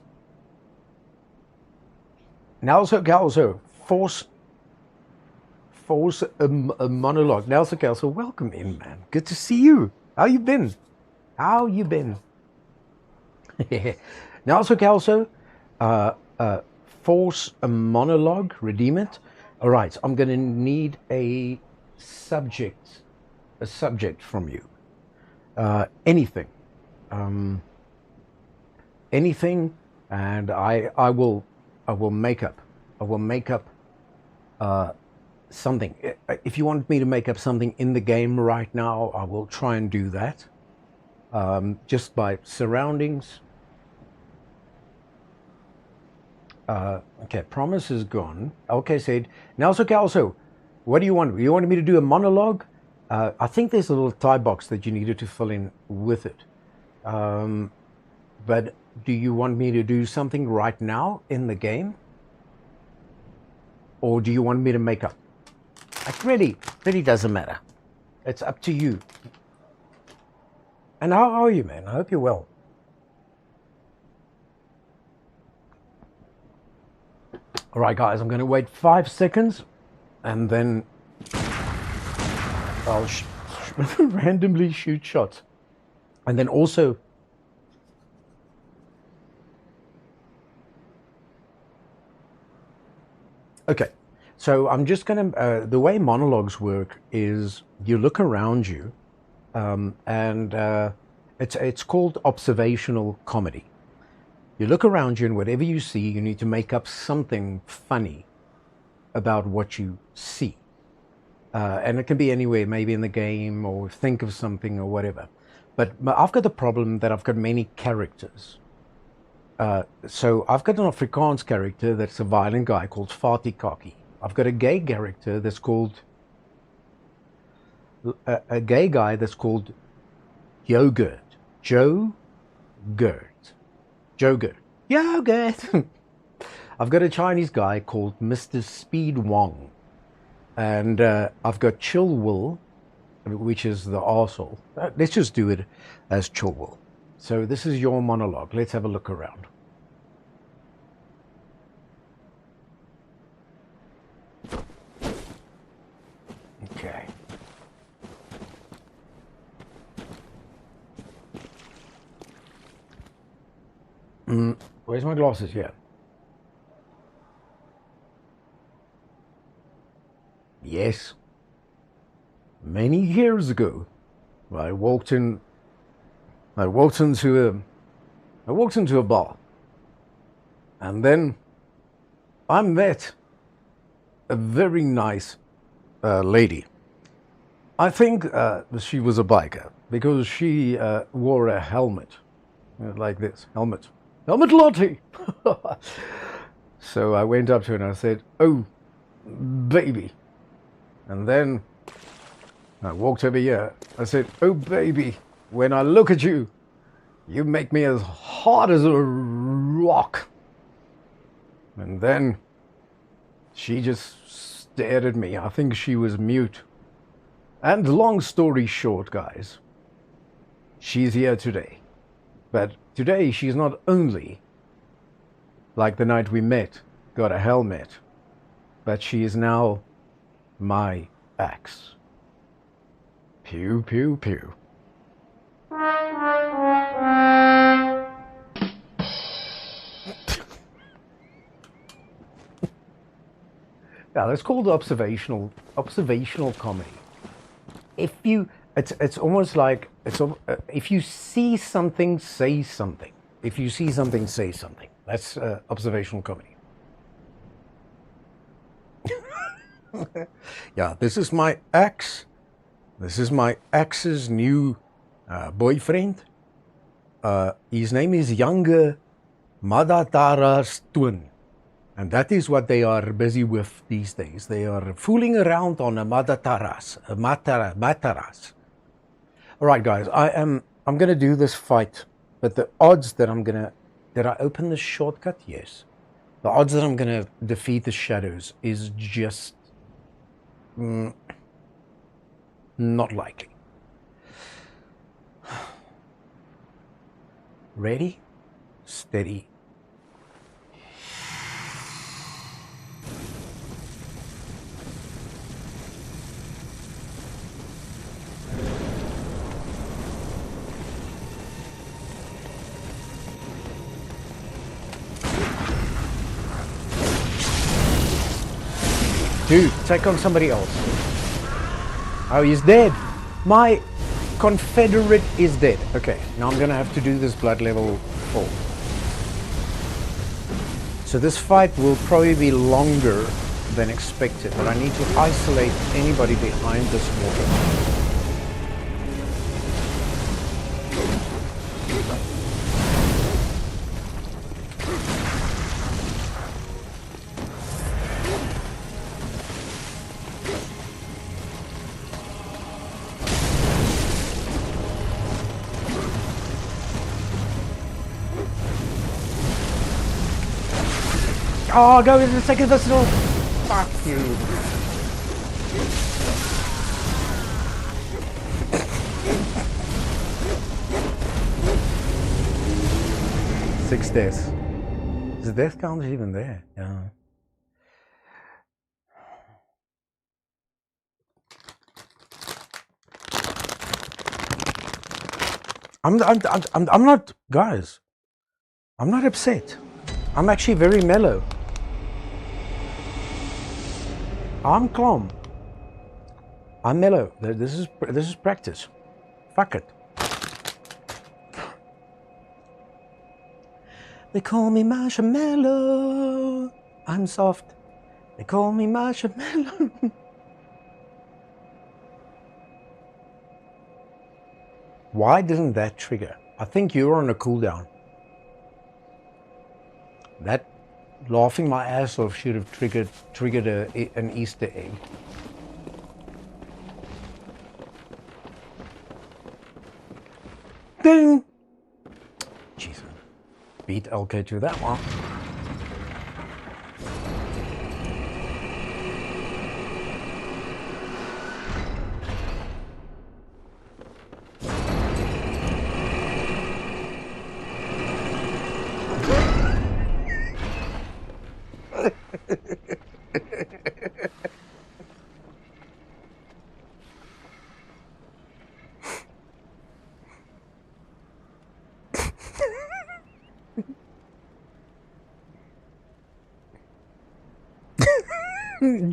Nelson, force a monologue. Nelson Kelso, welcome in, man. Good to see you. How you been? Nelson Kelso, force a monologue, redeem it. All right, I'm going to need a subject from you. Anything, and I will make up something. If you want me to make up something in the game right now, I will try and do that. Just by surroundings. Okay, promise is gone. Okay, said, Nelson Calso, what do you want? You wanted me to do a monologue? I think there's a little tie box that you needed to fill in with it. But do you want me to do something right now in the game? Or do you want me to make up? It really doesn't matter. It's up to you. And how are you, man? I hope you're well. All right, guys, I'm going to wait 5 seconds, and then I'll randomly shoot shots. And then also, okay, so I'm just gonna, the way monologues work is you look around you, and it's called observational comedy. You look around you and whatever you see, you need to make up something funny about what you see. And it can be anywhere, maybe in the game, or think of something or whatever. But I've got the problem that I've got many characters. So I've got an Afrikaans character that's a violent guy called Fatikaki. I've got a gay character that's called a gay guy that's called Yogurt. Yogurt. I've got a Chinese guy called Mr. Speed Wong. And I've got Chill Will, which is the arsehole. Let's just do it as Chill Will. So this is your monologue. Let's have a look around. Okay. Where's my glasses? Yeah. Yes. Many years ago, I walked into a bar, and then I met a very nice lady. I think she was a biker because she wore a helmet like this. Helmet Lottie. So I went up to her and I said, "Oh, baby." And then I walked over here. I said, "Oh, baby, when I look at you, you make me as hard as a rock." And then she just stared at me. I think she was mute. And long story short, guys, she's here today. But today she's not only, like the night we met, got a helmet, but she is now my axe. Pew, pew, pew. Yeah, that's called observational comedy. It's almost like if you see something, say something. If you see something, say something. That's observational comedy. Yeah, this is my ex. This is my ex's new boyfriend. His name is Younger Madatara's twin. And that is what they are busy with these days. They are fooling around on a Mataras. All right, guys, I'm going to do this fight, but the odds that did I open the shortcut? Yes. The odds that I'm going to defeat the shadows is just not likely. Ready, steady. Dude, take on somebody else. Oh, he's dead. My Confederate is dead. Okay, now I'm gonna have to do this blood level 4. So this fight will probably be longer than expected, but I need to isolate anybody behind this water. Oh, go into the second vessel. Fuck you. Six deaths. Is the death count even there? Yeah. I'm not, guys. I'm not upset. I'm actually very mellow. I'm calm. I'm mellow. This is practice. Fuck it. They call me marshmallow. I'm soft. They call me marshmallow. Why didn't that trigger? I think you were on a cooldown. That laughing my ass off should have triggered an Easter egg. Ding! Jesus. Beat LK to that one.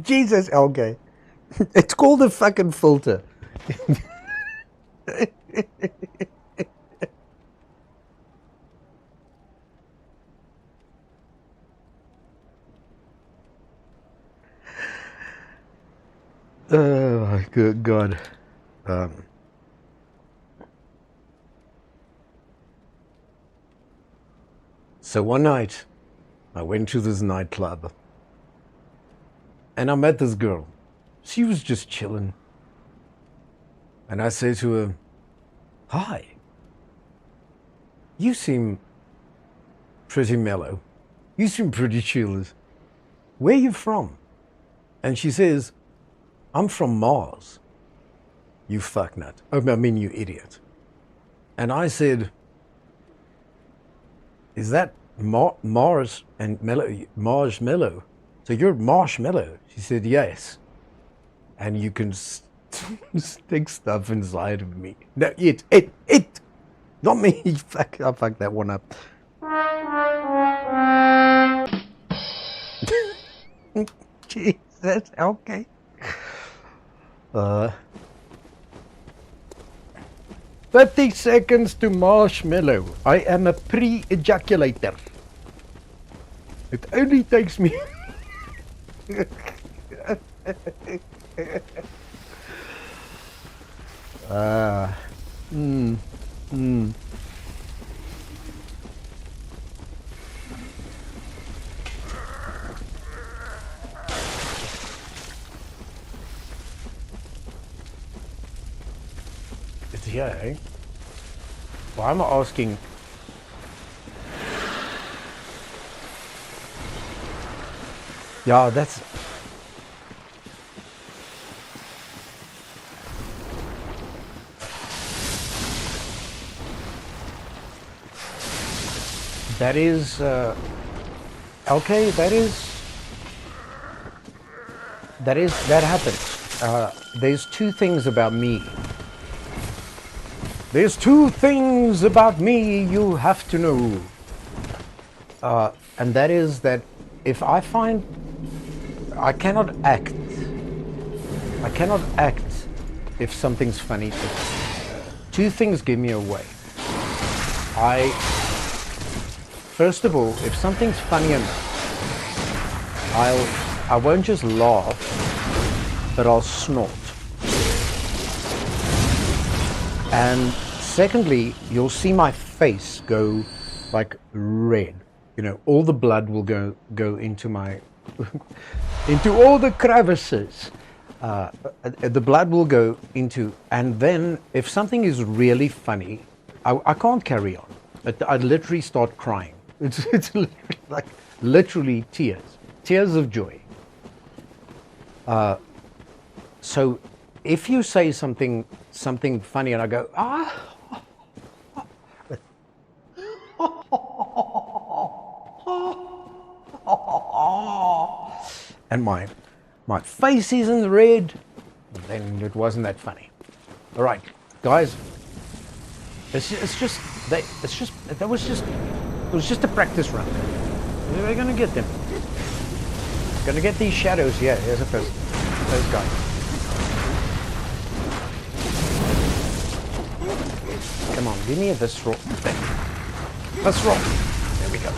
Jesus, LK. It's called a fucking filter. Oh my good God. So one night, I went to this nightclub. And I met this girl. She was just chilling. And I said to her, "Hi. You seem pretty mellow. You seem pretty chill. Where are you from?" And she says, "I'm from Mars." You fucknut. I mean, you idiot. And I said, "Is that Mars and mellow? Marshmallow? So you're marshmallow?" She said, "Yes. And you can stick stuff inside of me." No, it. Not me. Fuck, I fucked that one up. Jesus, okay. 30 seconds to marshmallow. I am a pre-ejaculator. It only takes me... It's here, eh? Why am I asking? Yeah, that's... That is... okay, that happens. There's two things about me. There's two things about me you have to know. And that is that if I find... I cannot act if something's funny. Two things give me away. First of all, if something's funny enough, I won't just laugh, but I'll snort. And secondly, you'll see my face go like red. You know, all the blood will go into my into all the crevices. The blood will go into, and then if something is really funny, I can't carry on. I literally start crying. It's literally tears of joy. So if you say something funny and I go, and my face isn't red, then it wasn't that funny. All right, guys, It was just a practice run. We're gonna get them. Gonna get these shadows. Yeah, here's a first. Those guys. Come on, give me a visceral thing. Visceral. There we go.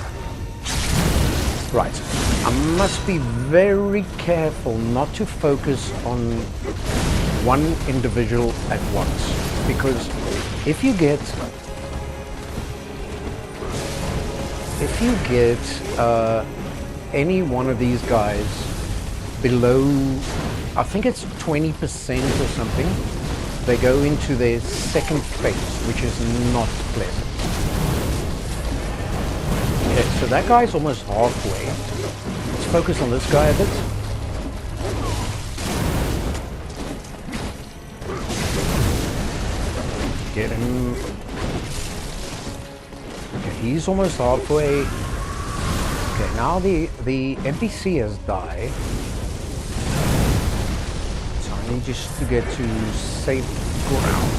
Right. I must be very careful not to focus on one individual at once, because if you get any one of these guys below, I think it's 20% or something, they go into their second phase, which is not pleasant. Okay, so that guy's almost halfway. Let's focus on this guy a bit. Get him. Okay, he's almost halfway. Okay, now the NPC has died. So I need just to get to safe ground.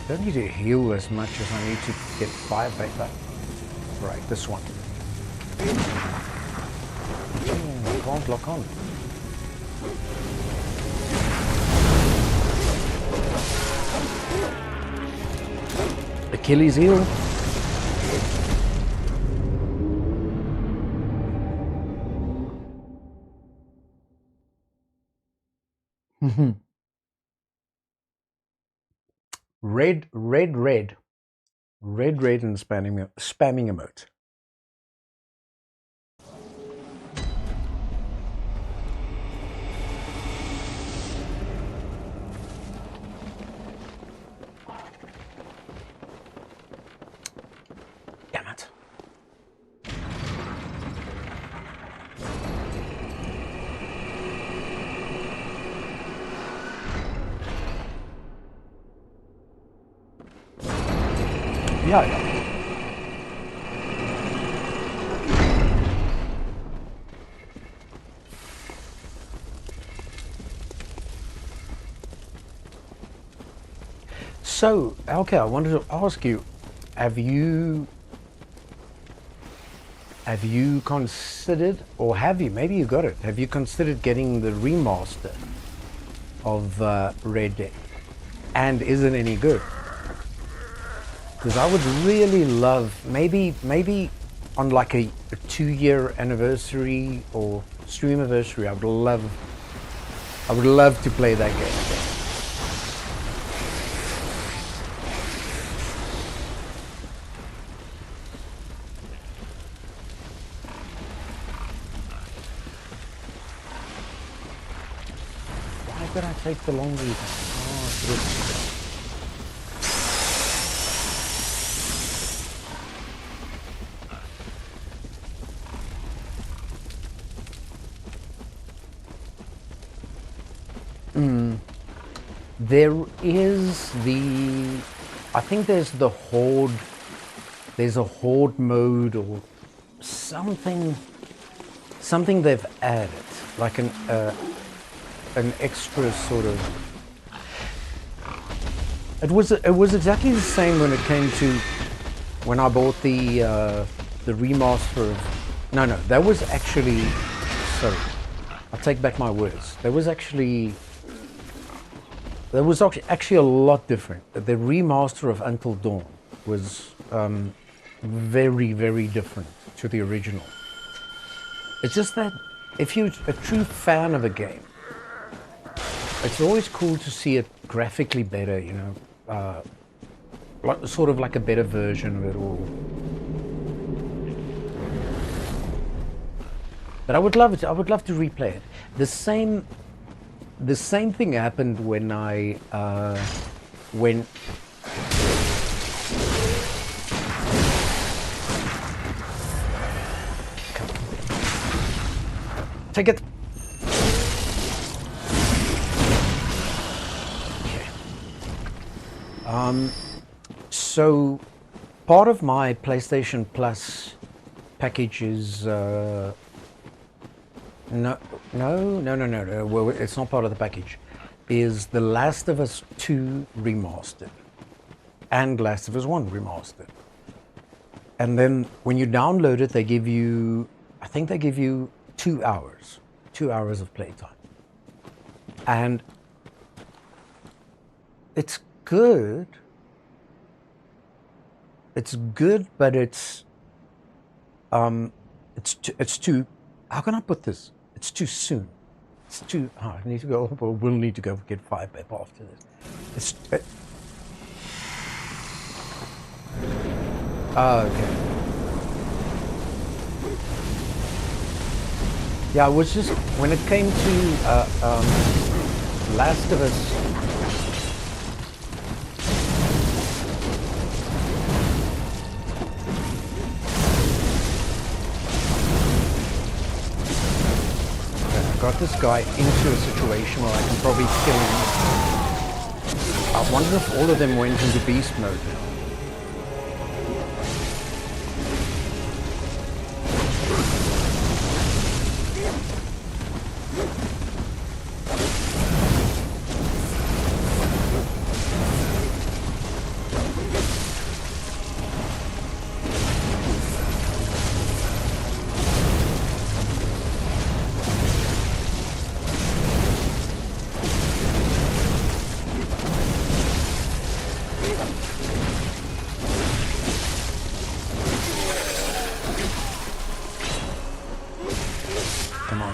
Don't need to heal as much as I need to get fire vapor. Right, this one. I can't lock on. Achilles heel. Red, and spamming emote. Damn it. Yeah. So, okay, I wanted to ask you, have you considered, or maybe you got it, have you considered getting the remaster of Red Dead? And is it any good? Because I would really love, maybe on like a 2-year anniversary or stream anniversary, I would love to play that game again. Why did I take the long route? Oh, good. There is I think there's a horde mode or something they've added, like an extra sort of. It was exactly the same when it came to when I bought the remaster of. No, that was actually. Sorry, I take back my words. There was actually a lot different. The remaster of Until Dawn was very, very different to the original. It's just that if you're a true fan of a game, it's always cool to see it graphically better, you know, sort of like a better version of it all. But I would love it. I would love to replay it. The same thing happened when take it. Okay. So part of my PlayStation Plus package is No. Well, it's not part of the package. Is The Last of Us 2 remastered and Last of Us 1 remastered. And then when you download it, they give you, I think they give you 2 hours of playtime. And it's good. It's good, but it's too, how can I put this? It's too soon. It's too, I need to go, well, we'll need to go get 5-Pep after this. Okay. Yeah, it was just, when it came to Last of Us, got this guy into a situation where I can probably kill him. I wonder if all of them went into beast mode now.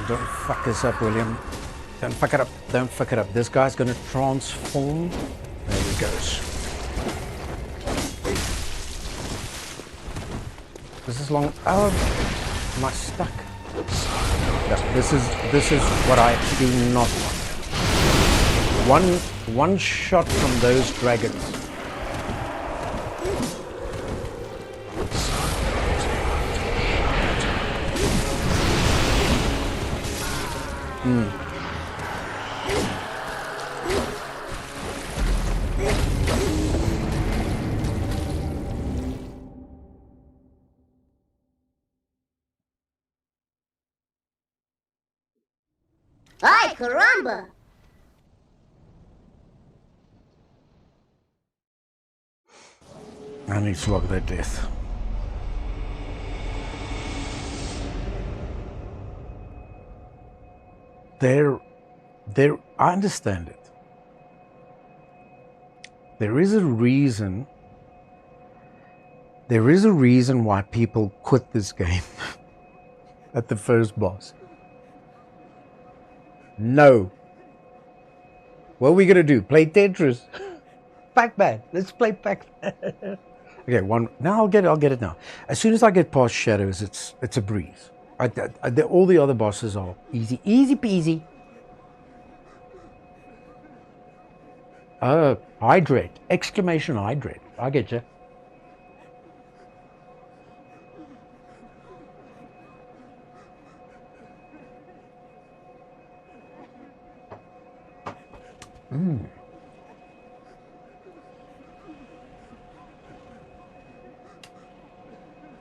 Don't fuck this up, William. Don't fuck it up. Don't fuck it up. This guy's gonna transform. There he goes. This is long. Oh, am I stuck? Yeah, this is what I do not want. One shot from those dragons. Ay, caramba! I need to log their death. I understand it. There is a reason why people quit this game at the first boss. No. What are we gonna do? Play Tetris? Pac-Man. Let's play Pac-Man. Okay, now I'll get it now. As soon as I get past Shadows, it's a breeze. All the other bosses are easy peasy. Hydrate! Exclamation hydrate! I get you.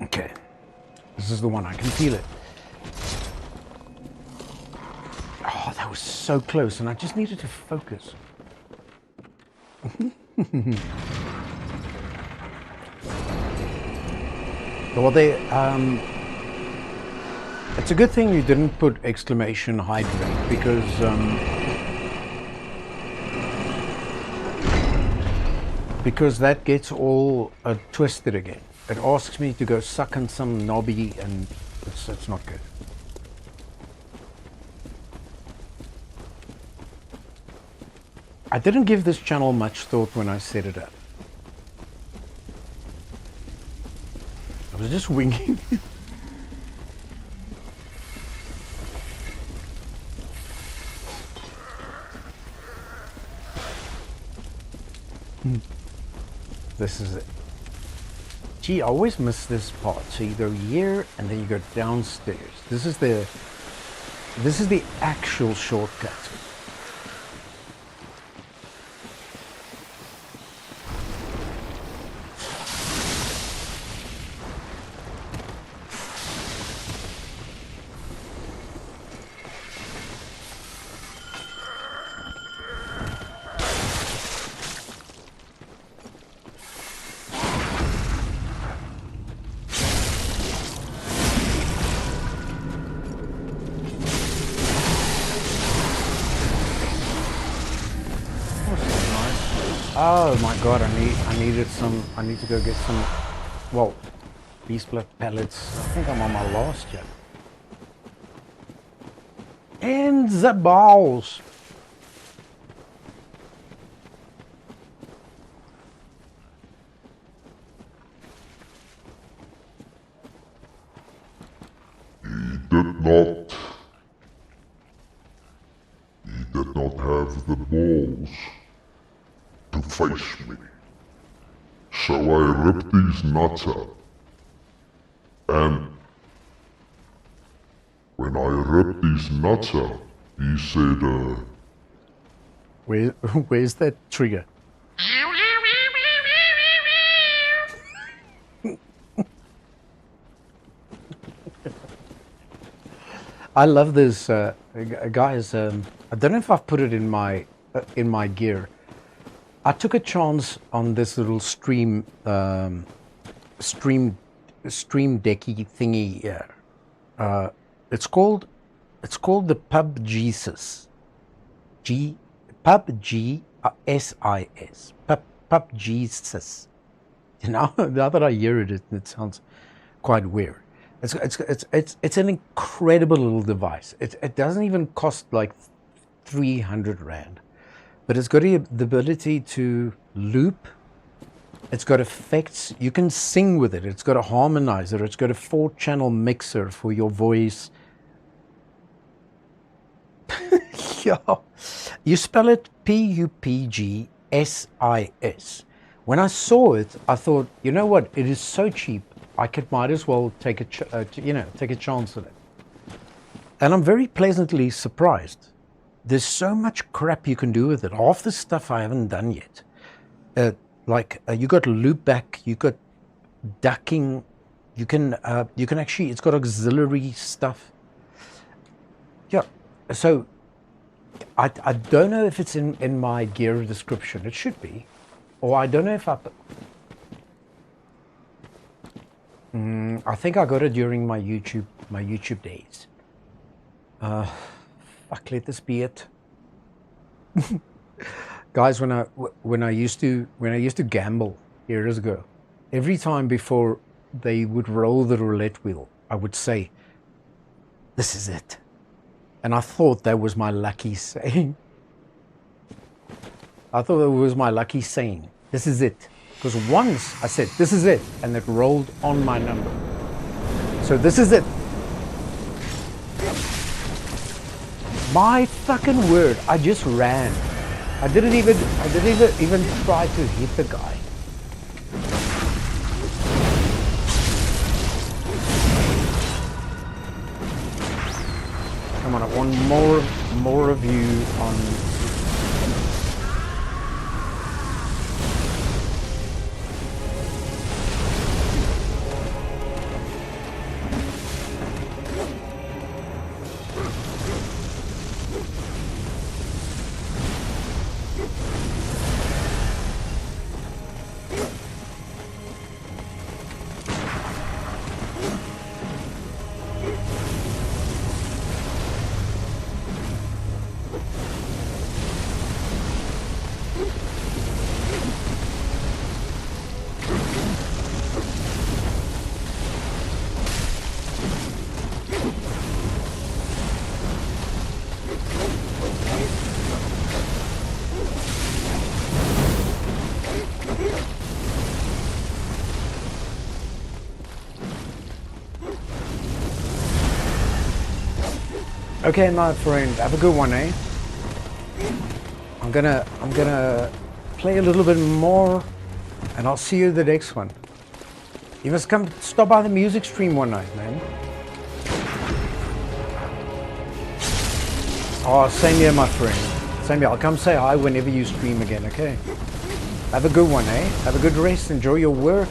Okay, this is the one. I can feel it. Oh, that was so close, and I just needed to focus. Well, it's a good thing you didn't put exclamation hydrate because that gets all twisted again. It asks me to go suck on some knobby, and it's not good. I didn't give this channel much thought when I set it up. I was just winging. This is it. Gee, I always miss this part. So you go here and then you go downstairs. This is the actual shortcut. Oh my god, I need to go get some, well, beast blood pellets. I think I'm on my last yet. And the balls. He did not have the balls to face me. So I ripped his nuts out. And when I ripped his nuts out, he said, Where's that trigger? I love this, guys. I don't know if I've put it in my gear. I took a chance on this little stream decky thingy here. It's called the Pub Jesus. Pub GSIS. Pub Jesus. You know, now that I hear it, it sounds quite weird. It's an incredible little device. It doesn't even cost like 300 Rand, but it's got the ability to loop. It's got effects. You can sing with it. It's got a harmonizer. It's got a 4-channel mixer for your voice. Yeah. You spell it PUPGSIS. When I saw it, I thought, you know what? It is so cheap. Might as well take a chance on it. And I'm very pleasantly surprised. There's so much crap you can do with it. Half the stuff I haven't done yet. You got loop back, you got ducking, you can actually, it's got auxiliary stuff. Yeah, so I don't know if it's in my gear description. It should be, or I don't know if I think I got it during my YouTube days. Fuck, let this be it. Guys, when I used to gamble years ago, every time before they would roll the roulette wheel, I would say, "This is it," and I thought that was my lucky saying. I thought that was my lucky saying. This is it. Because once I said, "This is it," and it rolled on my number. So this is it. My fucking word, I just ran. I didn't even try to hit the guy. Come on, I want more of you on. Okay, my friend, have a good one, eh? I'm gonna play a little bit more, and I'll see you the next one. You must come stop by the music stream one night, man. Oh, same here, my friend. Same here. I'll come say hi whenever you stream again, okay? Have a good one, eh? Have a good rest. Enjoy your work.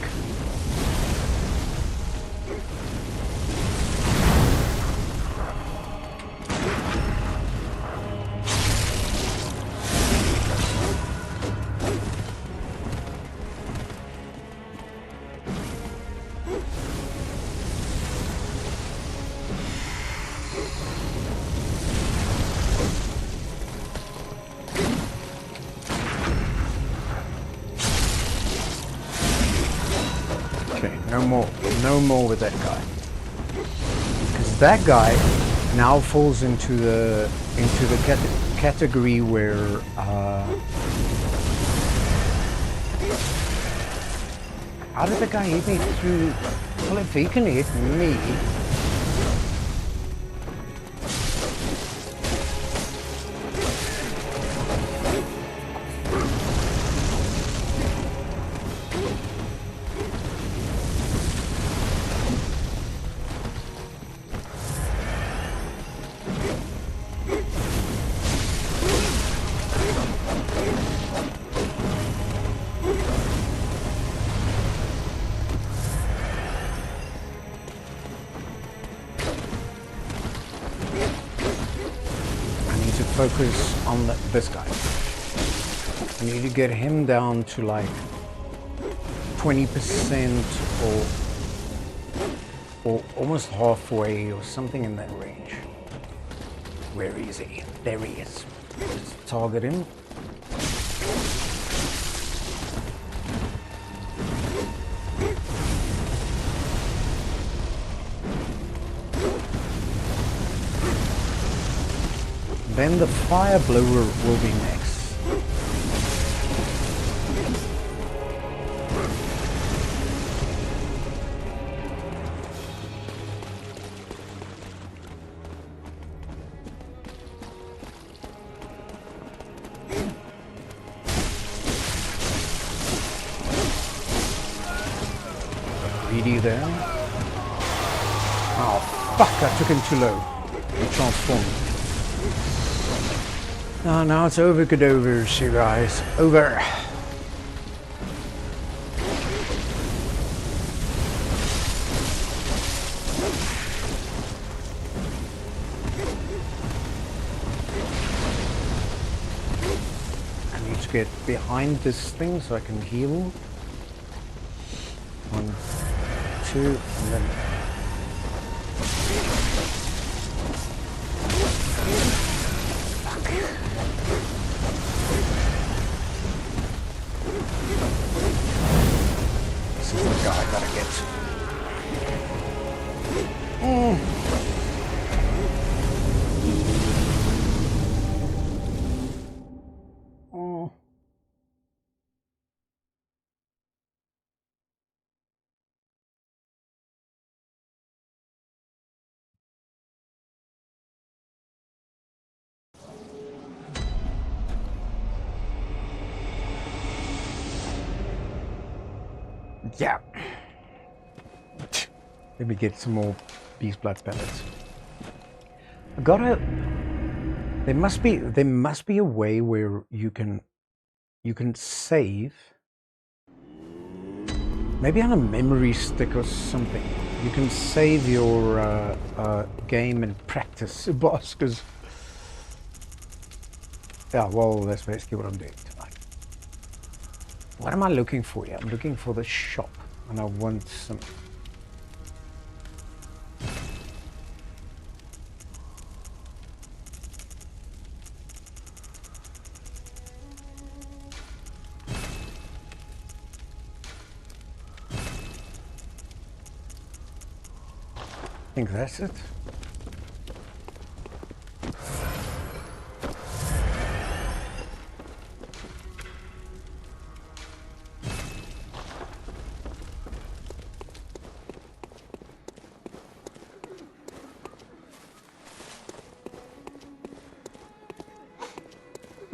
no more. No more with that guy. Because that guy now falls into the category where how did the guy hit me through? Well, if he can hit me, focus on this guy. I need to get him down to like 20% or almost halfway or something in that range. Where is he? There he is. Let's target him. Then the fire blower will be next. Greedy there. Oh fuck, I took him too low. He transformed. Oh, now it's over, cadavers, you guys. Over. I need to get behind this thing so I can heal. 1, 2, and then... This is the guy I gotta get to. Yeah. Let me get some more beast blood pellets. I gotta. There must be a way where you can save. Maybe on a memory stick or something. You can save your game and practice the boss. Because yeah, well, that's basically what I'm doing tonight. What am I looking for here? I'm looking for the shop, and I want some. I think that's it.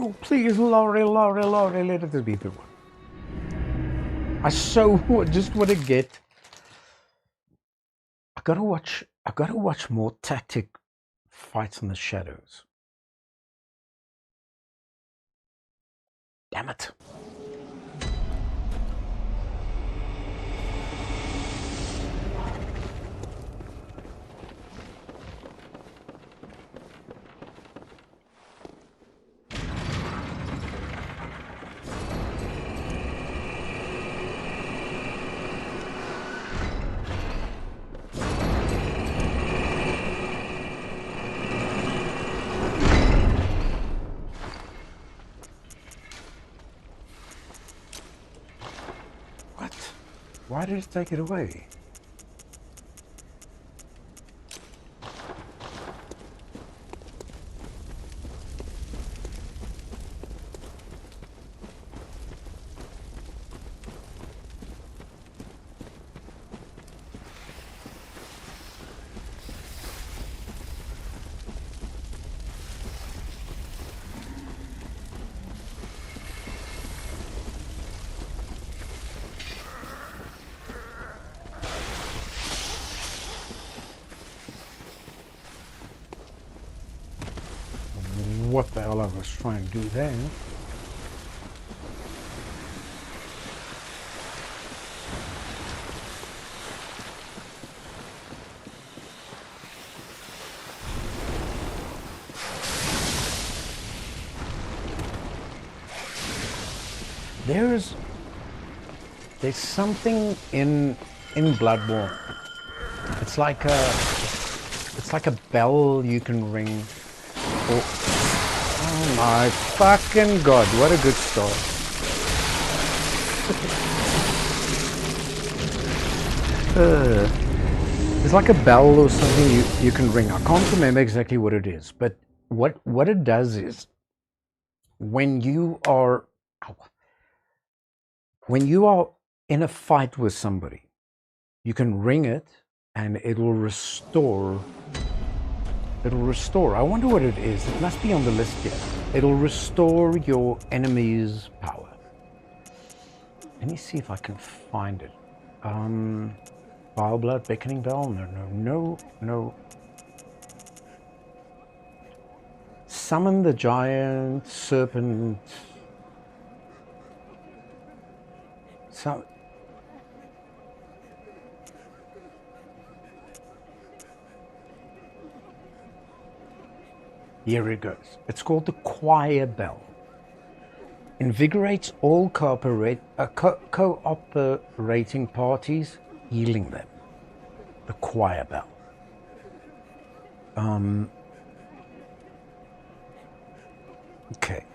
Oh, please, Laurie, let it be the one. I so just want to get. I gotta watch more tactic fights in the shadows. Damn it. Why did it take it away? What the hell I was trying to do there. There's something in Bloodborne. It's like a bell you can ring. Oh my fucking god, what a good start. It's like a bell or something you can ring. I can't remember exactly what it is, but what it does is when you are in a fight with somebody, you can ring it and it'll restore. I wonder what it is. It must be on the list here. It'll restore your enemy's power. Let me see if I can find it. Vile blood, beckoning bell. No. Summon the giant serpent. Here it goes. It's called the choir bell. Invigorates all cooperating parties, healing them. The choir bell. Okay.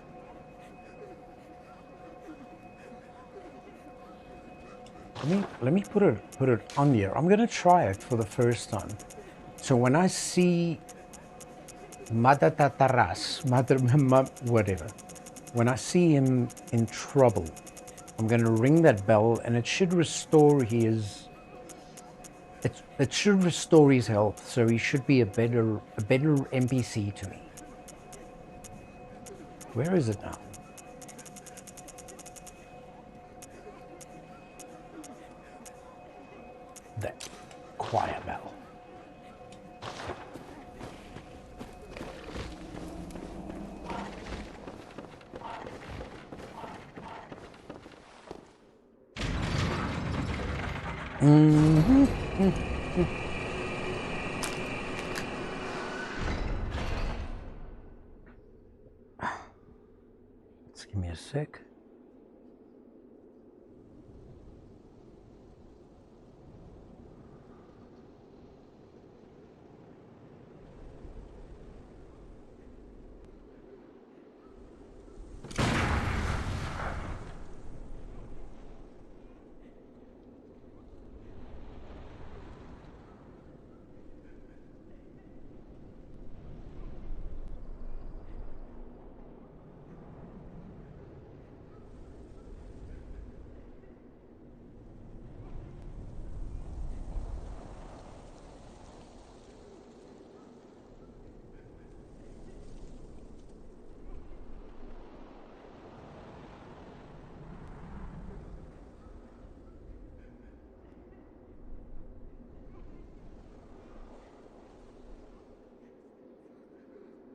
Let me put it on here. I'm gonna try it for the first time. So when I see whatever. When I see him in trouble, I'm going to ring that bell, and it should restore his. It should restore his health, so he should be a better NPC to me. Where is it now? That choir bell. Just give me a sec.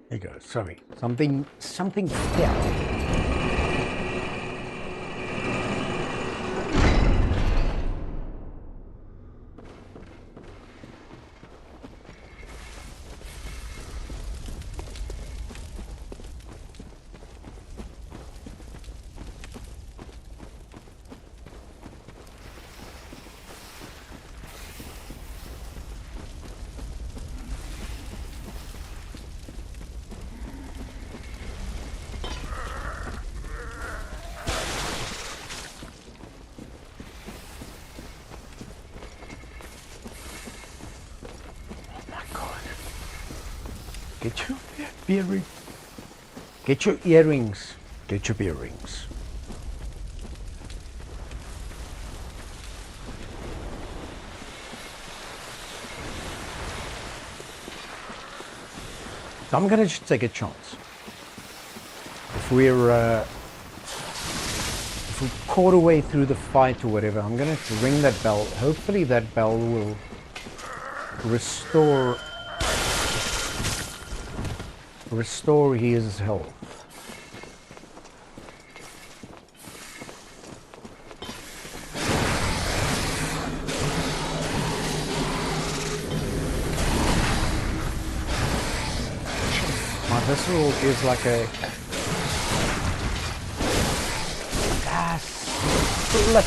There you go. Sorry, something fell. bearing. Get your earrings. Get your bearings. So I'm gonna just take a chance. If we're caught away through the fight or whatever, I'm gonna ring that bell. Hopefully that bell will restore his health. My visceral is like a gas split.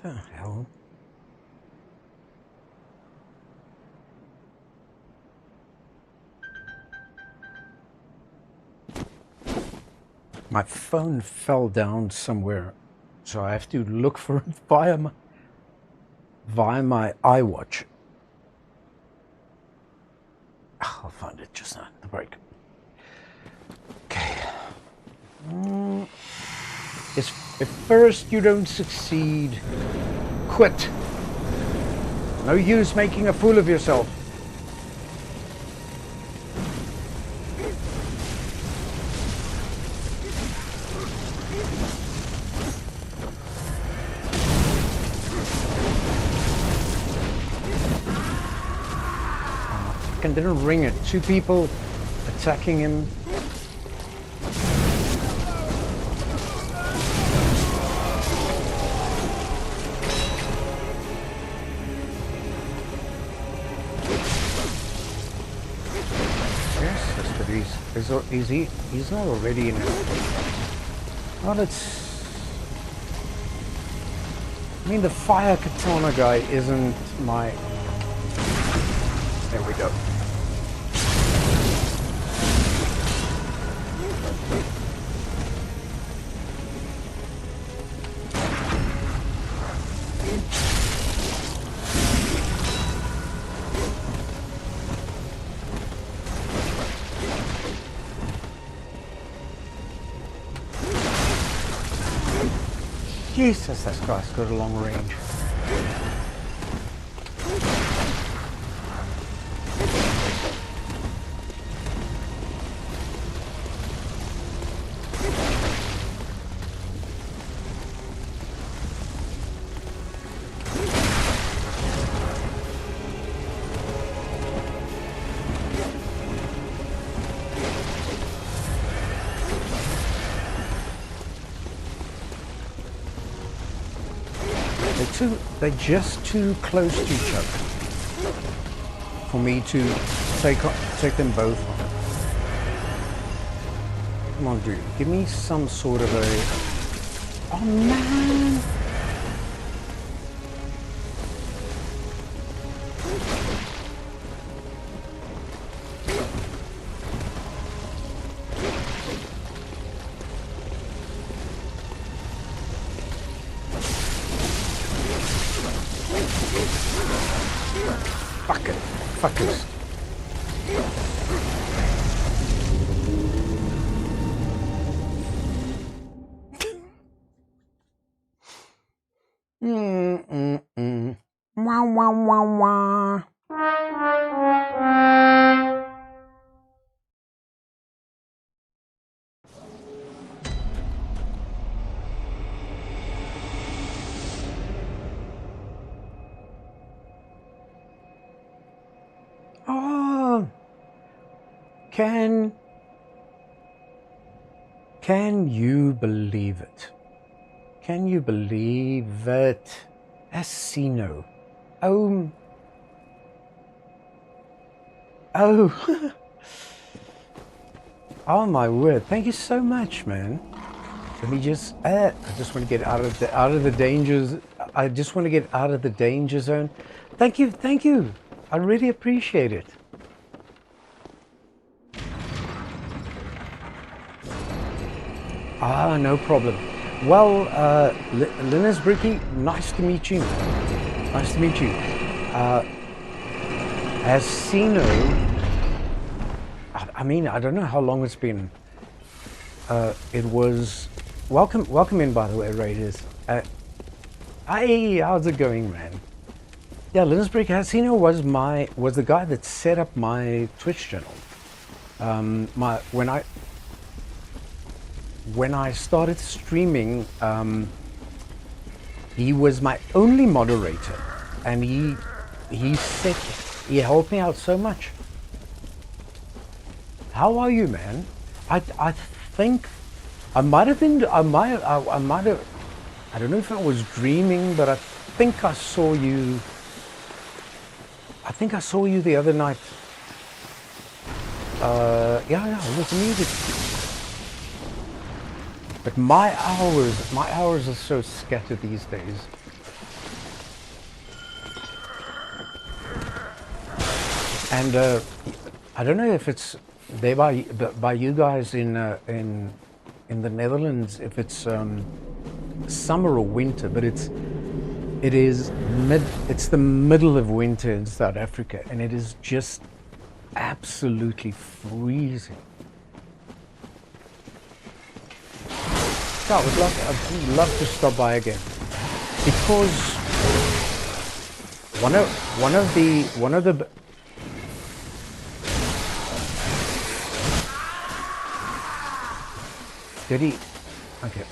The hell? My phone fell down somewhere, so I have to look for it via my iWatch. I'll find it just now. The break. Okay. If first you don't succeed, quit. No use making a fool of yourself. Fucking didn't ring it. 2 people attacking him. He's not already in it. Well, I mean, the fire katana guy isn't my... There we go. Jesus, this guy's got a long range. They're just too close to each other for me to take them both on. Come on, dude. Give me some sort of a... Oh, man! Fuckers. Wah, wah, wah, wah. Can you believe it? Can you believe it? Asino. Oh, Oh. Oh my word! Thank you so much, man. Let me just. I just want to get out of the dangers. I just want to get out of the danger zone. Thank you, thank you. I really appreciate it. Ah, no problem. Well, Linus Bricky, nice to meet you. Nice to meet you. As Sino, I mean, I don't know how long it's been. It was welcome in, by the way, Raiders. Hey, how's it going, man? Yeah, Linus Bricky, as Sino was the guy that set up my Twitch channel. When I started streaming, he was my only moderator, and he helped me out so much. How are you, man? I think I might have, I don't know if I was dreaming, but I think I saw you. I think I saw you the other night. Yeah, it was music. But my hours are so scattered these days. And I don't know if it's there by you guys in the Netherlands, if it's summer or winter, but it's the middle of winter in South Africa, and it is just absolutely freezing. So I'd love to stop by again, because one of the did he? Okay.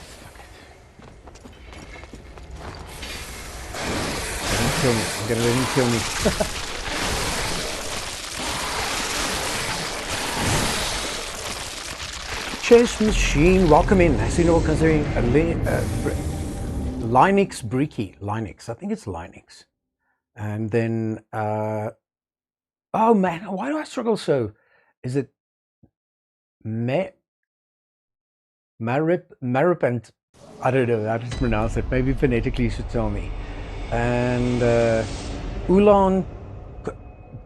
Let him kill me. I'm gonna let him kill me. Chess Machine, welcome in. As you know, considering Linux Bricky. Linux, I think it's Linux. And then, oh man, why do I struggle so? Is it Marip, and I don't know how to pronounce it. Maybe phonetically you should tell me. And Ulan.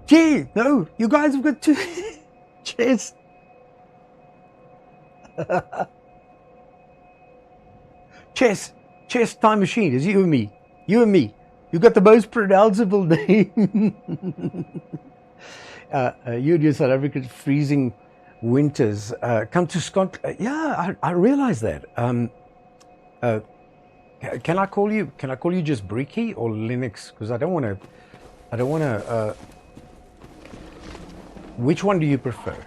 Gee, no, you guys have got two. Chess. Chess Time Machine is you and me. You got the most pronounceable name. You and your South African freezing winters. Come to Scotland. Yeah, I realize that. Can I call you just Bricky or Linux? Because I don't want to. Which one do you prefer?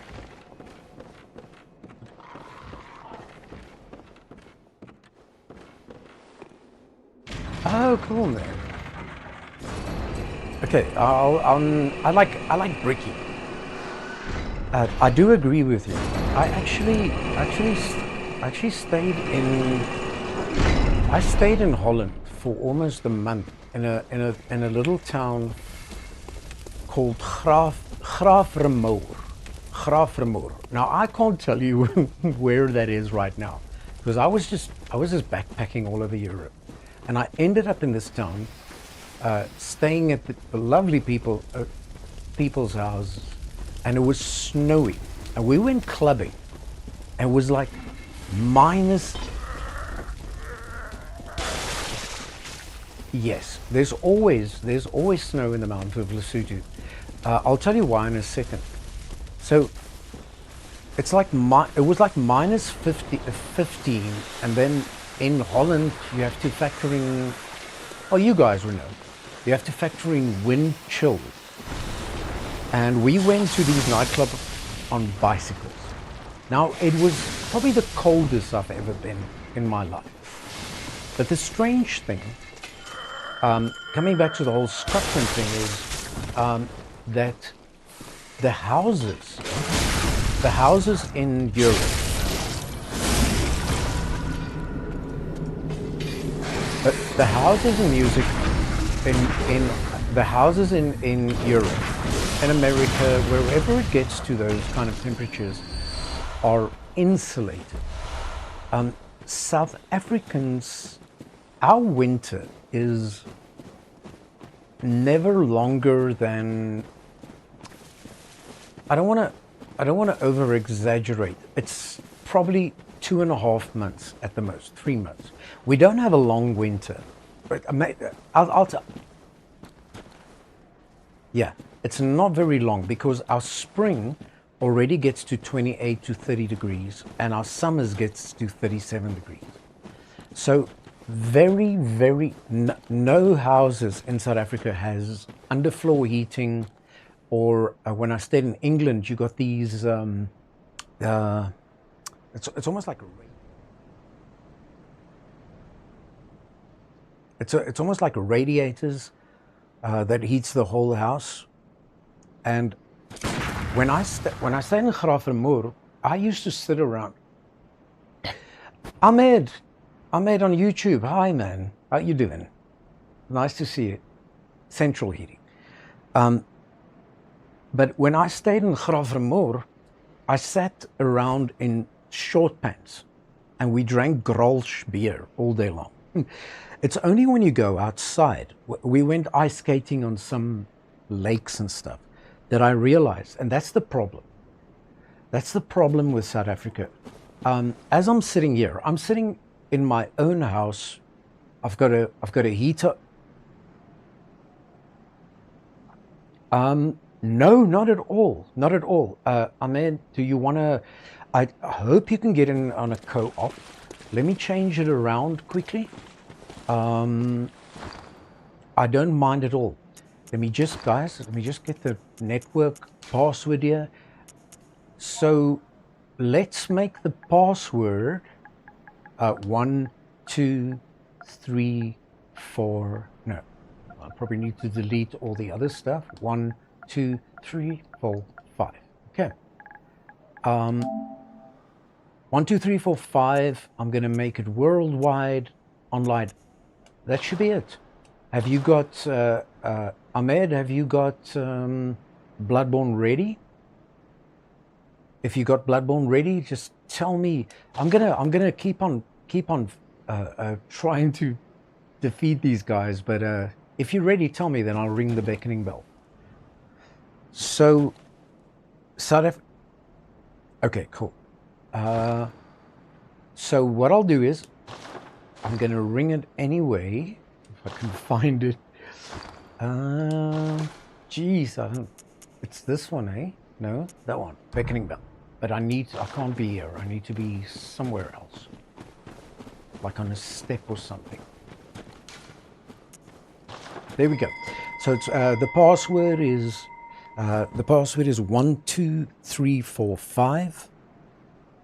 Oh, cool, man. Okay, I like Bricky. I do agree with you. I actually stayed in Holland for almost a month in a little town called Humour. Now I can't tell you where that is right now, because I was just backpacking all over Europe. And I ended up in this town, staying at the lovely people's houses, and it was snowing. And we went clubbing, and it was like minus. Yes, there's always snow in the mountains of Lesotho. I'll tell you why in a second. So it's like it was like minus 15, and then in Holland, you have to factor in, oh, you guys will know, you have to factor in wind chill. And we went to these nightclubs on bicycles. Now, it was probably the coldest I've ever been in my life. But the strange thing, coming back to the whole Scotland thing, is that the houses in Europe, the houses in music in the houses in Europe, in America, wherever it gets to those kind of temperatures, are insulated. South Africans, our winter is never longer than, I don't want to over exaggerate. It's probably 2.5 months at the most, 3 months. We don't have a long winter. But yeah, it's not very long because our spring already gets to 28 to 30 degrees and our summers gets to 37 degrees. So very, no houses in South Africa has underfloor heating, or when I stayed in England, you got these, it's almost like it's almost like radiators that heats the whole house. And when I stayed in Humour, I used to sit around. Ahmed on YouTube. Hi, man. How you doing? Nice to see you. Central heating. But when I stayed in Humour, I sat around in short pants and we drank Grolsch beer all day long. It's only when you go outside, we went ice skating on some lakes and stuff, that I realized, and that's the problem. That's the problem with South Africa. As I'm sitting here, I'm sitting in my own house. I've got a heater. No, not at all. Not at all. Ahmed, do you want to? I hope you can get in on a co-op. Let me change it around quickly. I don't mind at all. Let me just get the network password here. So let's make the password 1, 2, 3, 4. No, I probably need to delete all the other stuff. 1, 2, 3, 4, 5. Okay. 1, 2, 3, 4, 5. I'm going to make it worldwide online. That should be it. Have you got Ahmed? Have you got Bloodborne ready? If you got Bloodborne ready, just tell me. I'm gonna keep on trying to defeat these guys. But if you're ready, tell me. Then I'll ring the beckoning bell. So, okay, cool. So what I'll do is, I'm gonna ring it anyway, if I can find it. Geez, it's this one, eh? No, that one, beckoning bell. But I can't be here. I need to be somewhere else, like on a step or something. There we go. So it's the password is 1, 2, 3, 4, 5,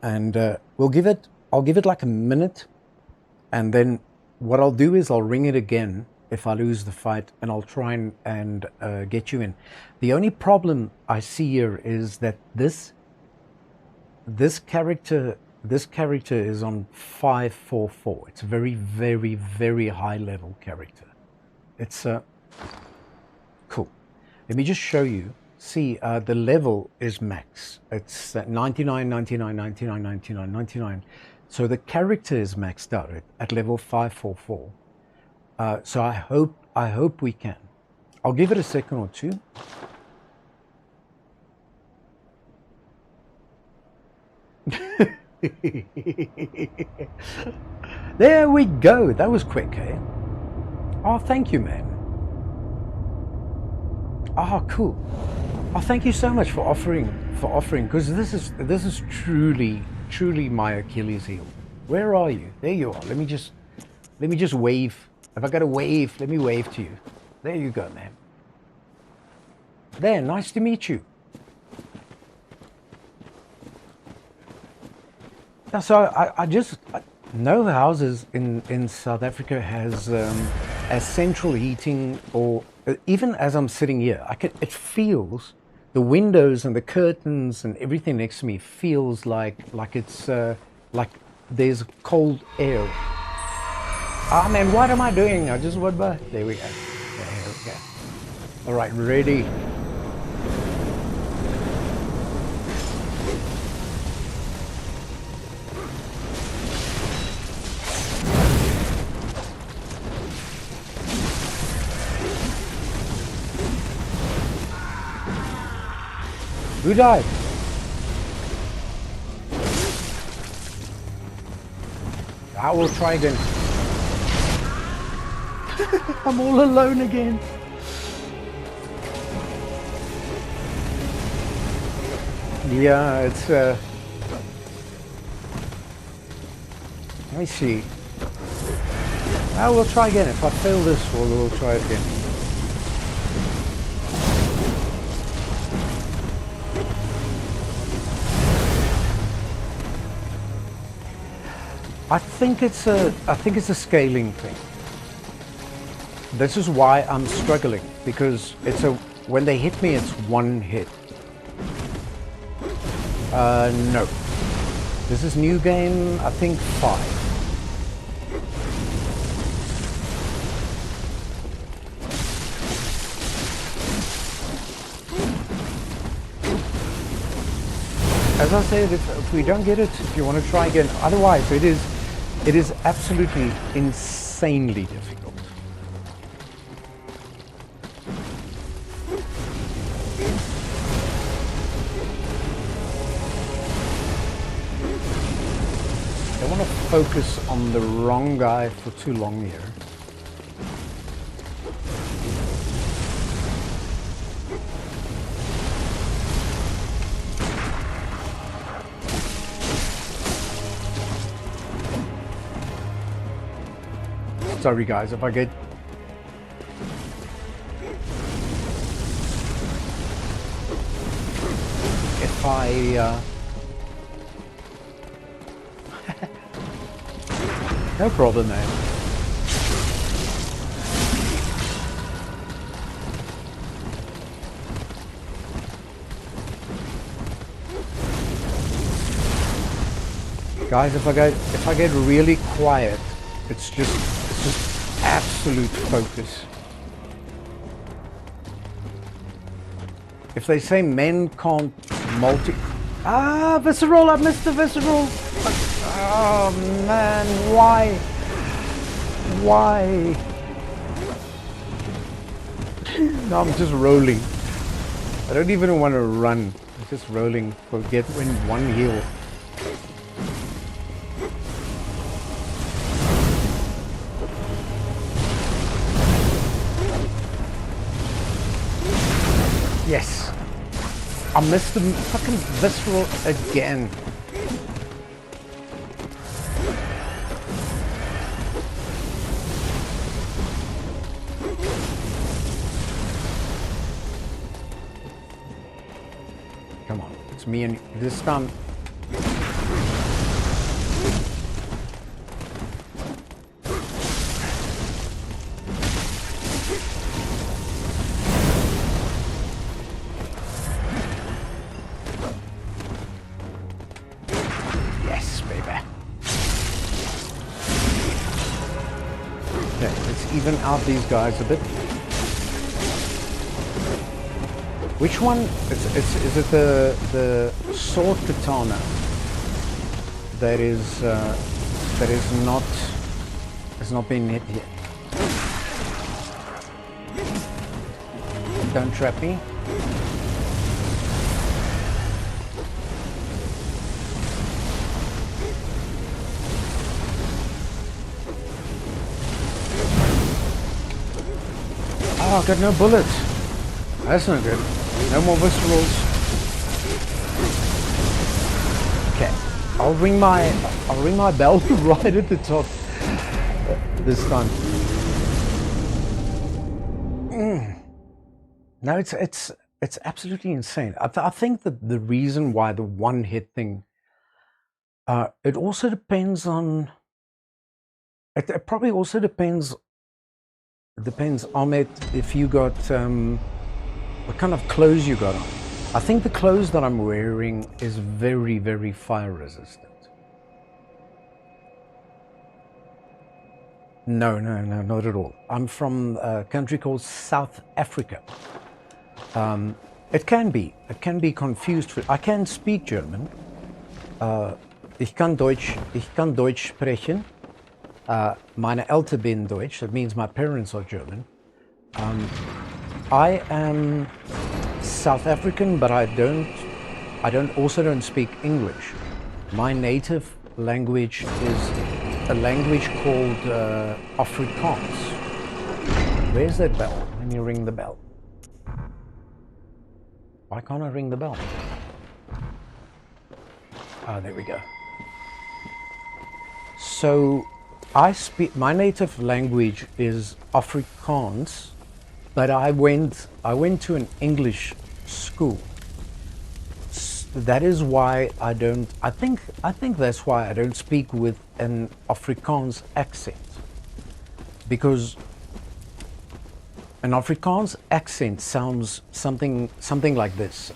and I'll give it like a minute, and then what I'll do is I'll ring it again if I lose the fight, and I'll try and get you in. The only problem I see here is that this character is on 544. It's a very, very, very high level character. It's cool. Let me just show you. See, the level is max. It's 99, 99, 99, 99, 99. So the character is maxed out at level 544. So I hope we can. I'll give it a second or two. There we go. That was quick, eh? Oh, thank you, man. Oh, cool. Oh, thank you so much for offering, because this is truly my Achilles heel. Where are you? There you are. Let me just wave. If I got to wave, let me wave to you. There you go, man. There, nice to meet you. So no houses in South Africa has as central heating, or even as I'm sitting here, it feels, the windows and the curtains and everything next to me feels like it's like there's cold air. Ah, man, what am I doing? I just went by. There we go. There we go. All right, ready. Who died? I will try again. I'm all alone again. Yeah, it's let me see. I will try again. If I fail this, we'll try it again. I think it's a scaling thing. This is why I'm struggling, because when they hit me, it's one hit. No. This is new game, I think 5. As I said, if we don't get it, if you want to try again, otherwise it is absolutely insanely difficult. I want to focus on the wrong guy for too long here. Sorry guys, if I get... If I... No problem, man. Guys, if I get really quiet, it's just absolute focus. If they say men can't visceral, I missed the visceral. Oh man, why? Why? No, I'm just rolling. I don't even want to run. I'm just rolling. Forget when one heal. Yes. I missed the fucking visceral again. Come on, it's me and this time. Yes, baby. Okay, let's even out these guys a bit. Which one? Is it the sword katana that is not has not been hit yet? Don't trap me. Oh, I got no bullets. That's not good. No more viscerals. Okay, I'll ring my bell right at the top this time. No, it's absolutely insane. I think that the reason why the one hit thing, it also depends on. It probably also depends. Depends, Ahmed, if you got what kind of clothes you got on. I think the clothes that I'm wearing is very, very fire resistant. No, not at all. I'm from a country called South Africa. It can be confused. I can speak German. Ich kann Deutsch sprechen. Meine Eltern bin Deutsch. That means my parents are German. I am South African, but I don't also don't speak English. My native language is a language called Afrikaans. Where's that bell? Let me ring the bell. Why can't I ring the bell? Ah, there we go. So my native language is Afrikaans, but I went to an English school. That is why I think that's why I don't speak with an Afrikaans accent, because an Afrikaans accent sounds something like this.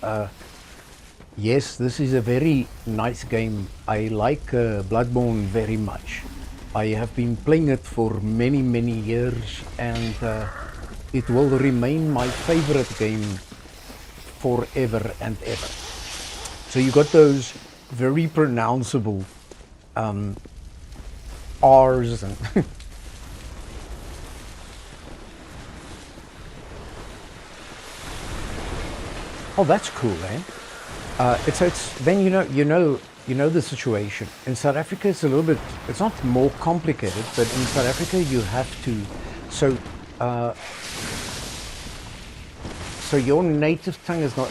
Yes, this is a very nice game. I like Bloodborne very much. I have been playing it for many years, and it will remain my favorite game forever and ever. So you got those very pronounceable R's and oh, that's cool, eh? It's then you know the situation. In South Africa, it's a little bit. It's not more complicated, but in South Africa you have to. So your native tongue is not.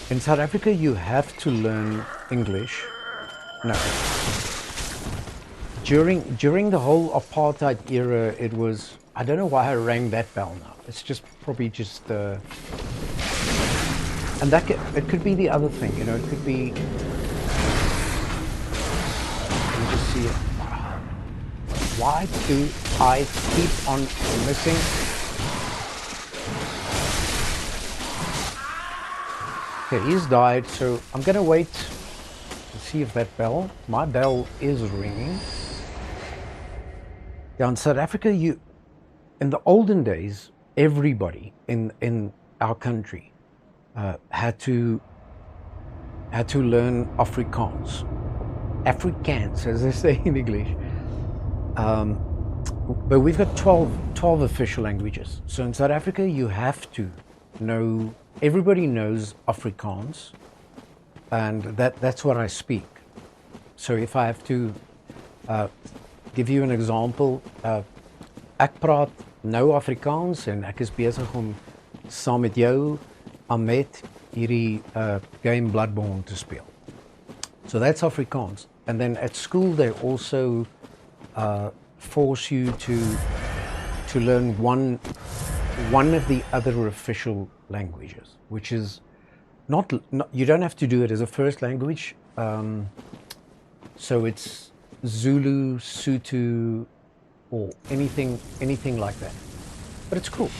In South Africa, you have to learn English. No. During the whole apartheid era, it was. I don't know why I rang that bell now. It's just probably just. And it could be the other thing, you know. It could be. Let me just see it. Why do I keep on missing? Okay, he's died, so I'm gonna wait to see if that bell. My bell is ringing. Yeah, in South Africa, in the olden days, everybody in our country had to learn Afrikaans, as they say in English. But we've got 12 official languages. So in South Africa, you have to know. Everybody knows Afrikaans, and that's what I speak. So if I have to give you an example, ek praat nou Afrikaans en ek is besig om saam met jou Ahmed hierdie game Bloodborne to speel. So that's Afrikaans. And then at school they also force you to learn one of the other official languages, which is not you don't have to do it as a first language. So it's Zulu, Sotho, or anything like that. But it's cool.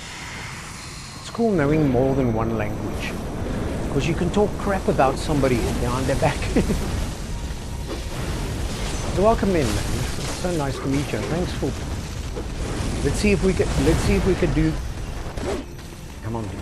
It's cool knowing more than one language, because you can talk crap about somebody behind their back. So welcome in, man. It's so nice to meet you. Thanks for. Let's see if we could do. Come on, dude.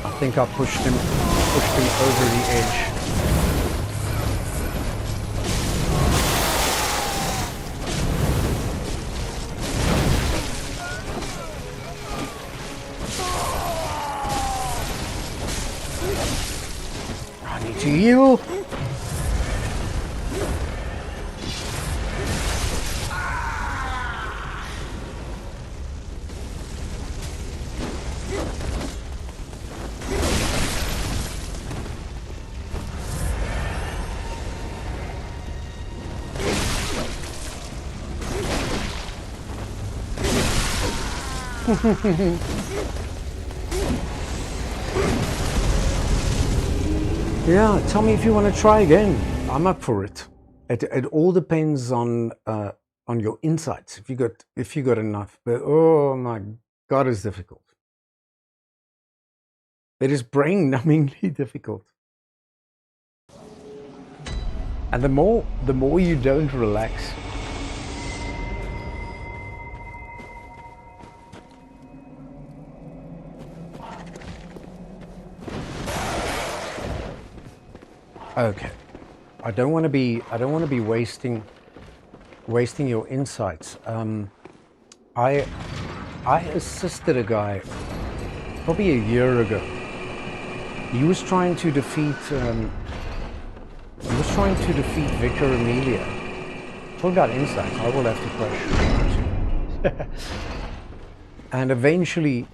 I think I pushed him over the edge. I need to heal. Yeah, tell me if you want to try again. I'm up for it. It all depends on your insights. If you got enough, but oh my God, it's difficult. It is brain-numbingly difficult. And the more you don't relax, okay. I don't want to be wasting your insights. I assisted a guy probably a year ago. He was trying to defeat Vicar Amelia. Talk about insights. I will have to crush. And eventually,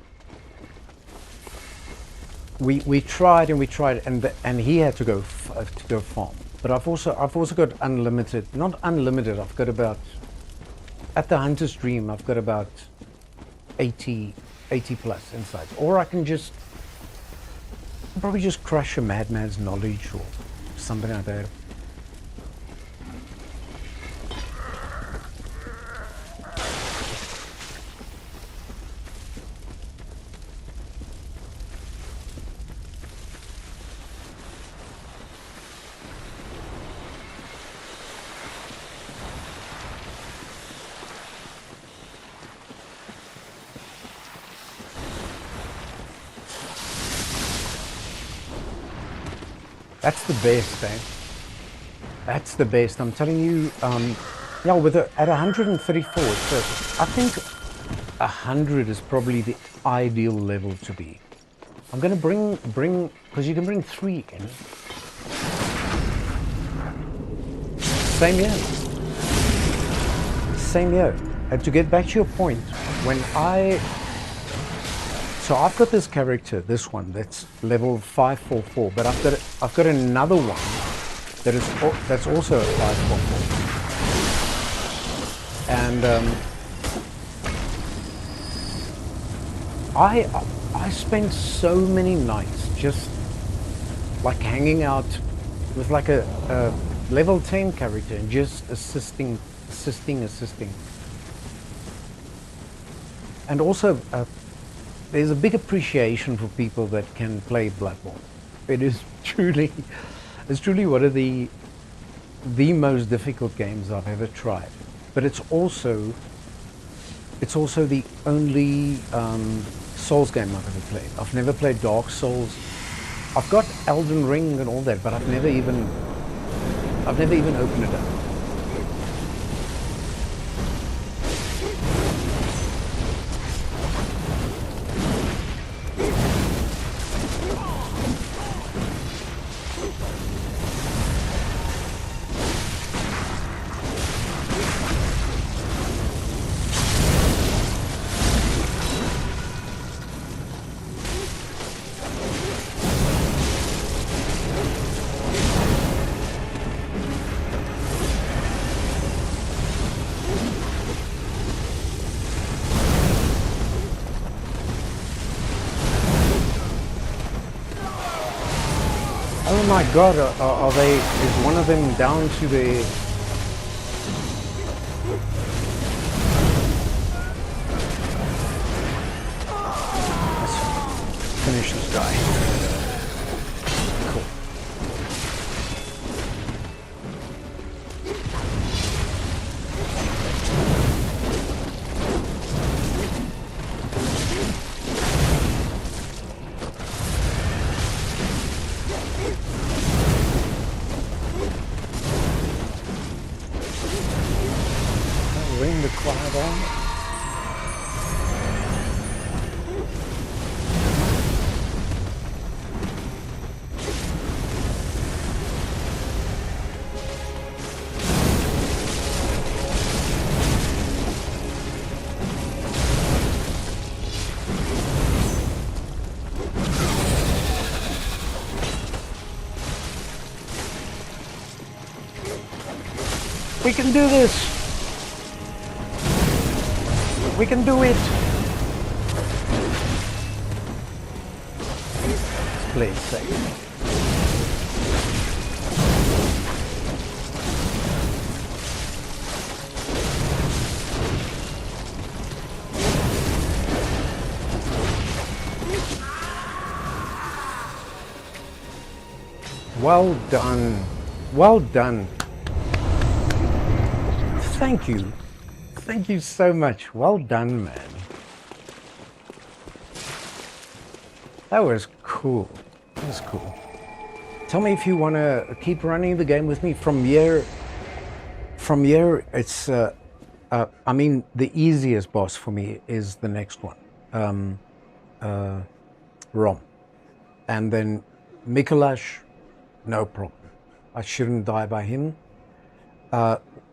we tried and he had to go farm. But I've also got unlimited, not unlimited. I've got about, at the Hunter's Dream, I've got about 80 plus insights. Or I can probably just crush a madman's knowledge or something like that. That's the best, eh? That's the best. I'm telling you, yeah, at 134, so I think 100 is probably the ideal level to be. I'm gonna bring, because you can bring 3 in. Same here. And to get back to your point, so I've got this character, this one, that's level 544, but I've got another one that's also a 544. And I spent so many nights just like hanging out with like a level 10 character and just assisting. And also, there's a big appreciation for people that can play Bloodborne. It is truly one of the most difficult games I've ever tried. But it's also the only Souls game I've ever played. I've never played Dark Souls. I've got Elden Ring and all that, but I've never even opened it up. Oh my God, is one of them down to the... Let's finish this guy. Cool. Ring the quiet on. We can do this. We can do it! Let's play it safe. Well done. Well done. thank you. Thank you so much. Well done, man. That was cool. That was cool. Tell me if you want to keep running the game with me from here. From here, it's, I mean, the easiest boss for me is the next one. Rom. And then Mikolash, no problem. I shouldn't die by him.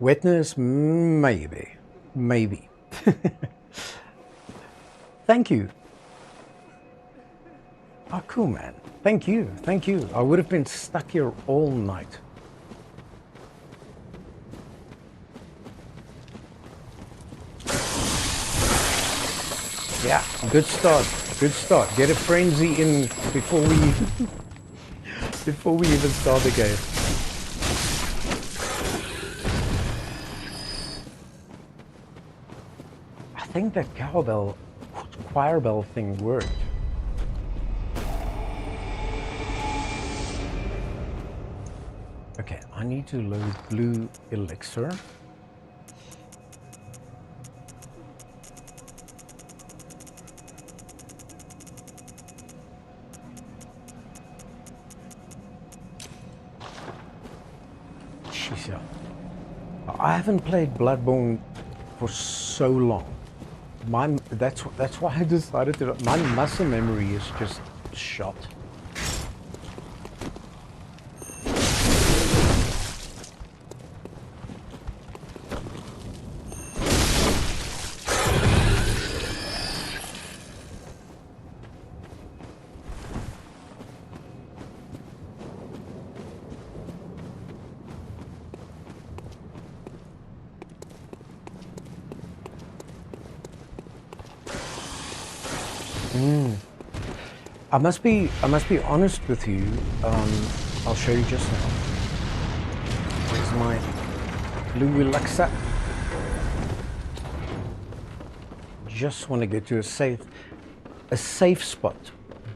Wetness, maybe. Maybe. Thank you. Oh, cool, man. Thank you. Thank you. I would have been stuck here all night. Yeah, good start. Good start. Get a frenzy in before we even start the game. I think that cowbell, choir bell thing worked. Okay, I need to load blue elixir. Jeez, I haven't played Bloodborne for so long. That's why I decided to. My muscle memory is just shot. I must be honest with you. I'll show you just now. Where's my blue elixir? Just want to get to a safe spot.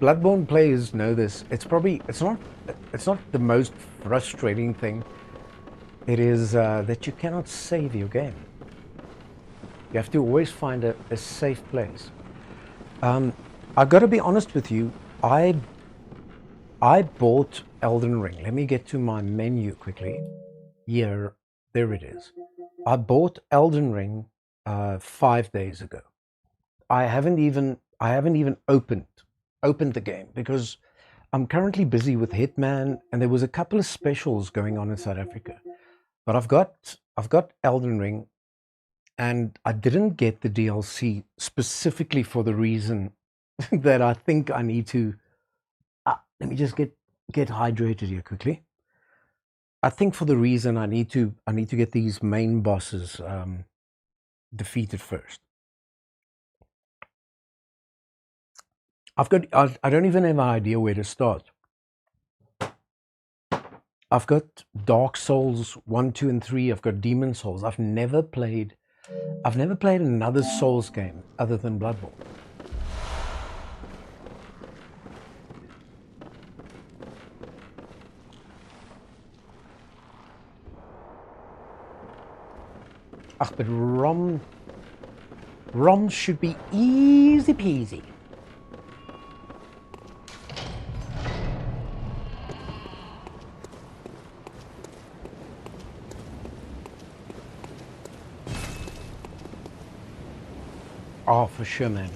Bloodborne players know this. It's not the most frustrating thing. It is that you cannot save your game. You have to always find a safe place. I've got to be honest with you. I bought Elden Ring. Let me get to my menu quickly. Here, there it is. I bought Elden Ring 5 days ago. I haven't even opened the game because I'm currently busy with Hitman, and there was a couple of specials going on in South Africa. But I've got Elden Ring, and I didn't get the DLC specifically for the reason that I think I need to. Let me just get hydrated here quickly. I think for the reason I need to get these main bosses defeated first. I don't even have an idea where to start. I've got Dark Souls 1, 2, and 3. I've got Demon Souls. I've never played another Souls game other than Bloodborne. But Rom should be easy peasy. Oh, for sure, man.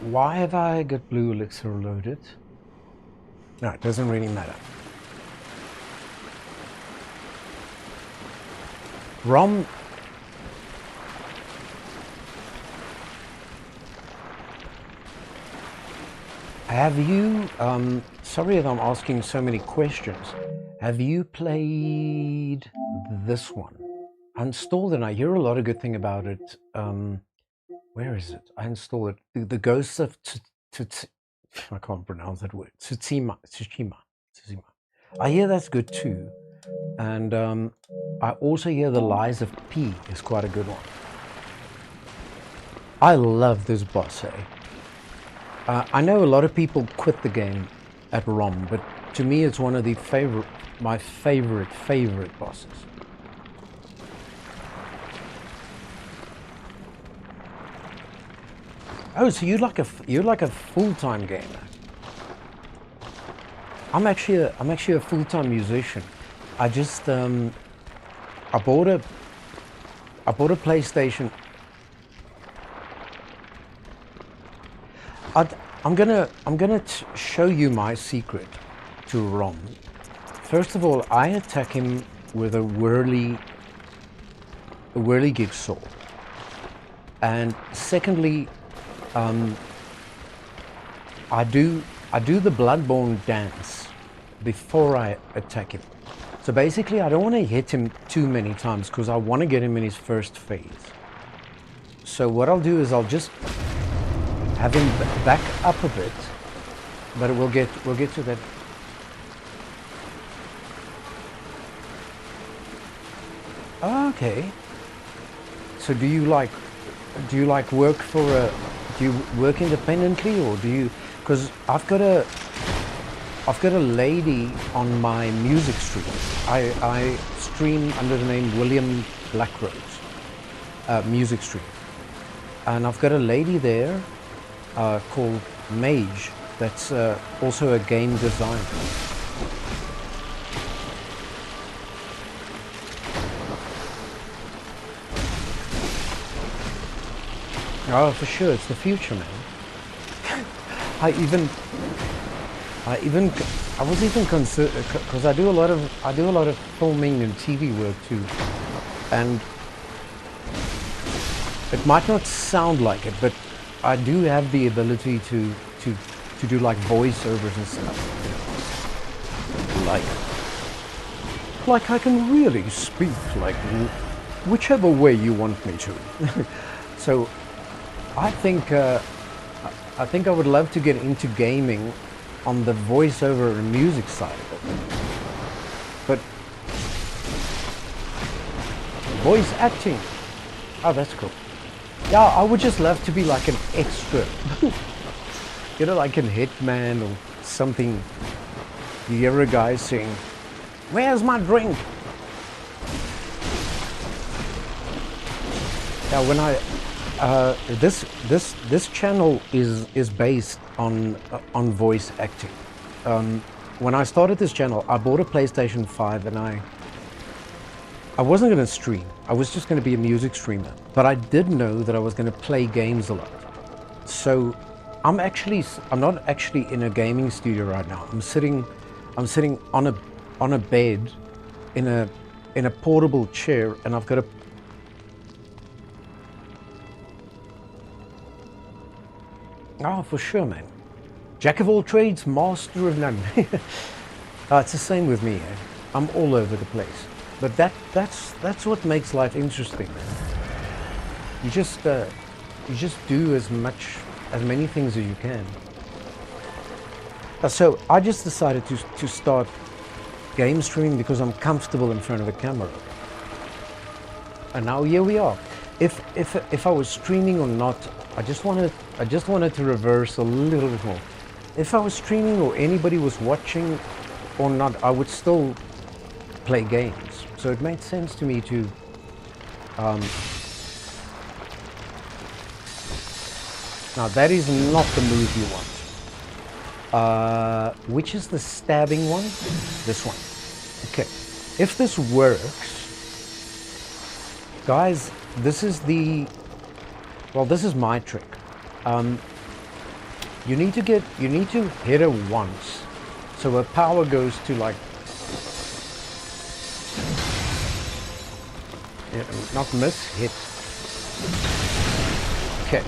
Why have I got blue elixir loaded? No, it doesn't really matter. Rom. Have you, sorry if I'm asking so many questions. Have you played this one? I installed it and I hear a lot of good thing about it. Where is it? I installed it. The Ghosts of I can't pronounce that word. Tsushima. I hear that's good too. And I also hear The Lies of P is quite a good one. I love this boss, I know a lot of people quit the game at ROM, but to me it's one of the my favorite bosses. Oh, so you're like a full-time gamer. I'm actually a full-time musician. I just I bought a PlayStation. I'm gonna show you my secret to ROM. First of all, I attack him with a whirligig sword, and secondly, I do the Bloodborne dance before I attack him. So basically, I don't want to hit him too many times because I want to get him in his first phase. So what I'll do is I'll just have him back up a bit, but we'll get to that. Okay. So do you work for a? Do you work independently, or do you? Because I've got a lady on my music stream. I stream under the name William Blackrose, music stream, and I've got a lady there called Mage that's also a game designer. Oh, for sure, it's the future, man. I was even concerned because I do a lot of filming and TV work too, and it might not sound like it, but I do have the ability to do like voiceovers and stuff, like I can really speak like whichever way you want me to. So I think I would love to get into gaming on the voiceover and music side of it. But voice acting, oh, that's cool. Yeah, I would just love to be like an extra. You know, like in Hitman or something. You hear a guy sing, "Where's my drink?" Yeah, when I this channel is based on voice acting. When I started this channel, I bought a PlayStation 5 and I wasn't going to stream. I was just going to be a music streamer. But I did know that I was going to play games a lot. So I'm not actually in a gaming studio right now. I'm sitting on a bed in a portable chair, and I've got a Oh, for sure, man. Jack of all trades, master of none. It's the same with me. I'm all over the place. But that's what makes life interesting, man. You just do as many things as you can. So I just decided to start game streaming because I'm comfortable in front of a camera. And now here we are. If I was streaming or not, I just wanted to reverse a little bit more. If I was streaming or anybody was watching or not, I would still play games. So it made sense to me to now that is not the move you want. Which is the stabbing one? This one. Okay. If this works, guys, this is my trick. You need to hit her once, so her power goes to like, not miss, hit. Okay,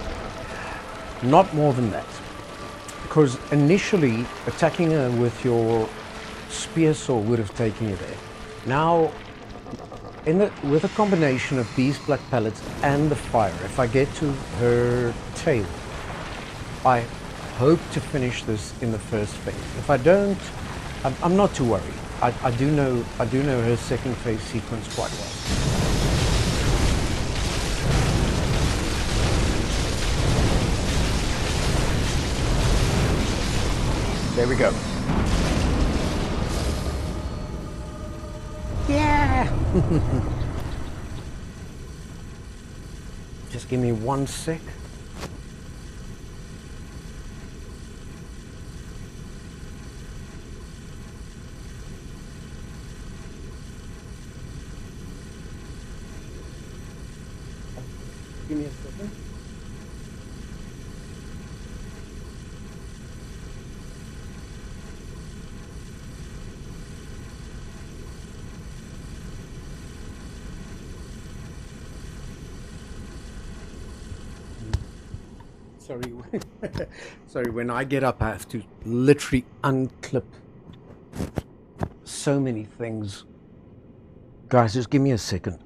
not more than that, because initially attacking her with your spear sword would have taken you there. Now, with a combination of these black pellets and the fire, if I get to her tail, I hope to finish this in the first phase. If I don't, I'm not too worried. I do know her second phase sequence quite well. There we go. Yeah. Just give me 1 sec. Give me a second. Sorry, sorry, when I get up I have to literally unclip so many things. Guys, just give me a second.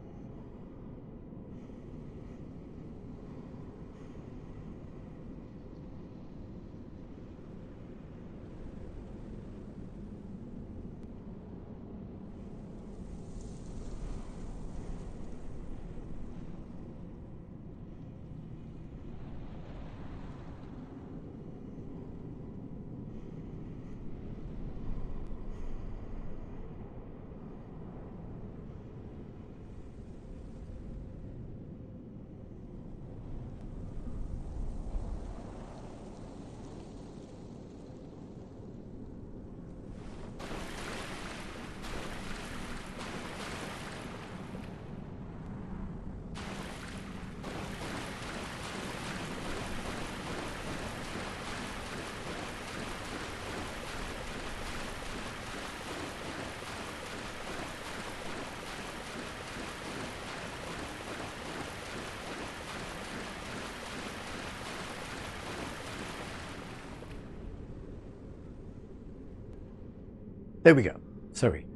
There we go. Sorry.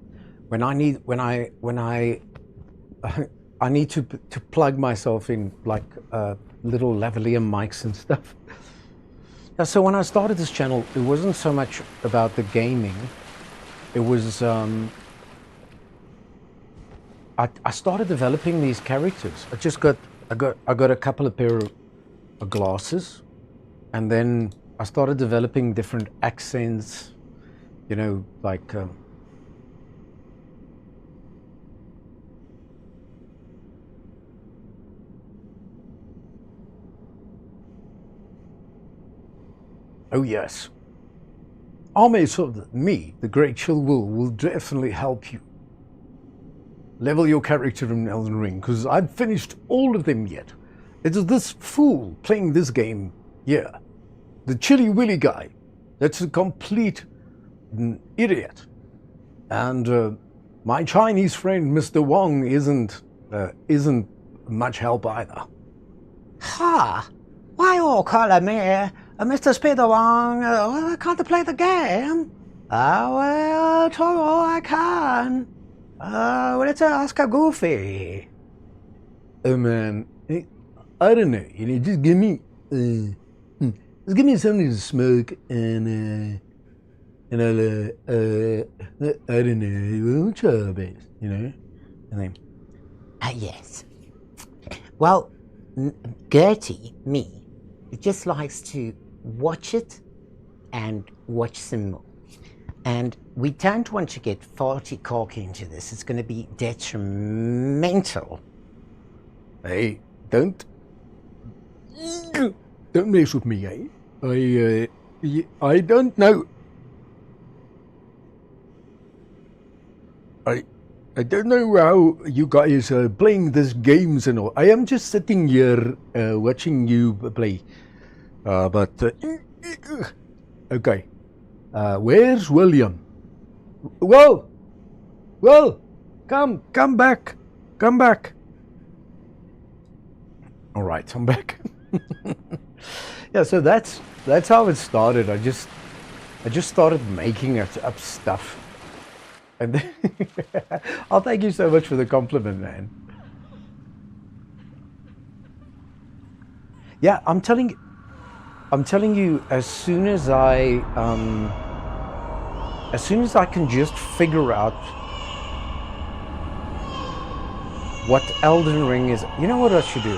When I need to plug myself in like little lavalier mics and stuff. Yeah, so when I started this channel, it wasn't so much about the gaming. It was I started developing these characters. I got a couple of pair of glasses, and then I started developing different accents. You know, like oh yes, armies of me, the Great Chill will definitely help you level your character in Elden Ring, because I've finished all of them yet. It is this fool playing this game here, the Chilly Willy guy, that's a complete idiot, and my Chinese friend Mr. Wong isn't much help either. Ha! Why all call me Mr. Speeder Wong? I can't play the game. Well, tomorrow I can. Let's ask a Goofy. Oh man, I don't know. You know, just give me something to smoke and I'll, I don't know, we'll try our best, you know? And then, yes. Well, Gertie, me, just likes to watch it and watch some more. And we don't want to get far too cocky into this. It's going to be detrimental. Hey, don't mess with me, eh? I don't know. I don't know how you guys are playing these games and all. I am just sitting here watching you play. Okay. Where's William? Well, come back. All right, I'm back. Yeah, so that's how it started. I just started making up stuff. And then I'll thank you so much for the compliment, man. Yeah, I'm telling you, as soon as I can just figure out what Elden Ring is, you know what I should do?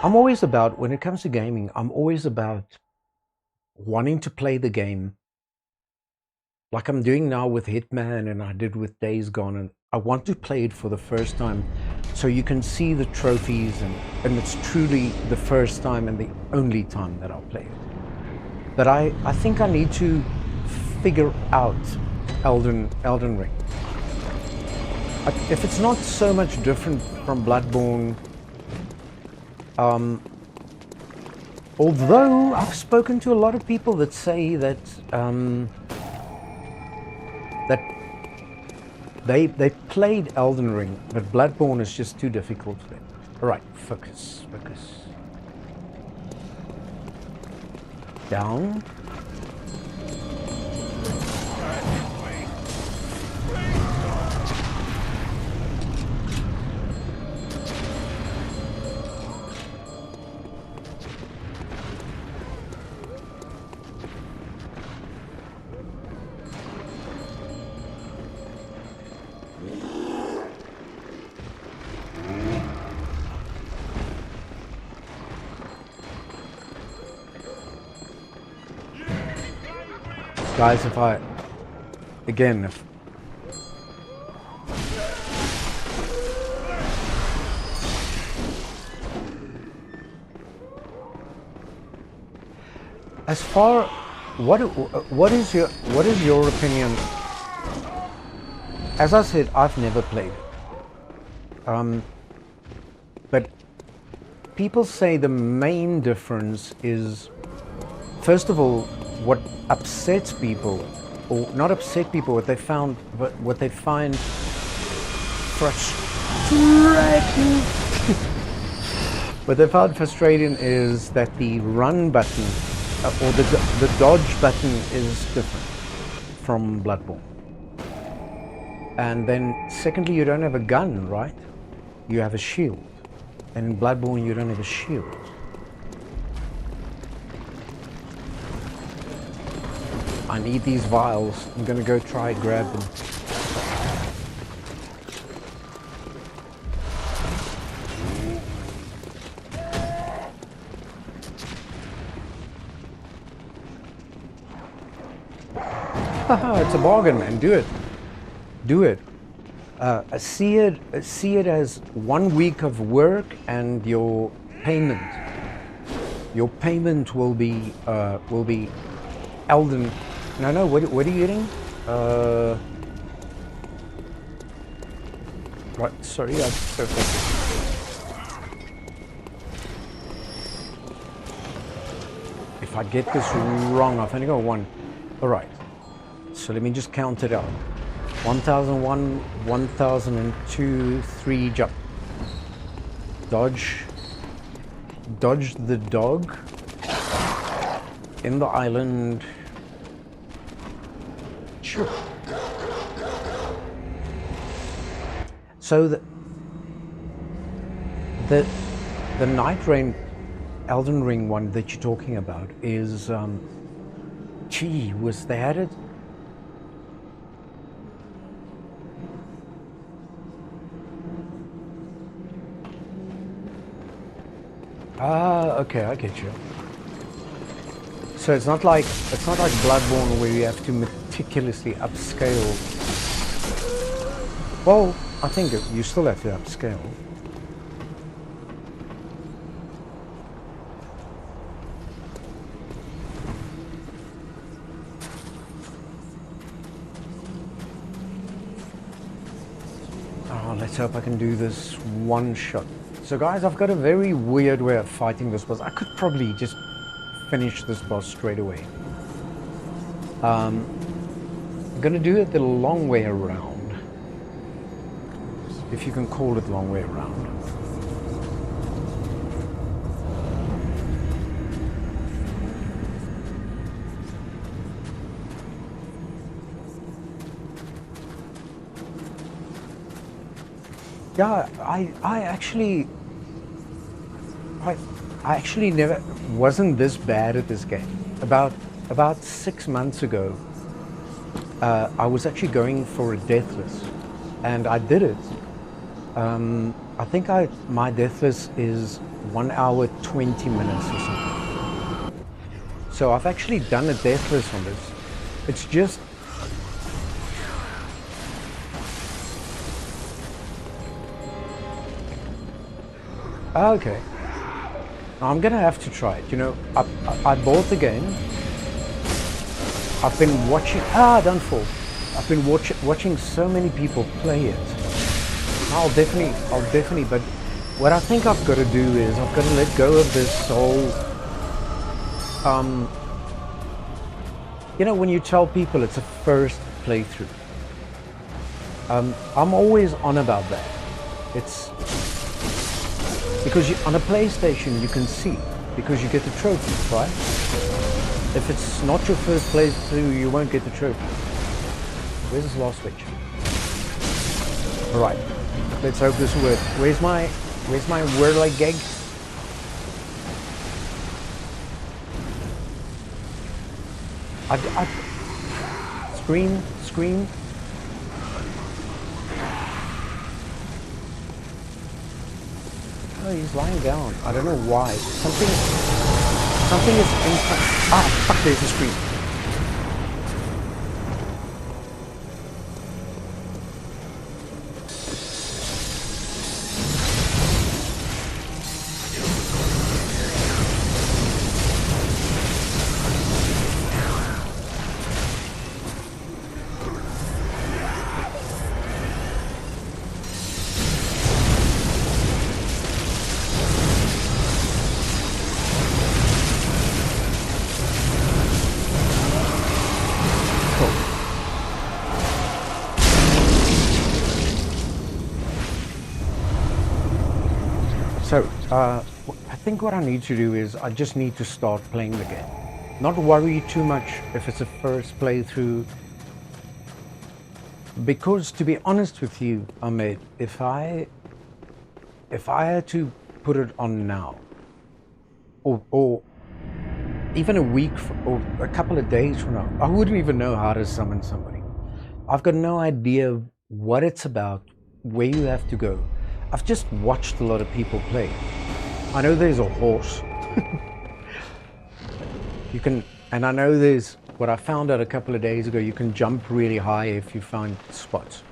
I'm always about, when it comes to gaming, I'm always about wanting to play the game like I'm doing now with Hitman and I did with Days Gone, and I want to play it for the first time so you can see the trophies, and it's truly the first time and the only time that I'll play it. But I think I need to figure out Elden Ring. If it's not so much different from Bloodborne, although I've spoken to a lot of people that say that they played Elden Ring, but Bloodborne is just too difficult for them. All right, focus. Down. Guys, if as far, what is your opinion? As I said, I've never played it. But people say the main difference is, first of all, what upsets people, or not upset people, what they find frustrating. What they found frustrating is that the run button or the dodge button is different from Bloodborne. And then secondly, you don't have a gun, right? You have a shield. And in Bloodborne, you don't have a shield. I need these vials. I'm gonna go try grab them. Haha, it's a bargain, man. Do it. Do it. See it as 1 week of work, and your payment will be Elden. No, what are you eating? Right, sorry, I'm so focused. If I get this wrong, I've only got one. Alright, so let me just count it out. 1001, 1002, 3, jump. Dodge the dog in the island. Sure. So the Night Rain Elden Ring one that you're talking about is gee, was they added? Ah, okay, I get you. So it's not like Bloodborne where you have to meticulously upscale. Well, I think you still have to upscale. Oh, let's hope I can do this one shot. So guys, I've got a very weird way of fighting this boss. I could probably just finish this boss straight away. I'm gonna do it the long way around, if you can call it long way around. Yeah, I actually never wasn't this bad at this game. About 6 months ago, I was actually going for a deathless, and I did it. I think my deathless is 1 hour 20 minutes or something. So I've actually done a deathless on this. It's just... Okay. I'm gonna have to try it. You know, I bought the game. I've been watching... don't fall. I've been watching so many people play it. I'll definitely, but what I think I've got to do is I've got to let go of this whole, you know, when you tell people it's a first playthrough, I'm always on about that. It's because on a PlayStation you can see, because you get the trophies, right? If it's not your first playthrough, you won't get the trophy. Where's this last switch? All right, let's hope this will work. Where's my whirly gig? Scream. Oh, he's lying down. I don't know why. Something is in front. Fuck, there's a scream. So, I think what I need to do is I just need to start playing the game. Not worry too much if it's a first playthrough. Because to be honest with you, Ahmed, if I had to put it on now, or even a week or a couple of days from now, I wouldn't even know how to summon somebody. I've got no idea what it's about, where you have to go. I've just watched a lot of people play. I know there's a horse. And I know there's, what I found out a couple of days ago, you can jump really high if you find spots.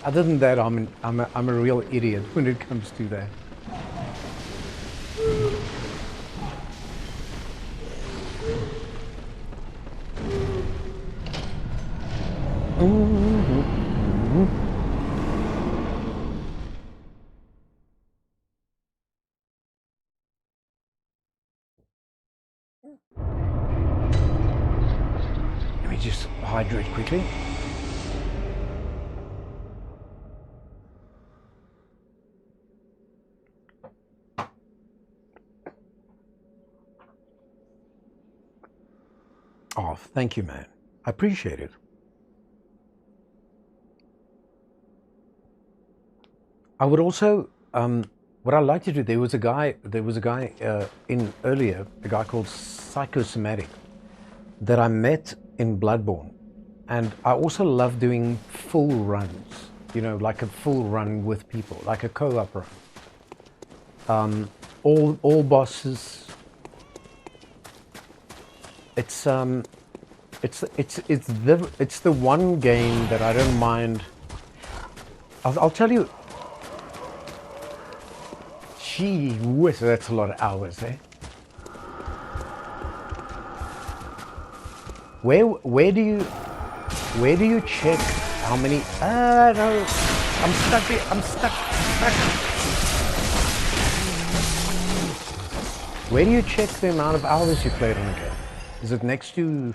Other than that, I'm a real idiot when it comes to that. Let me just hydrate quickly. Oh, thank you, man. I appreciate it. I would also, what I like to do, there was a guy in earlier, a guy called Psychosomatic that I met in Bloodborne. And I also love doing full runs, you know, like a full run with people, like a co-op run. All bosses. It's the one game that I don't mind. I'll tell you. Gee whiz, that's a lot of hours, eh? Where do you check how many? No, I'm stuck here. I'm stuck. Where do you check the amount of hours you played on a game? Is it next to?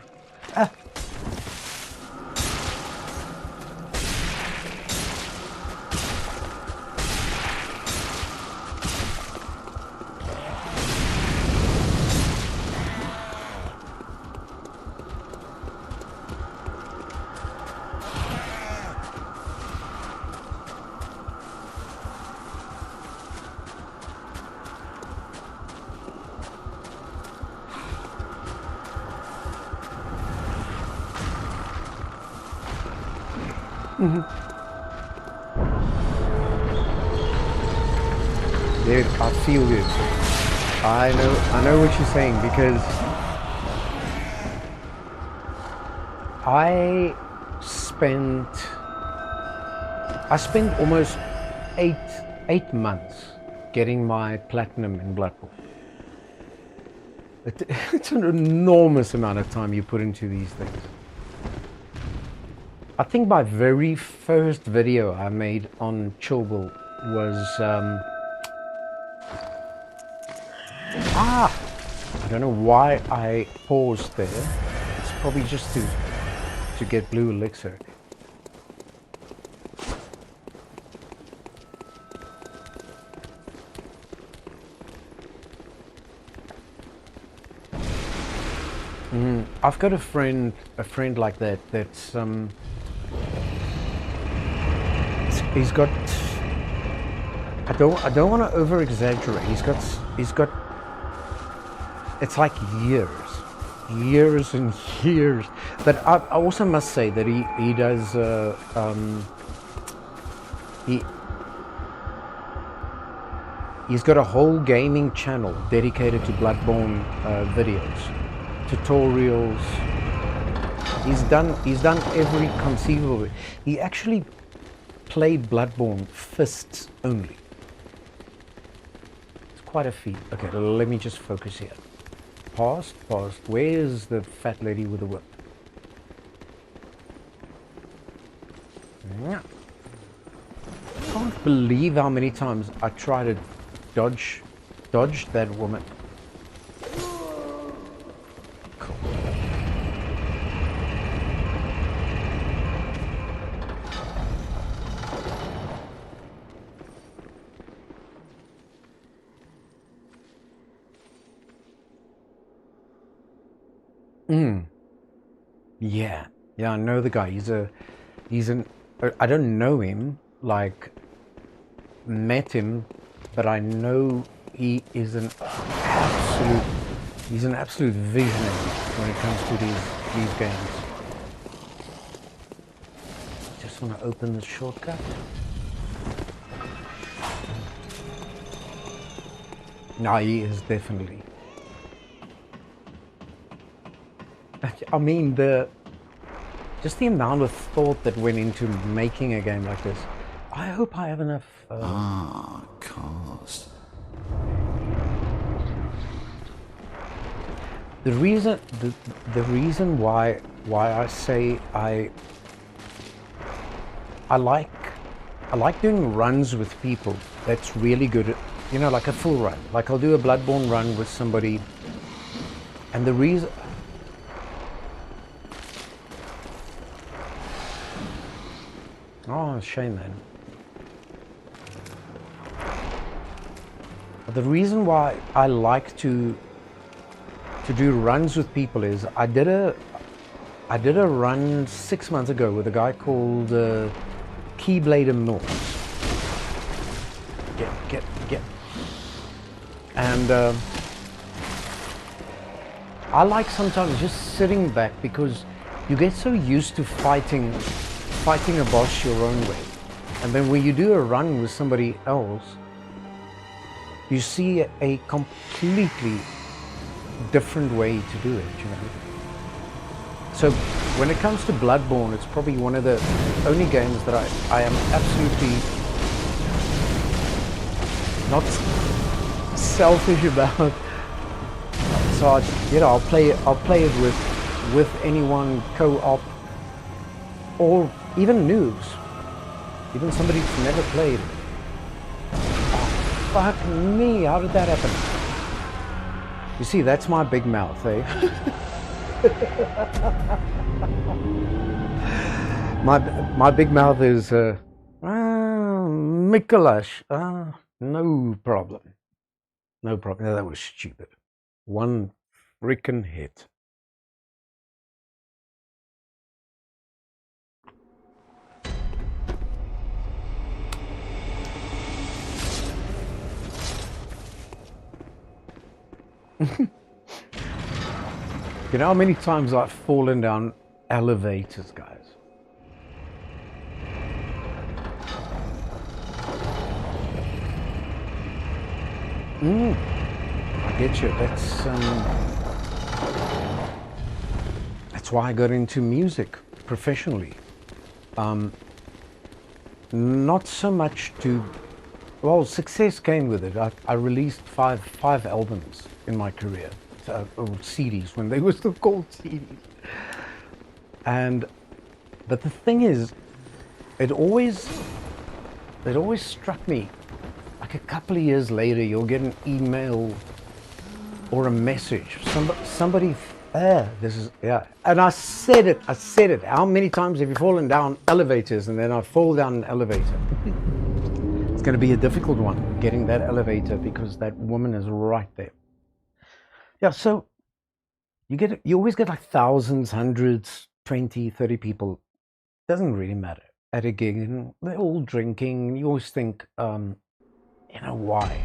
Dude, I feel you. I know what you're saying, because I spent almost eight months getting my platinum in Bloodborne. It's an enormous amount of time you put into these things. I think my very first video I made on Chilwell was I don't know why I paused there. It's probably just to get blue elixir. I've got a friend like that. That's he's got. I don't want to over exaggerate. He's got. It's like years and years. But I also must say that he does. He's got a whole gaming channel dedicated to Bloodborne videos. Tutorials. He's done every conceivable. He actually played Bloodborne fists only. It's quite a feat. Okay, let me just focus here. Past. Where's the fat lady with the whip? Yeah. I can't believe how many times I try to dodge that woman. Yeah, I know the guy. I don't know him, like, met him, but I know he is an absolute visionary when it comes to these games. Just want to open the shortcut. No, he is definitely. I mean, just the amount of thought that went into making a game like this. I hope I have enough. Cars. The reason why I say I like doing runs with people that's really good at, you know, like a full run. Like I'll do a Bloodborne run with somebody, and the reason. Oh, shame, man. But the reason why I like to do runs with people is I did a run 6 months ago with a guy called Keyblader North. Get. And I like sometimes just sitting back because you get so used to fighting a boss your own way, and then when you do a run with somebody else, you see a completely different way to do it, you know. So when it comes to Bloodborne, it's probably one of the only games that I am absolutely not selfish about. So I'll play it with anyone, co-op, or even noobs, even somebody who's never played. Oh, fuck me, how did that happen? You see, that's my big mouth, eh? my big mouth is, Mikolash, no problem. No problem, no, that was stupid. One freaking hit. You know how many times I've fallen down elevators, guys? I get you. That's That's why I got into music professionally. Not so much to, well, success came with it. I released five albums in my career, or CDs when they were still called CDs. But the thing is, it always struck me, like a couple of years later, you'll get an email or a message. Somebody, this is, yeah. And I said it. How many times have you fallen down elevators and then I fall down an elevator? It's going to be a difficult one, getting that elevator, because that woman is right there. Yeah, so you always get like thousands, hundreds, 20, 30 people. Doesn't really matter at a gig, and they're all drinking, and you always think, why?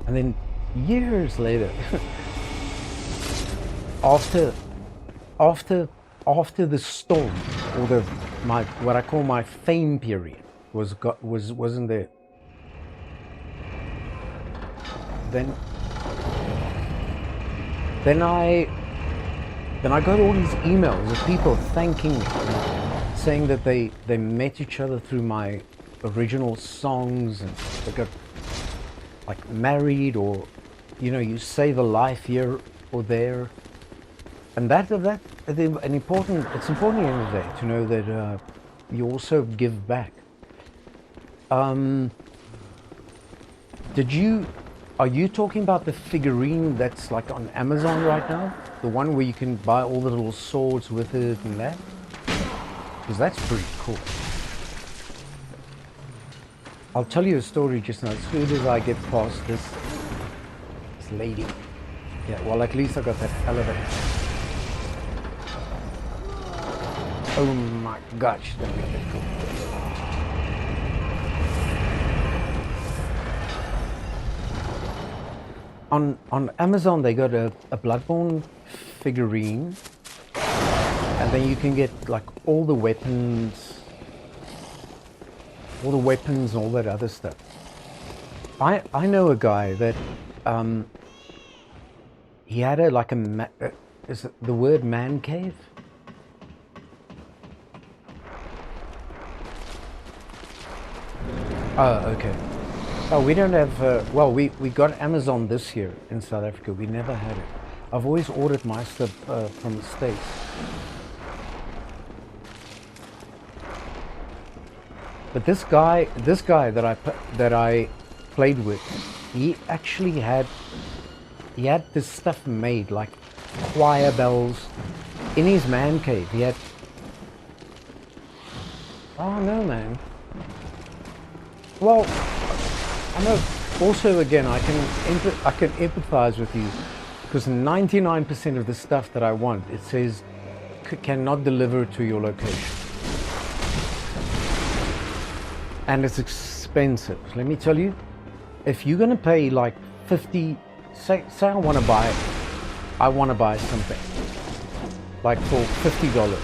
And then years later, after the storm, or what I call my fame period wasn't there, then I got all these emails of people thanking me, saying that they met each other through my original songs, and they got like married, or you save a life here or there. And it's important at the end of the day to know that you also give back. Are you talking about the figurine that's like on Amazon right now? The one where you can buy all the little swords with it and that? Because that's pretty cool. I'll tell you a story just now, as soon as I get past this lady. Yeah, well, at least I got that elevator. Oh my gosh, that was cool. On Amazon, they got a Bloodborne figurine, and then you can get like all the weapons, and all that other stuff. I know a guy that he had is it the word man cave? Oh, okay. Oh, we don't have, well, we got Amazon this year in South Africa. We never had it. I've always ordered my stuff from the States. But this guy that I played with, he actually had this stuff made, like choir bells, in his man cave. He had, oh no, man. Well, I know. Also, again, I can empathize with you, because 99% of the stuff that I want, it says cannot deliver to your location, and it's expensive. Let me tell you, if you're gonna pay like 50, say I want to buy something like for $50.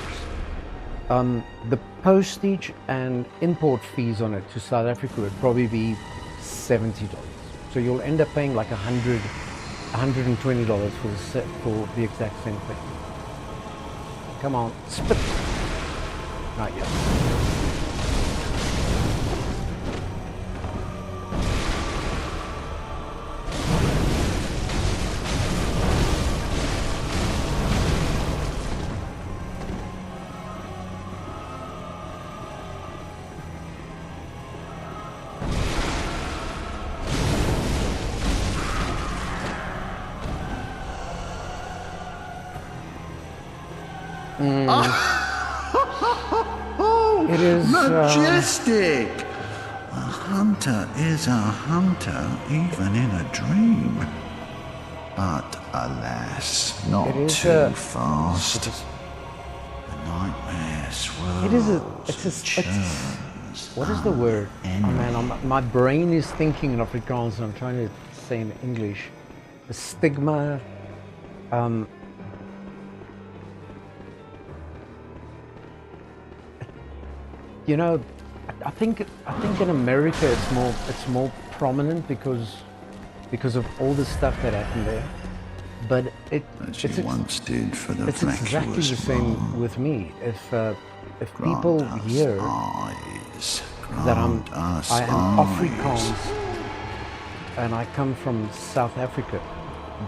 The postage and import fees on it to South Africa would probably be $70. So you'll end up paying like $120 for the exact same thing. Come on, spit. Not yet. It is majestic. A hunter is a hunter, even in a dream. But alas, not too fast. The nightmare swirls. What is the word? Oh man, my brain is thinking in Afrikaans and I'm trying to say in English. A stigma. I think in America it's more prominent because of all the stuff that happened there. But as you once did for the it's exactly the same with me. If people hear that I am Afrikaans and I come from South Africa,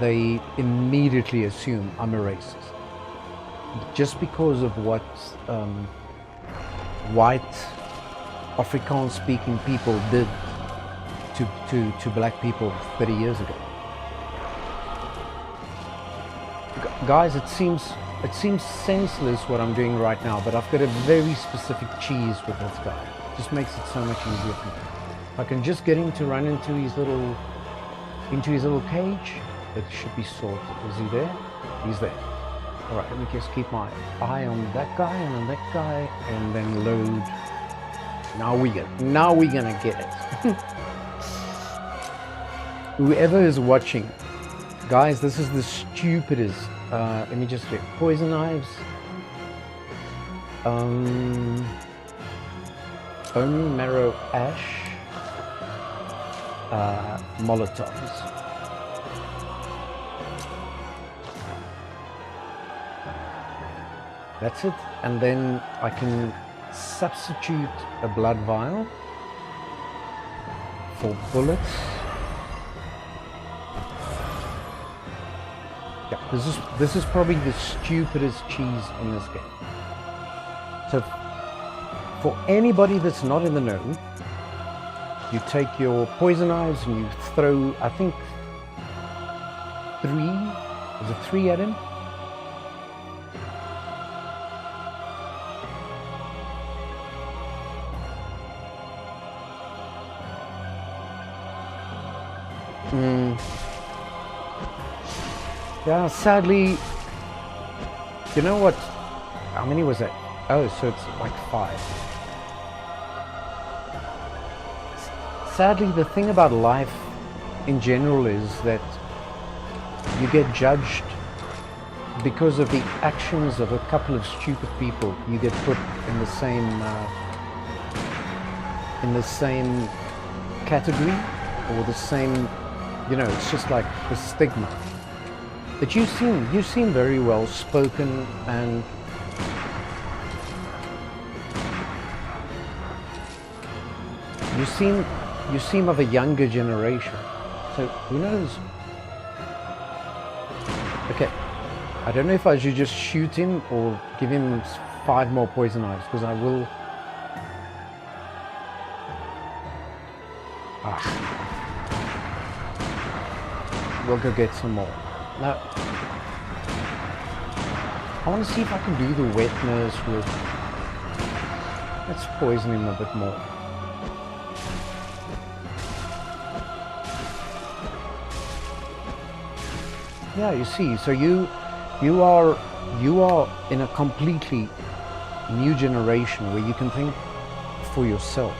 they immediately assume I'm a racist. Just because of what white Afrikaans-speaking people did to black people 30 years ago. Guys, it seems senseless what I'm doing right now, but I've got a very specific cheese with this guy. It just makes it so much easier for me. If I can just get him to run into his little cage, it should be sorted. Is he there? He's there. All right, let me just keep my eye on that guy and on that guy, and then load. Now we're gonna get it. Whoever is watching, guys, this is the stupidest. Let me just check. Poison knives. Bone marrow ash. Molotovs. That's it. And then I can substitute a blood vial for bullets. Yeah, this is probably the stupidest cheese in this game. So for anybody that's not in the know, you take your poison knives and you throw, I think, 3 at him? Yeah, sadly, you know what? How many was that? Oh, so it's like 5. Sadly, the thing about life in general is that you get judged because of the actions of a couple of stupid people. You get put in the same category, or the same, you know, it's just like the stigma. But you seem very well spoken, and you seem of a younger generation. So who knows? Okay, I don't know if I should just shoot him or give him 5 more poison knives, because I will. We'll go get some more. Now, I want to see if I can do the wetness with. Let's poison him a bit more. Yeah, you see, so you are in a completely new generation where you can think for yourself.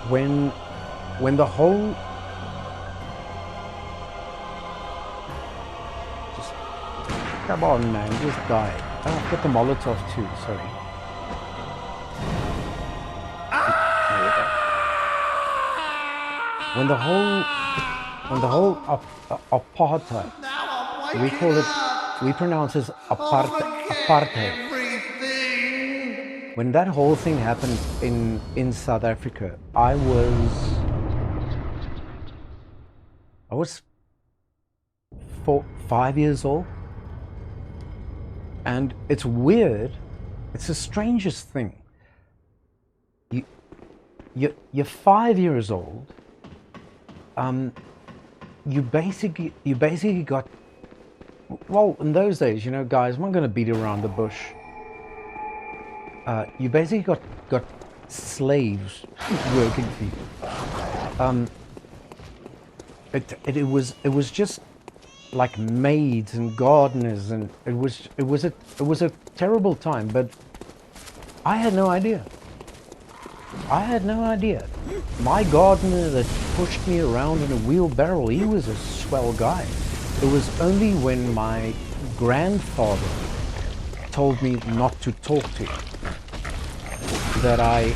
When the whole come on, man, just die. Oh, I've got the Molotov too, sorry. When the whole apartheid, we pronounce it apartheid. When that whole thing happened in South Africa, I was 5 years old. And it's weird, it's the strangest thing. You're 5 years old. You basically got, well, in those days, you know, guys, I'm not going to beat around the bush. You basically got slaves working for you. It was just like maids and gardeners, and it was a terrible time. But I had no idea. My gardener that pushed me around in a wheelbarrow, he was a swell guy. It was only when my grandfather told me not to talk to him that I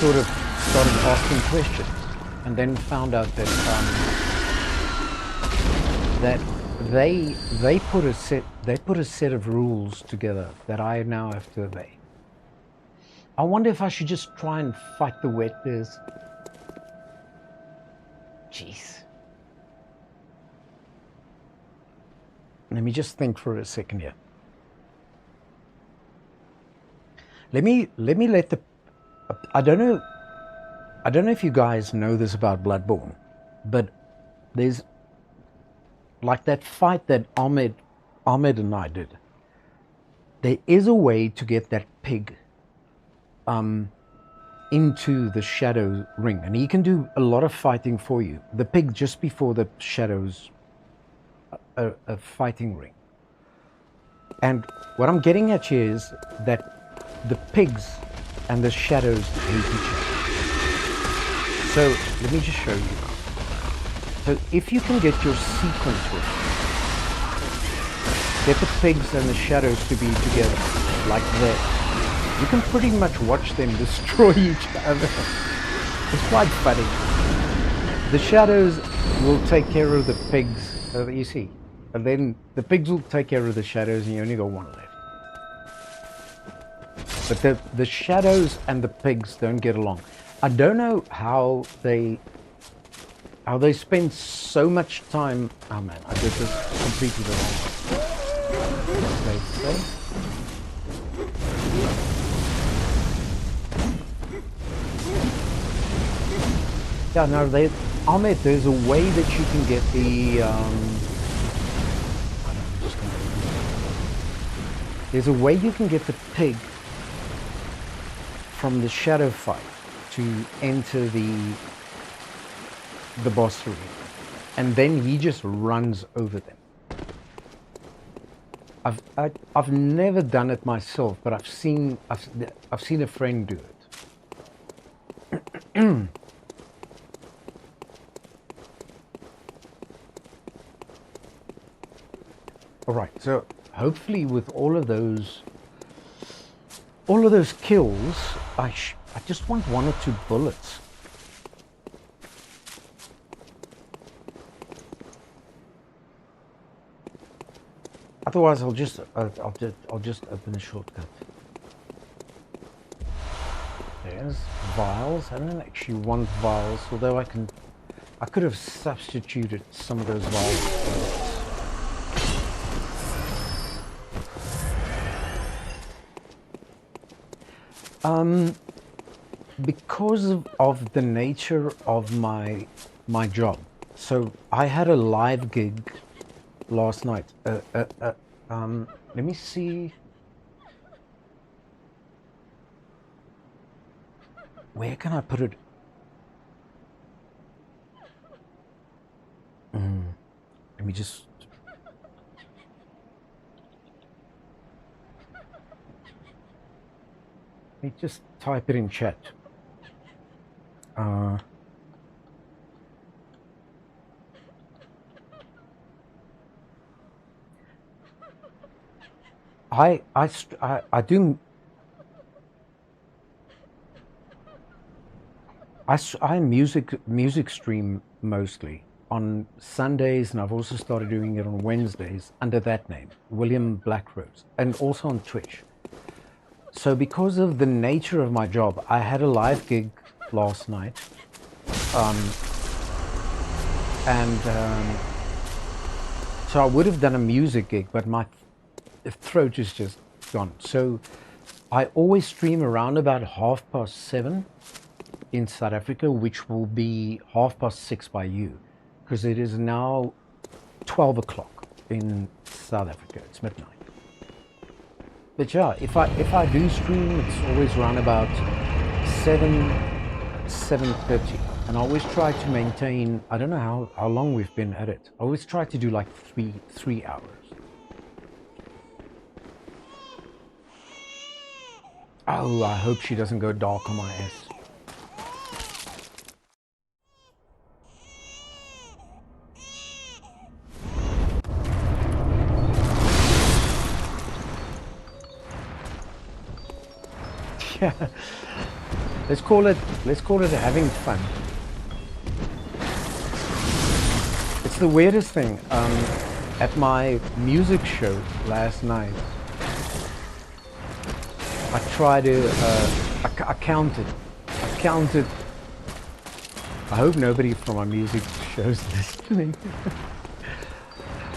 sort of started asking questions, and then found out that that they put a set of rules together that I now have to obey. I wonder if I should just try and fight the wet bears. Jeez. Let me just think for a second here. Let me let the. I don't know if you guys know this about Bloodborne, but there's like that fight that Ahmed and I did. There is a way to get that pig into the shadow ring, and he can do a lot of fighting for you. The pig just before the shadows a fighting ring. And what I'm getting at here is that the pigs and the shadows hate each other. So let me just show you. So if you can get your sequence right, get the pigs and the shadows to be together like that, you can pretty much watch them destroy each other. It's quite funny. The shadows will take care of the pigs, you see, and then the pigs will take care of the shadows, and you only got one left. But the shadows and the pigs don't get along. I don't know how they spend so much time. Oh man, I did this completely the wrong way. Okay. Yeah, no, Ahmed, there's a way that you can get the. There's a way you can get the pig from the shadow fight to enter the boss arena, and then he just runs over them. I've never done it myself, but I've seen a friend do it. All right, so hopefully with all of those kills, I just want 1 or 2 bullets. Otherwise, I'll just open a shortcut. There's vials. I don't actually want vials, although I could have substituted some of those vials. Because of the nature of my job. So I had a live gig last night. Let me see. Where can I put it? Let me just. Let me just type it in chat. I music stream mostly on Sundays, and I've also started doing it on Wednesdays under that name, William Blackrose, and also on Twitch. So because of the nature of my job, I had a live gig last night, so I would have done a music gig, but my throat is just gone. So I always stream around about 7:30 in South Africa, which will be 6:30 by you, because it is now 12 o'clock in South Africa. It's midnight. But yeah, if I do stream, it's always around about 7:30, and I always try to maintain. I don't know how long we've been at it. I always try to do like three hours. Oh, I hope she doesn't go dark on my ass. Yeah. Let's call it having fun. the weirdest thing. At my music show last night, I tried to, I counted. I hope nobody from my music shows listening.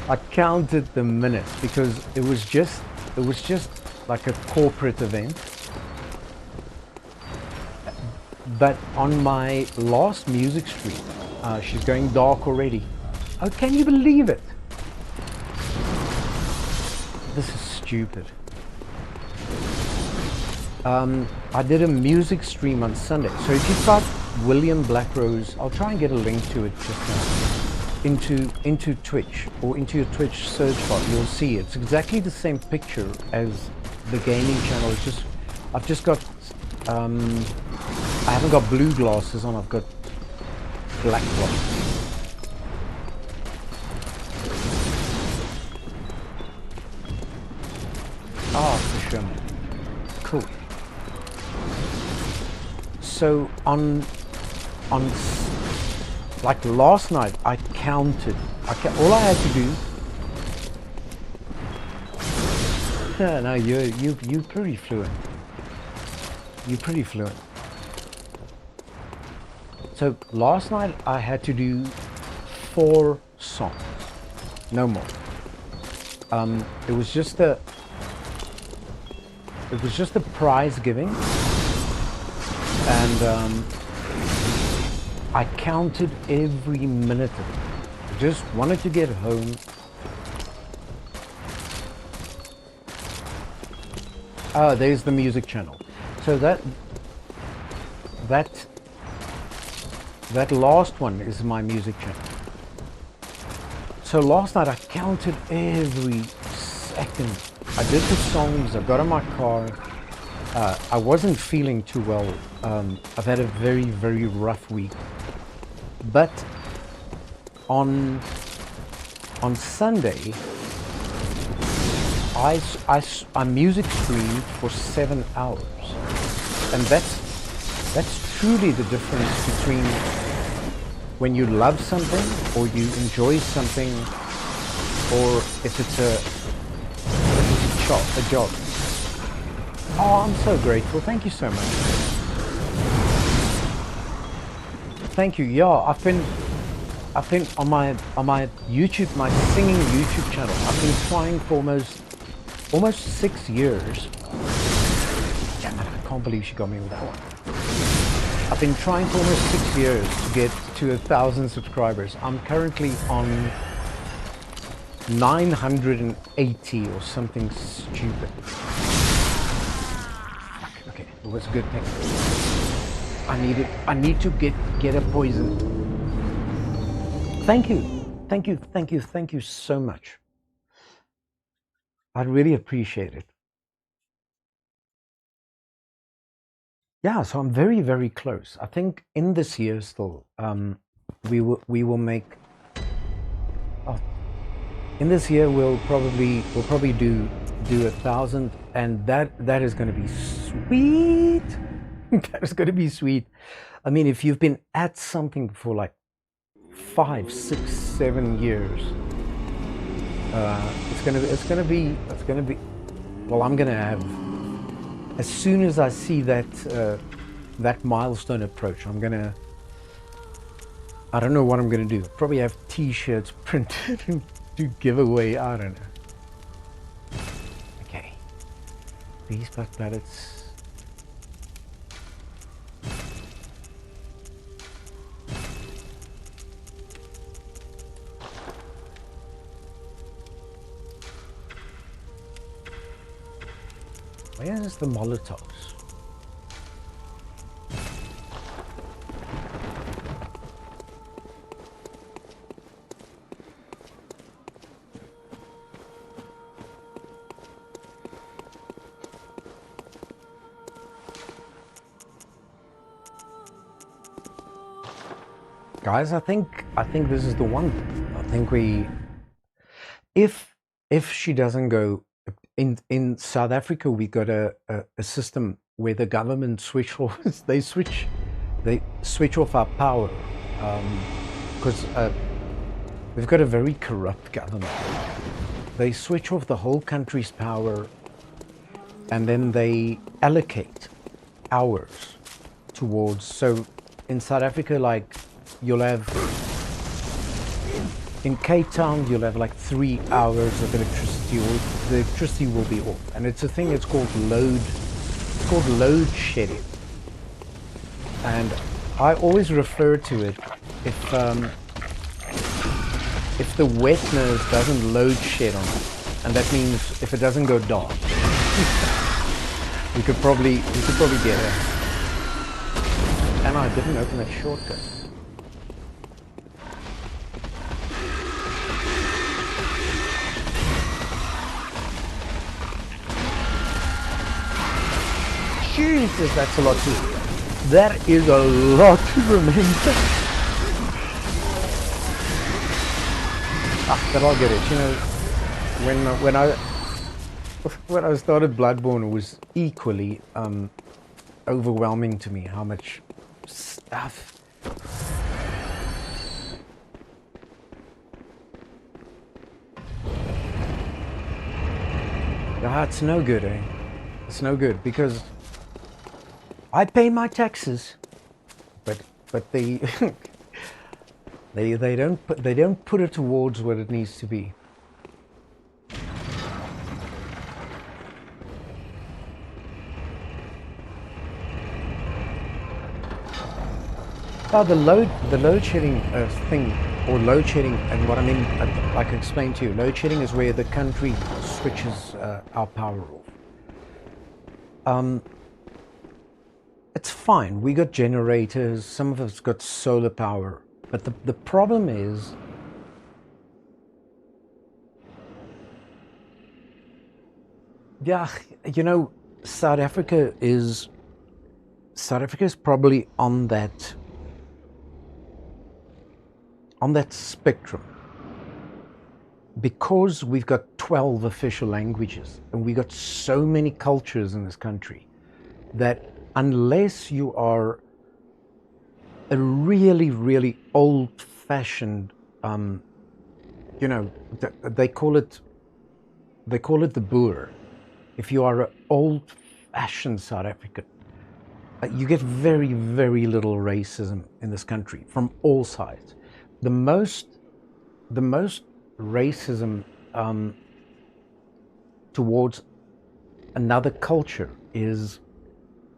I counted the minutes because it was just like a corporate event. But on my last music stream, she's going dark already. Oh, can you believe it? This is stupid. I did a music stream on Sunday. So if you type William Blackrose, I'll try and get a link to it just now, into Twitch or into your Twitch search bar, you'll see it's exactly the same picture as the gaming channel. It's just, I've just got, I haven't got blue glasses on, I've got black glasses. Ah, for sure. Cool. So on like last night, I counted. All I had to do. Yeah, no, you're pretty fluent. You're pretty fluent. So last night I had to do 4 songs, no more. It was just a prize giving, and I counted every minute of it. I just wanted to get home. Oh, there's the music channel. So that last one is my music channel. So last night I counted every second. I did the songs, I got in my car. I wasn't feeling too well. I've had a very, very rough week. But on Sunday, I music streamed for 7 hours. And that's truly the difference between when you love something or you enjoy something, or if it's a job. Oh, I'm so grateful. Thank you so much. Thank you. Yeah, I've been on my YouTube, my singing YouTube channel. I've been trying for almost 6 years. Damn it, I can't believe she got me with that one. I've been trying for almost 6 years to get to 1,000 subscribers. I'm currently on 980 or something stupid. Okay, it was a good thing. I need to get a poison. Thank you so much. I really appreciate it. Yeah, so I'm very, very close. I think in this year still, we will make. Oh, in this year we'll probably do 1,000, and that is going to be sweet. That is going to be sweet. I mean, if you've been at something for like 5, 6, 7 years, it's gonna be. Well, I'm gonna have. As soon as I see that milestone approach, I don't know what I'm gonna do. Probably have T-shirts printed to give away. I don't know. Okay. These black planets. Where is the Molotovs? Guys, I think this is the one. I think if she doesn't go. In South Africa, we got a system where the government switch off. They switch off our power because we've got a very corrupt government. They switch off the whole country's power, and then they allocate hours towards. So in South Africa, like, you'll have, in Cape Town, you'll have like 3 hours of electricity, or the electricity will be off, and it's a thing. It's called load shedding, and I always refer to it, if the wetness doesn't load shed on it, and that means if it doesn't go dark, we could probably get it. And I didn't open that shortcut. Jesus, that's a lot that is a lot to remember. But I'll get it. You know, when I started Bloodborne, it was equally overwhelming to me how much stuff. It's no good, eh? It's no good because I pay my taxes, but they they don't put it towards what it needs to be. Now the load shedding thing, or load shedding, and what I mean, like I explained to you, load shedding is where the country switches our power off. It's fine. We got generators. Some of us got solar power, but the problem is, yeah, you know, South Africa is probably on that spectrum, because we've got 12 official languages and we got so many cultures in this country that unless you are a really, really old-fashioned, you know, they call it the boer. If you are an old-fashioned South African, you get very, very little racism in this country from all sides. The most racism towards another culture is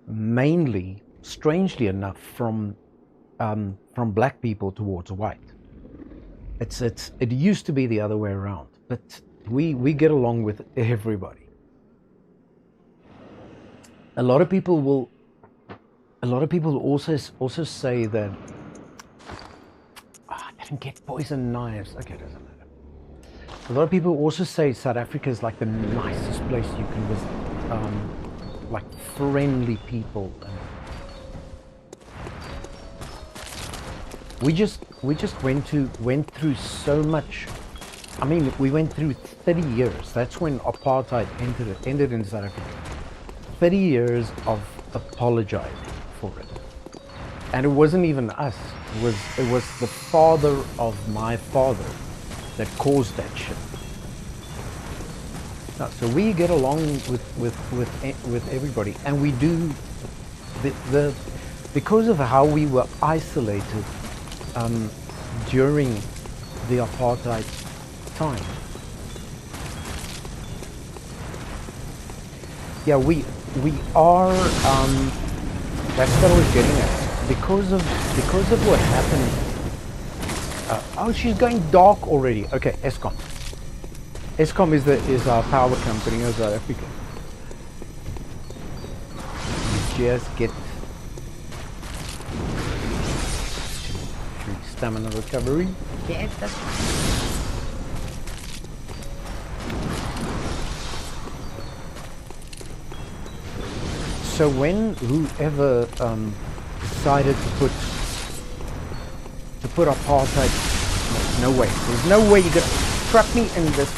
mainly, strangely enough, from black people towards white. It used to be the other way around, but we get along with everybody. A lot of people will also say that I didn't get poison knives. Okay, doesn't matter. A lot of people also say South Africa is like the nicest place you can visit. Like friendly people, and we just went through so much. I mean, we went through 30 years. That's when apartheid ended in South Africa. 30 years of apologizing for it, and it wasn't even us. It was the father of my father that caused that shit. No, so we get along with everybody, and we do because of how we were isolated during the apartheid time. Yeah, we are. That's what I was getting at. Because of what happened. Oh, she's going dark already. Okay, Eskom. Eskom is our power company of South Africa. You just get stamina recovery. Yes, that's so when whoever decided to put apartheid, no way. There's no way you're gonna trap me in this.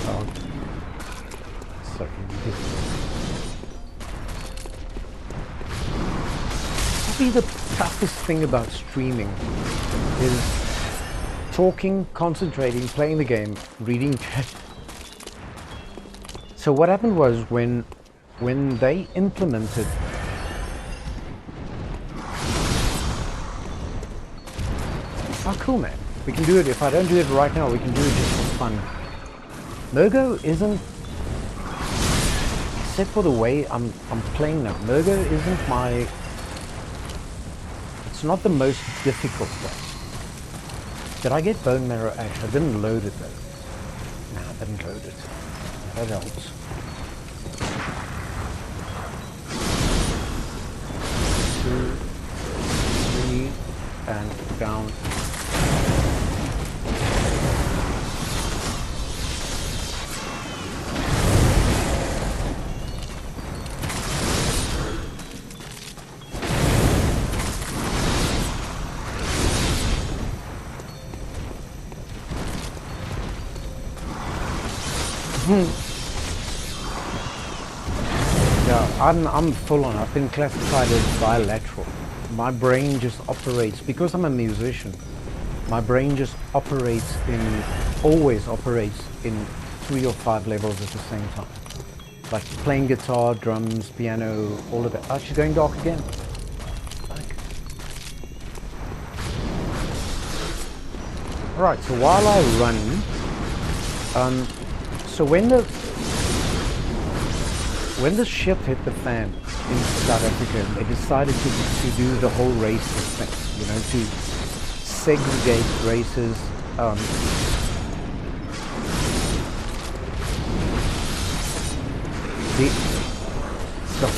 Oh, so be the toughest thing about streaming is talking, concentrating, playing the game, reading chat. So what happened was when they implemented oh cool, man, we can do it. If I don't do it right now, we can do it just for fun. Mergo isn't, except for the way I'm playing now, Mergo isn't my, it's not the most difficult one. Did I get bone marrow ash? I didn't load it though. No, I didn't load it. That helps. 2, 3, and down. Yeah, I'm full on. I've been classified as bilateral. My brain just operates, because I'm a musician, my brain just operates in, always operates in 3 or 5 levels at the same time. Like playing guitar, drums, piano, all of that. Oh, she's going dark again. Alright, so while I run, so when the shit hit the fan in South Africa, they decided to do the whole racist thing, you know, to segregate races. The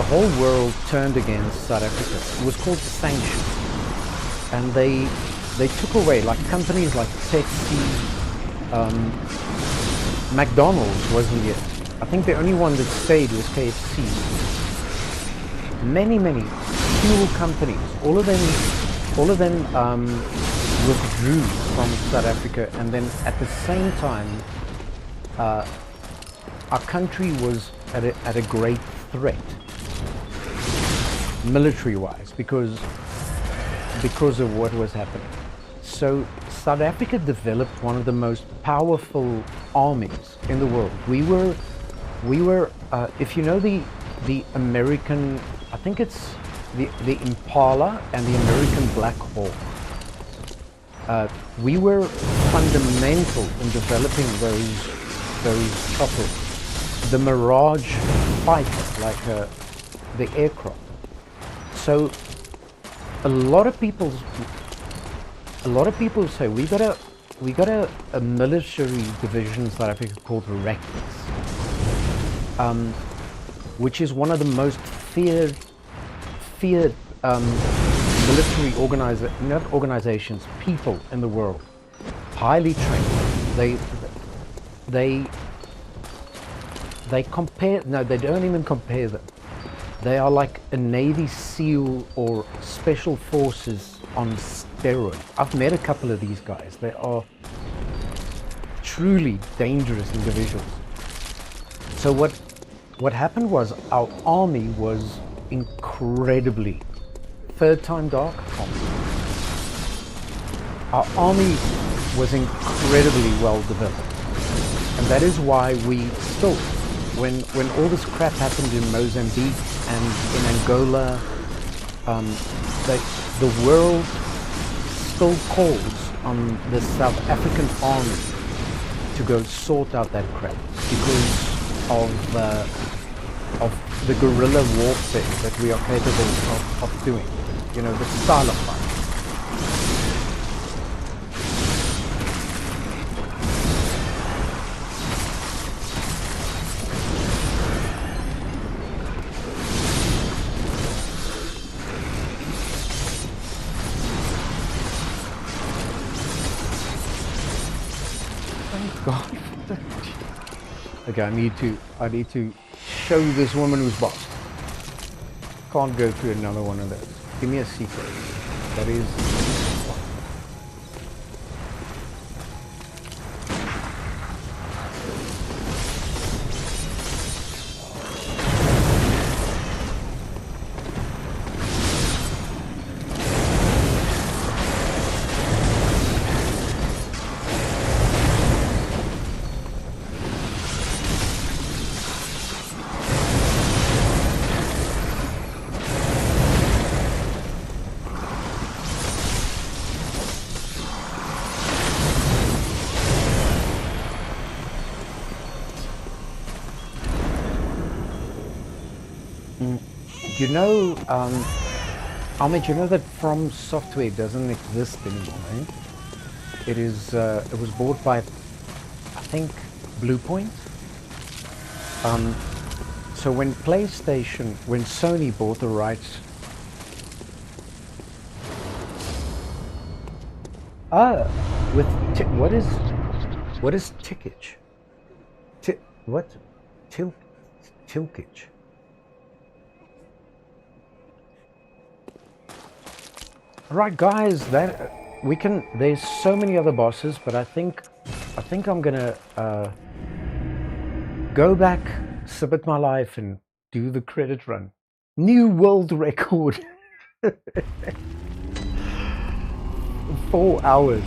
whole world turned against South Africa. It was called sanctions, and they took away, like companies like Pepsi, McDonald's wasn't yet. I think the only one that stayed was KFC. Many fuel companies, all of them withdrew from South Africa, and then at the same time, our country was at a great threat, military-wise, because of what was happening. So South Africa developed one of the most powerful armies in the world. We were, if you know the American, I think it's the Impala and the American Black Hawk. We were fundamental in developing those choppers. The Mirage fighter, like the aircraft. So a lot of people say we got a military division in South Africa called Reckless, which is one of the most feared military organizations, people in the world. Highly trained. They compare, no, they don't even compare them. They are like a Navy SEAL or Special Forces on steroids. I've met a couple of these guys. They are truly dangerous individuals. So what happened was our army was incredibly, third time dark, our army was incredibly well developed. And that is why we still, when all this crap happened in Mozambique and in Angola, the world still calls on the South African army to go sort out that crap because of the guerrilla warfare that we are capable of doing. You know, the style of fight. God. Okay, I need to show this woman who's boss. Can't go through another one of those. Give me a secret. That is. You know, Ahmed, you know that From Software doesn't exist anymore, eh? It was bought by, I think, Bluepoint. So when Sony bought the rights, what is tickage? Tilkage? Right, guys, there's so many other bosses, but I think I'm gonna go back, submit my life, and do the credit run. New world record. 4 hours.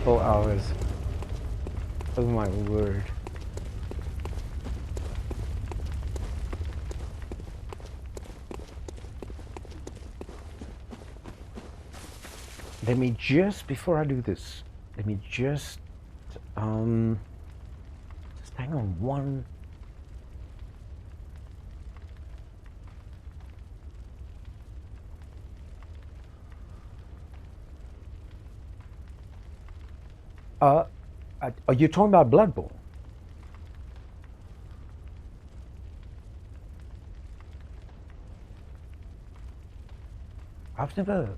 4 hours. Oh my word. Let me just, before I do this, let me just hang on one. Are you talking about Bloodborne? I've never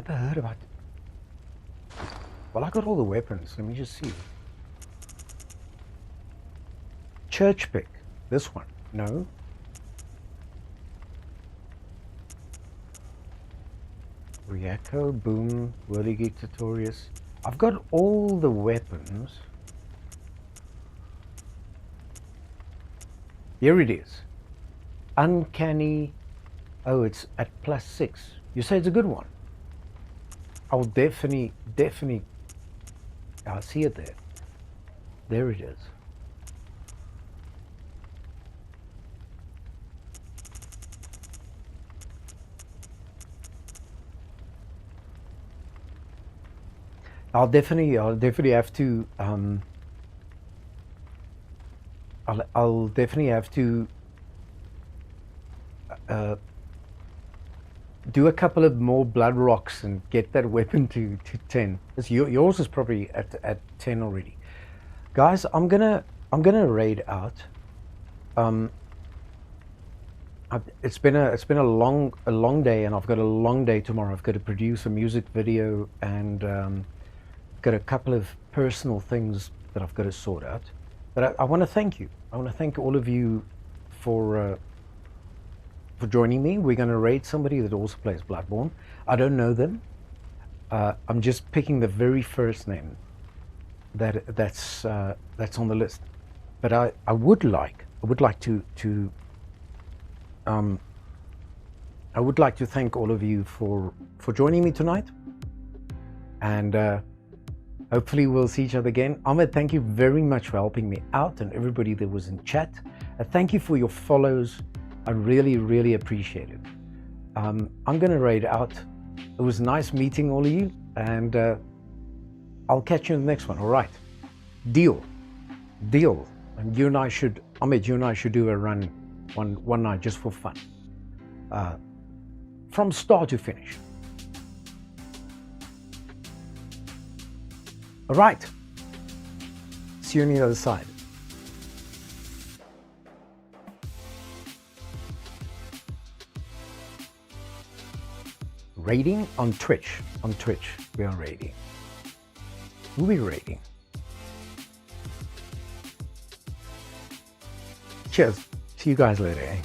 heard about it. Well, I got all the weapons. Let me just see. Church pick. This one. No. Ryako, Boom, Whirligig, Tutorius. I've got all the weapons. Here it is. Uncanny. Oh, it's at +6. You say it's a good one? I'll definitely, I'll see it there. There it is. I'll definitely have to, I'll definitely have to do a couple of more blood rocks and get that weapon to 10. Yours is probably at 10 already. Guys, I'm gonna raid out. It's been a long day, and I've got a long day tomorrow. I've got to produce a music video and got a couple of personal things that I've got to sort out. But I want to thank you. I want to thank all of you for joining me. We're going to raid somebody that also plays Bloodborne. I don't know them. I'm just picking the very first name that's on the list. But I would like to thank all of you for joining me tonight, and hopefully we'll see each other again. Ahmed, thank you very much for helping me out, and everybody that was in chat. Thank you for your follows. I really appreciate it. I'm gonna raid out. It was nice meeting all of you, and I'll catch you in the next one. All right, deal. And you and I should, Ahmed, you and I should do a run one night just for fun, from start to finish. All right. See you on the other side. Raiding on Twitch. On Twitch, we are raiding. We'll be raiding. Cheers. See you guys later, eh?